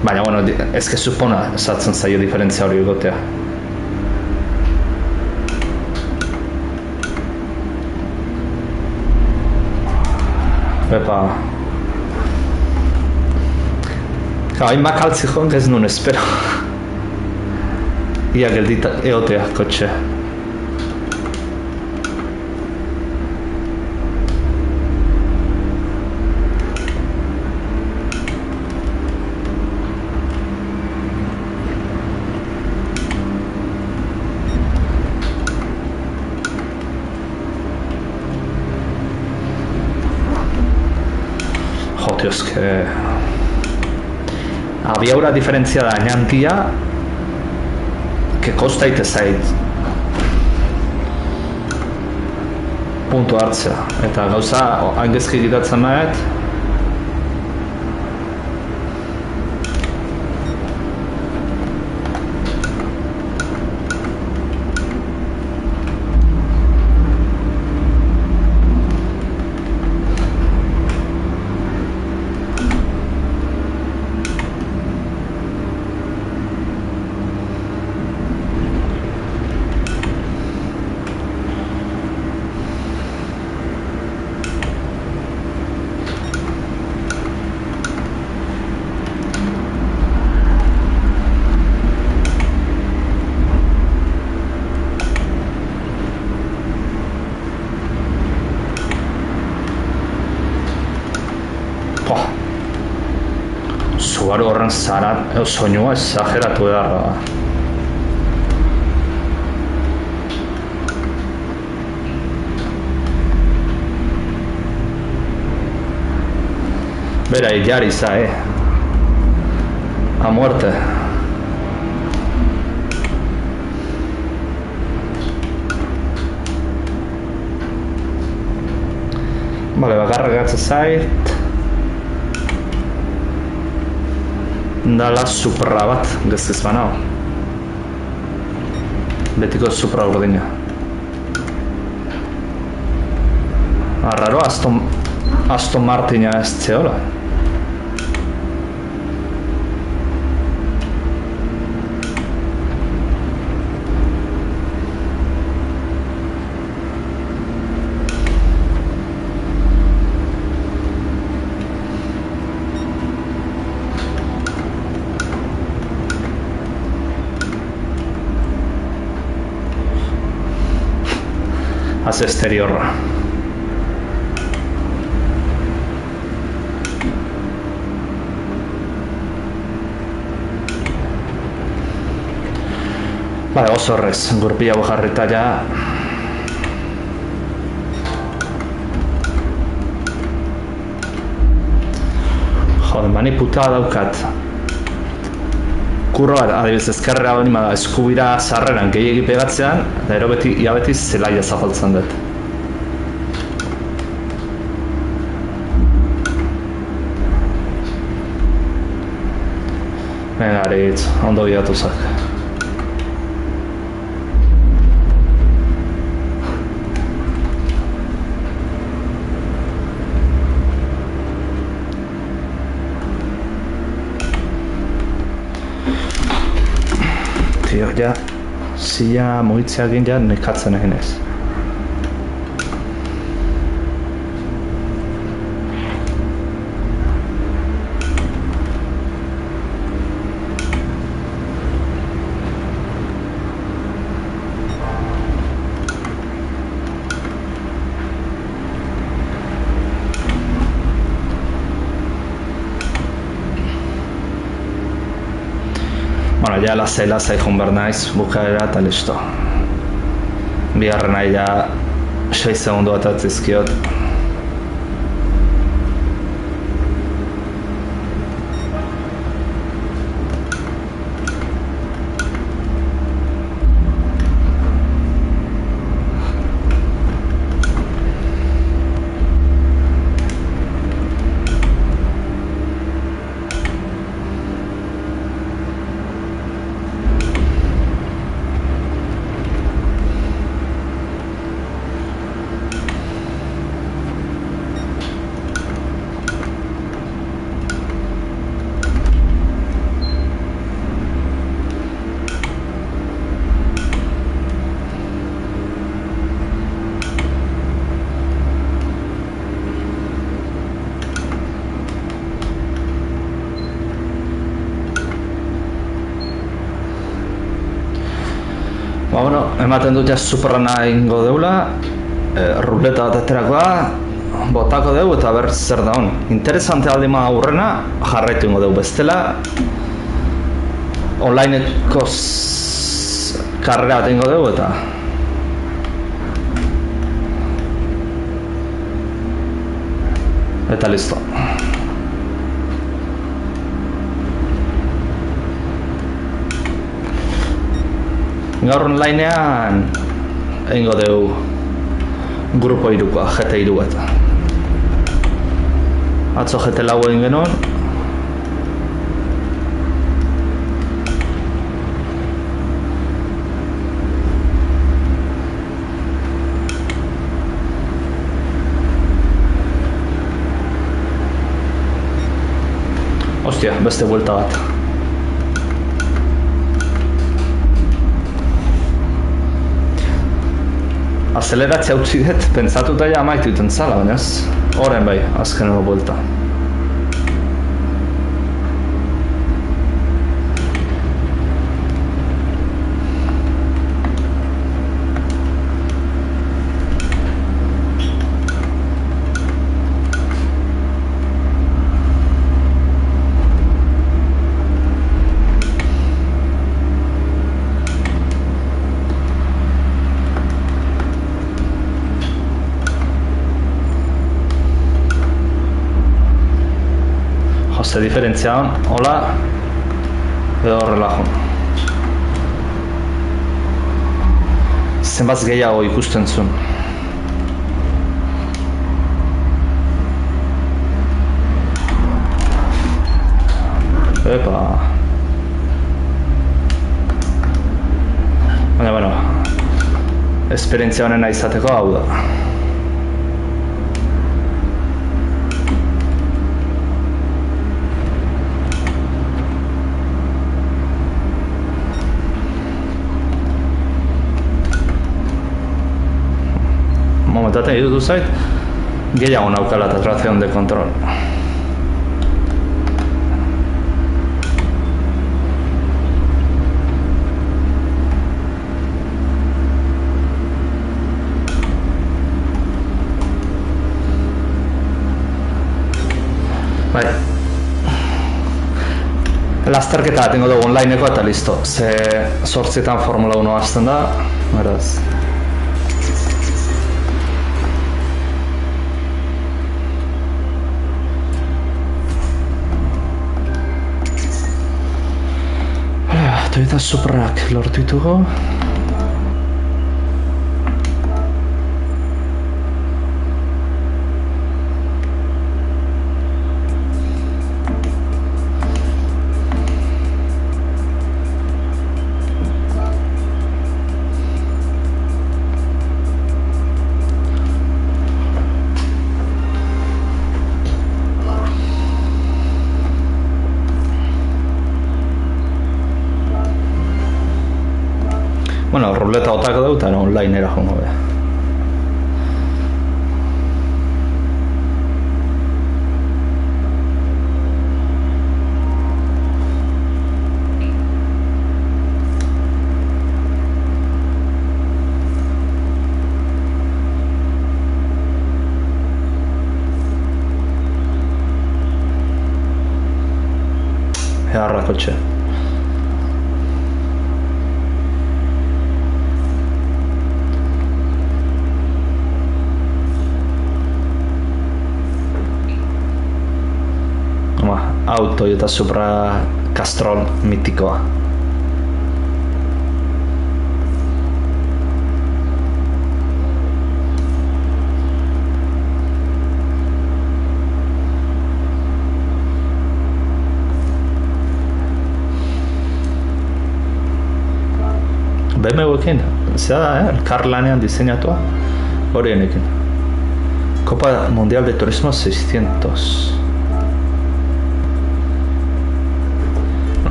Speaker 1: Baina, bueno, ez que supona esatzen zaio diferentzia hori egotea. Epa. Hain makaltzi joan ez nuen espero. Ia geldita egotea, kotxe. Dios, que... Abiaura diferentzia da handia que kosta ite zait puntu hartzea. Eta gauza haingezki gidatzen maet Subaru horren soinua exageratu edarra da. Bera, jari za, a muerte. Vale, bakarra gatza zait. Dala Supra bat, gaztez banao. Betiko Supra urdina. Arraro, Aston Martina ez zeola. Az exteriorra. Bale, oso horrez, gurpila jarrita ja. Jode, mani puta daukat. Kurro bat, adibidez ezkerrera honi da eskubira sarreran gehiegi pegatzean, eta ero beti zelaia zapaltzen dut. Aritz, ondo bidatuzak. Tio, ja, zila mugitzea egin ja nekatzen egin ez. ja lasai joan behar naiz, bukaera eta listo. Bigarren nahi ja 6 segundu bat atzizkiot. Ematen dut ja superrana egingo deula, ruleta bat aterakoa, botako dugu eta ber zer daun. Interesante aldima aurrena, jarraitu ingo dugu bestela. Onlineko karrera bat egingo dugu eta listo. Gaur onlinean egingo dugu grupo 3koa, GT3 eta. Atzo GT4 egin genuen. Ostia, beste buelta bat. Azeleratzea utzi dut, pentsatuta ja amaitu iten zala, baina ez, horren bai, azkeneko buelta. Jose diferentzia hon, hola, edo horrela joan. Zenbaz gehiago ikusten zuen. Epa. Baina, bueno, esperientzia honena izateko hau da. Momentaten irutu zait, gehiago naukala eta tracción de control. Bai. Lasterketa tengo dugu onlineko eta listo. Ze 8etan Formula 1 hasten da, beraz. Toyota Suprak lortu ditugu. Bueno, ruleta otako dut, eta onlinera jongo be. Eharra kotxe. Hau Toyota Supra Castrol mitikoa. BMW-ekin, zera da, elkar lanean diseinatua, horienekin. Copa Mundial de Turismo 600.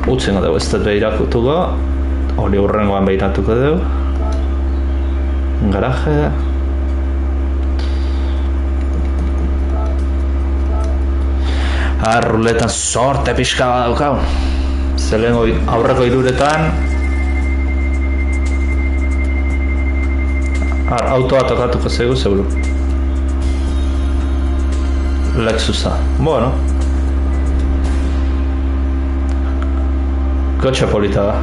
Speaker 1: Utsengo dugu, ez dut behirakutuko, hori hurrengoan behiratuko dugu. Garaje. Ruletan sorte pixka bat daukau. Zelengo aurreko hiruretan autoa tokatuko zaigu, seguru. Lexusa. Bueno. Kotxe polita da.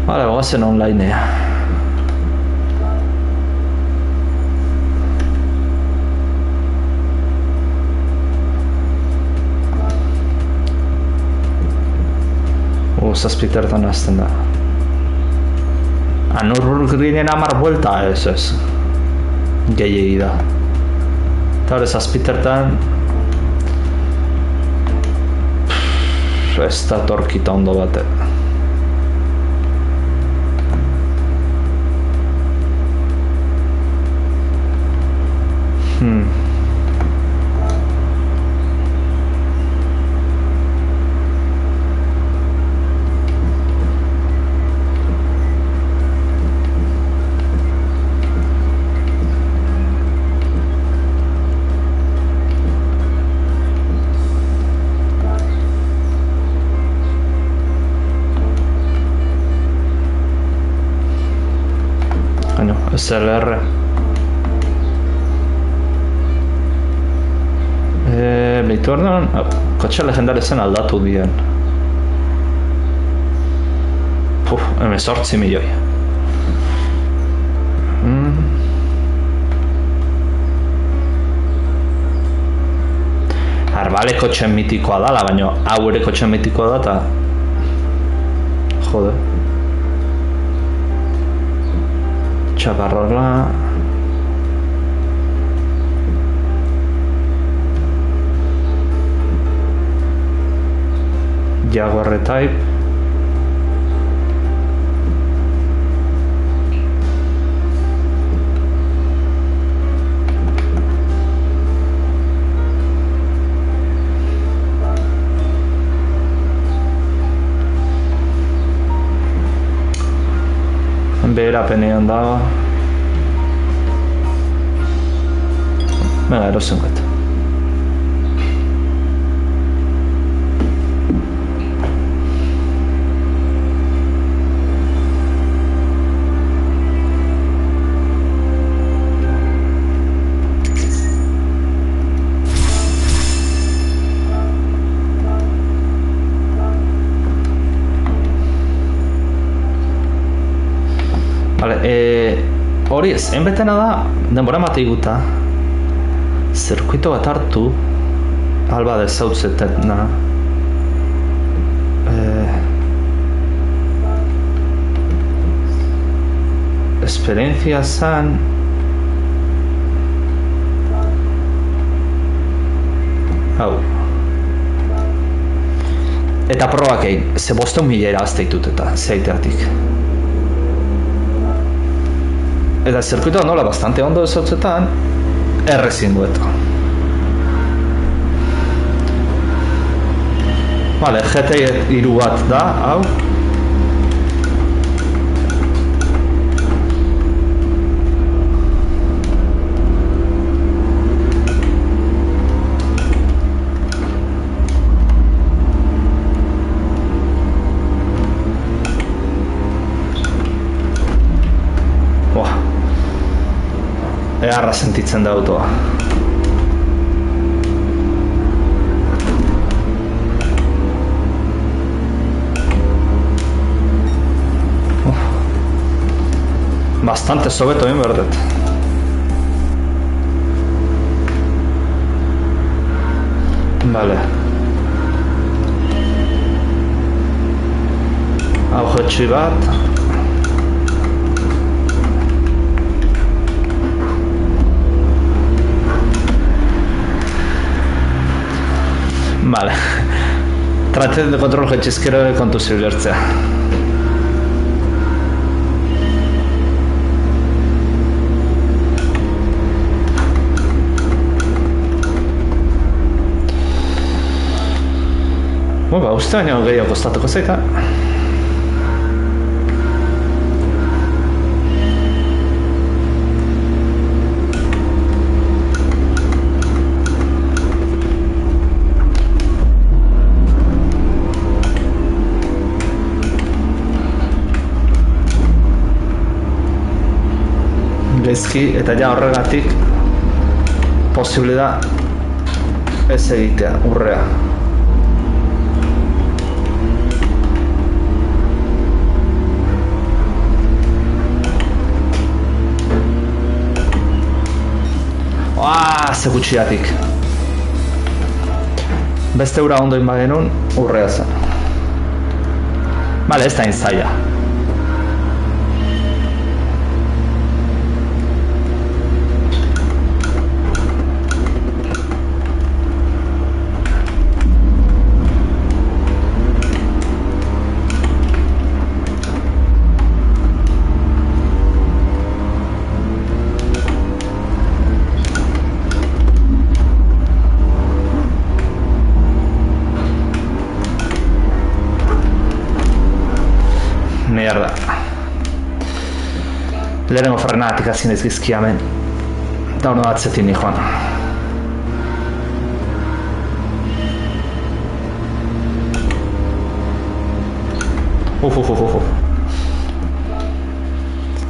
Speaker 1: Vale, goazen onlinea. Zazpitertan azten da. Nürburgringen 10 buelta, ez. Gehiegi da. Eta hori zazpitertan ez da torkita ondo bate. SLR. Biturnan, kotxe legendari zen aldatu dien. 18 milioi. Arbale kotxe mitikoa dala, baina hau ere kotxe mitikoa da eta jode. Chaparrola. Jaguar Type. Beherapenean dago. Venga, erosunket. Hori ez, enbetena da, denbora mate iguta, zirkuito bat hartu, alba dezautzetetna, esperientzia zan, hau, eta probak egin, ze 500.000 azte ditut eta zeiteatik. Eta zirkuitoa nola bastante ondo ezautzetan, errezin duetu. Vale, GT3 bat da, hau. Eharra sentitzen da autoa. Bastante sobeto egin behar dut. Vale. Hau jetxi bat. Vale. Traten de kontrol jetxizkero kontu zibilertzea. Uste baino gehiago kostatuko zaita. Gaizki eta ja horregatik posible da ez egitea, urrea. Ze gutxiatik. Beste ura ondo inbagenun, urrea zen. Bale, ez da inzaila. Mierda. Lehenengo frenatik hasi naiz gizki hemen. Da ono atzetik ni joan. Uf.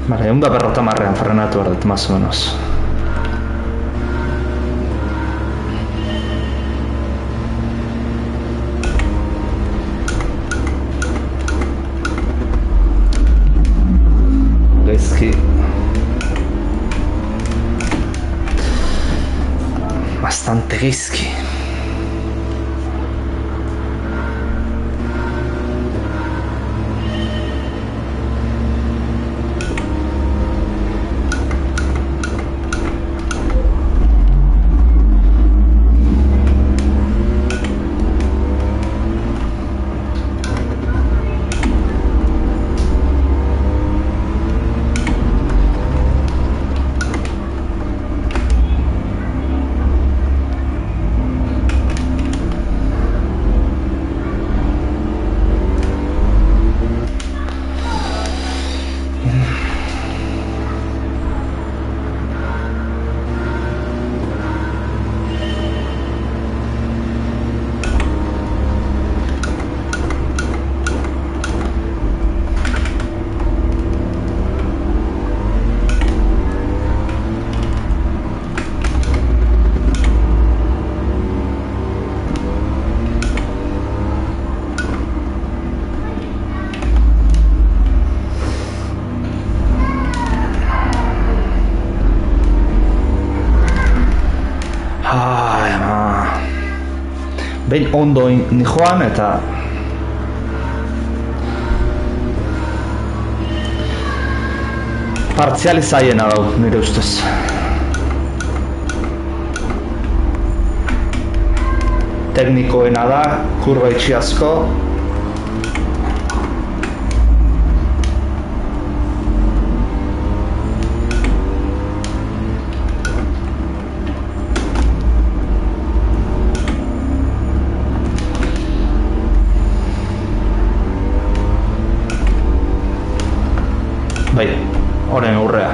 Speaker 1: Vale, 150 frenatu behar dut, más o menos. Bastante gaizki. Behin ondo ni joan eta partzializaiena dau nire ustez. Teknikoena da, kurba itxi asko. Bai, horren aurrea.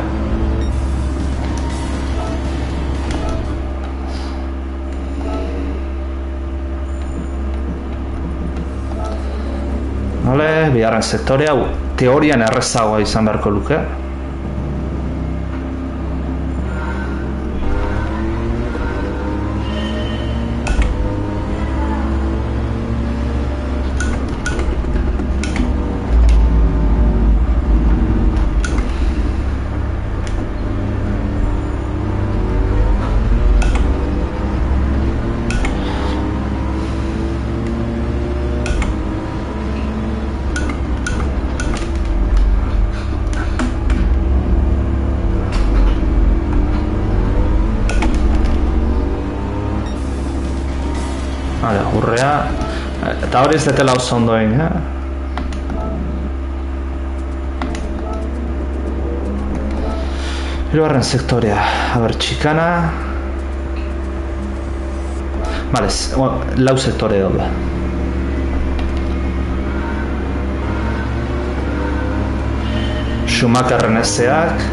Speaker 1: Vale, bigarren sektorea teorian errezagoa izan beharko luke. urrea. Eta hori ez detela oso ondoen, Hirugarren sektorea, txikana. Vale, lau sektore daude. Schumacherren ezeak.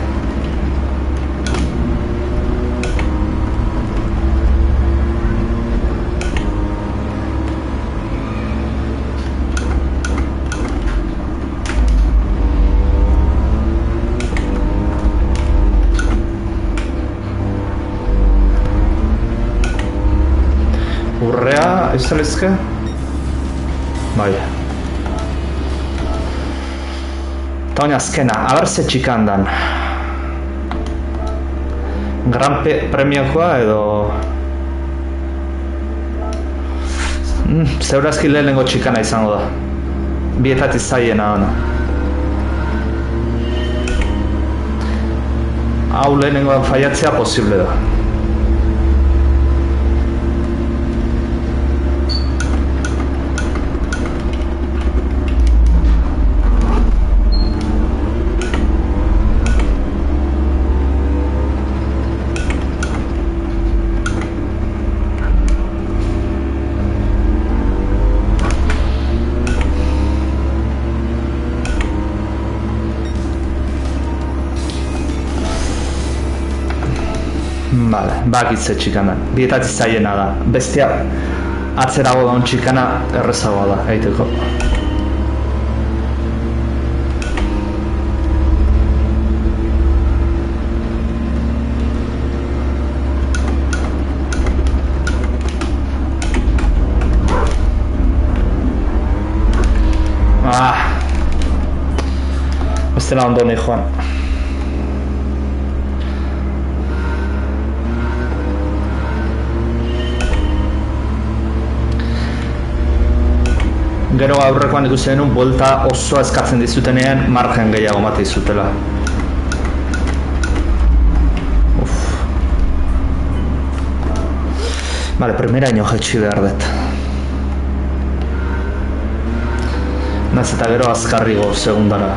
Speaker 1: Urrea, ez da lezke? Bai. Eta honi azkena, abar ze txikan dan. Gran premiokoa edo... Zeurazki lehenengo txikana izango da. Bietatik zaiena dana. Hau lehenengoan faiatzea posible da. Vale, bakitze txikana. Bietatik zaiena da. Bestia atzerago daun txikana errezagoa da, egiteko. Bestela ondo nahi joan. Gero aurrekoan ikusten denun, buelta osoa eskatzen dizutenean, margen gehiago mate dizutela. Vale, primera ino jetxi behar dut. Naz eta gero azkarrigo, segundara.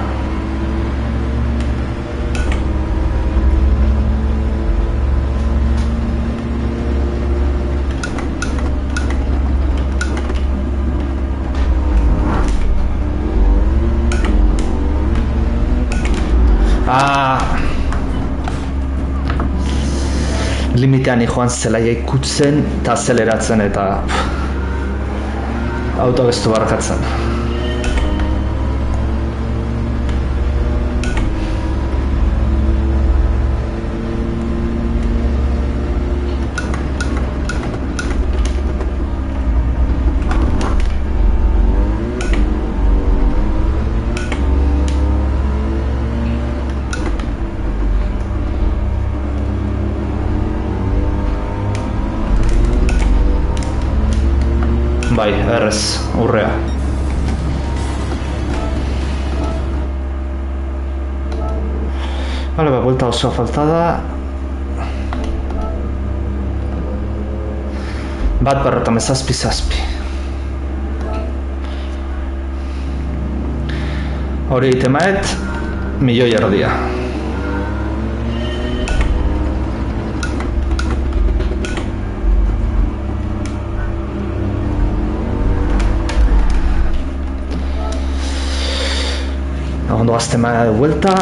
Speaker 1: Limitean joan zelaia ikutzen eta azeleratzen eta autogestu barkatzen. Bai, errez, urrea. Vale, buelta osoa falta da. Bat berrotame zazpi. Hori egite maet, 1.000.000 erdia. Ondo azte maia de vuelta.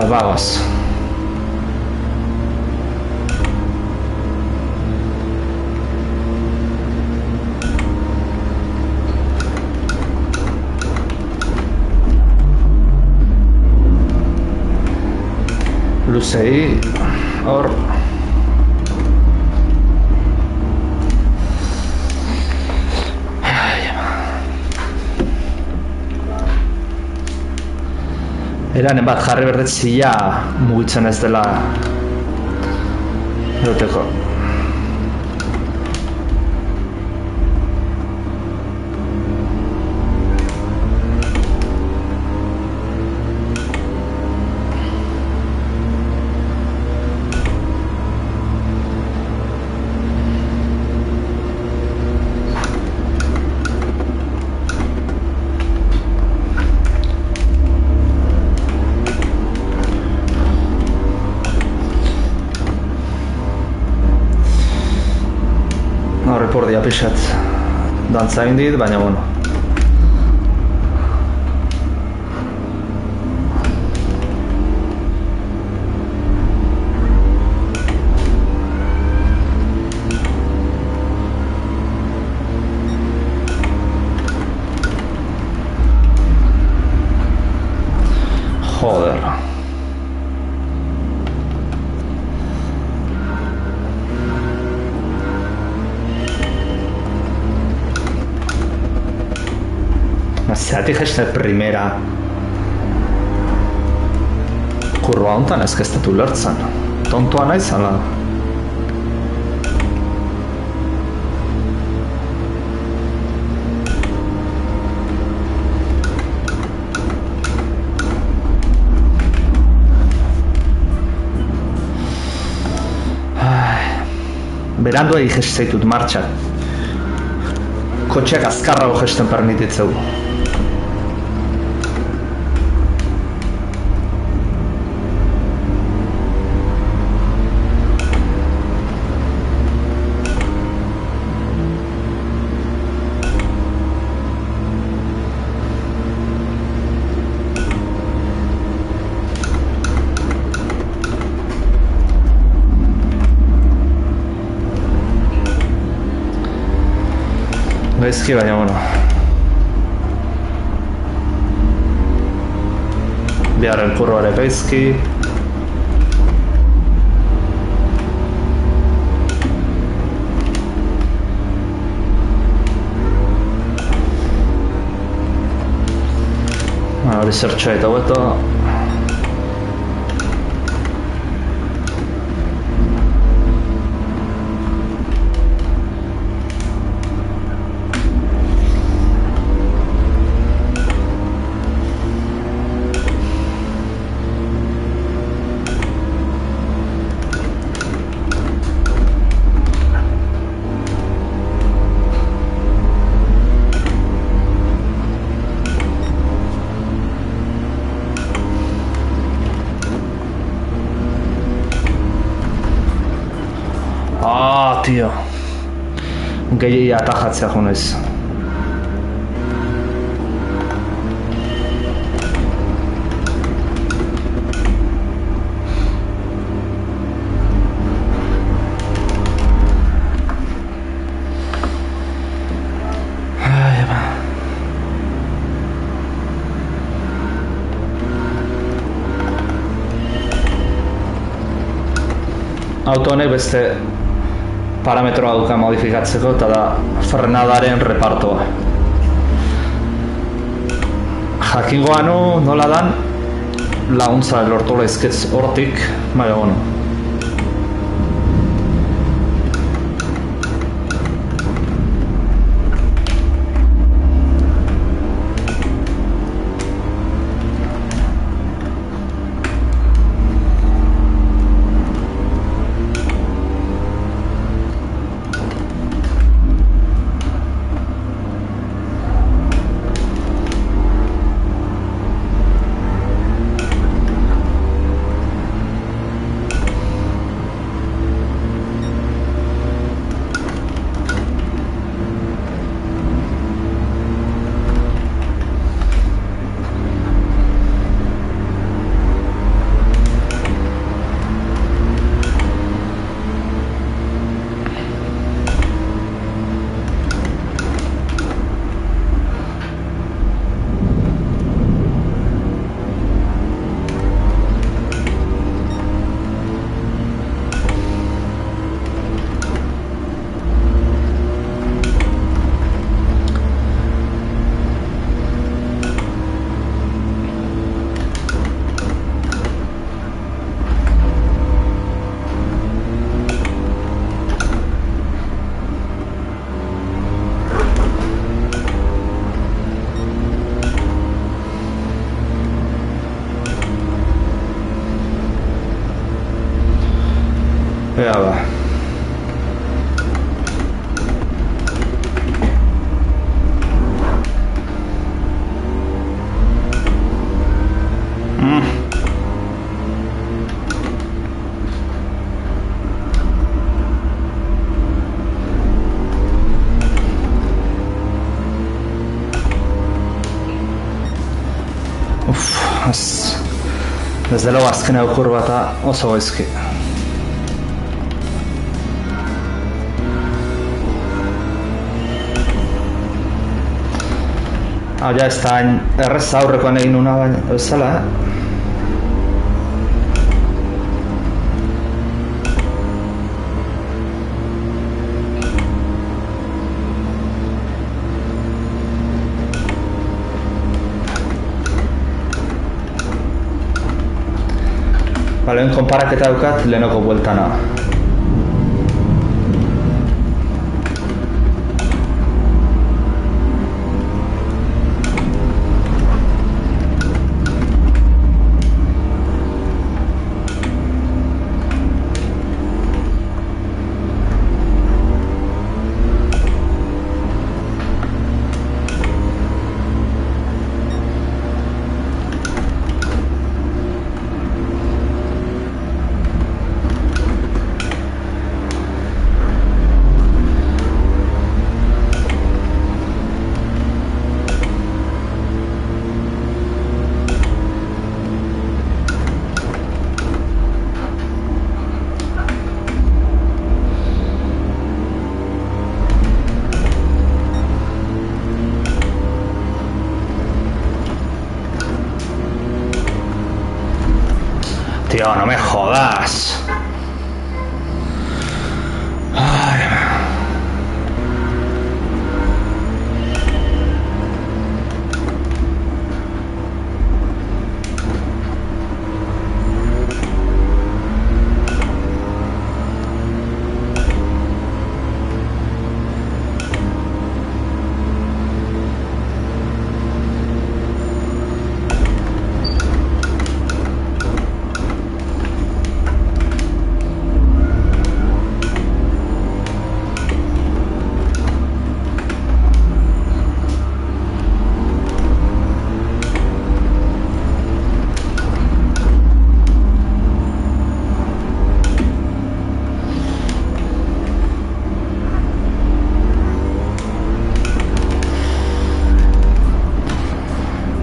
Speaker 1: Vamos. Luzei, hor. Eranen bat jarri berdet zila mugitzen ez dela eroteko. Repordia pixat dantza egin dit, baina bueno. Joder. Zeratik jeste primera kurba honetan ez kezdetu lertzen. Tontoa naiz, ala? Berandu egin jesteitut martxak. Kotxeak azkarrago jesten permititzeu. Gaizki, baina, bueno. Biharren kurroare gaizki. Hori zertxoa eta hueto. Tío. Gehi atajatzea jo naiz. Auto honek beste parametroa duka modifikatzeko eta da frenadaren repartoa. Jakingoa nu nola dan laguntza lortola izketz hortik, baina bueno. Desde luego azken kurbata oso goizki. Hau ja ez da errez aurrekoan egin una baina bezala, lehen konparaketa daukat lehenoko bueltana. Tío, no me jodas. Ay.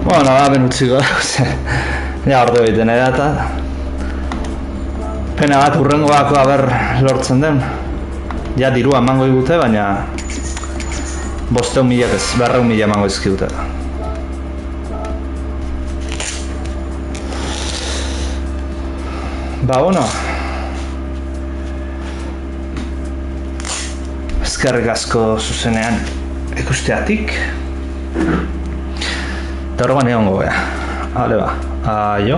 Speaker 1: Bueno, ben utziko ja ordu egiten eta pena bat urrengoako aber lortzen den. Ja dirua emango digute, baina 500.000 ez, 200.000 emango dizkigute. Ba, bueno. Eskerrik asko zuzenean ikusteatik. Eta horregan egon gobea. Hale ba, aio.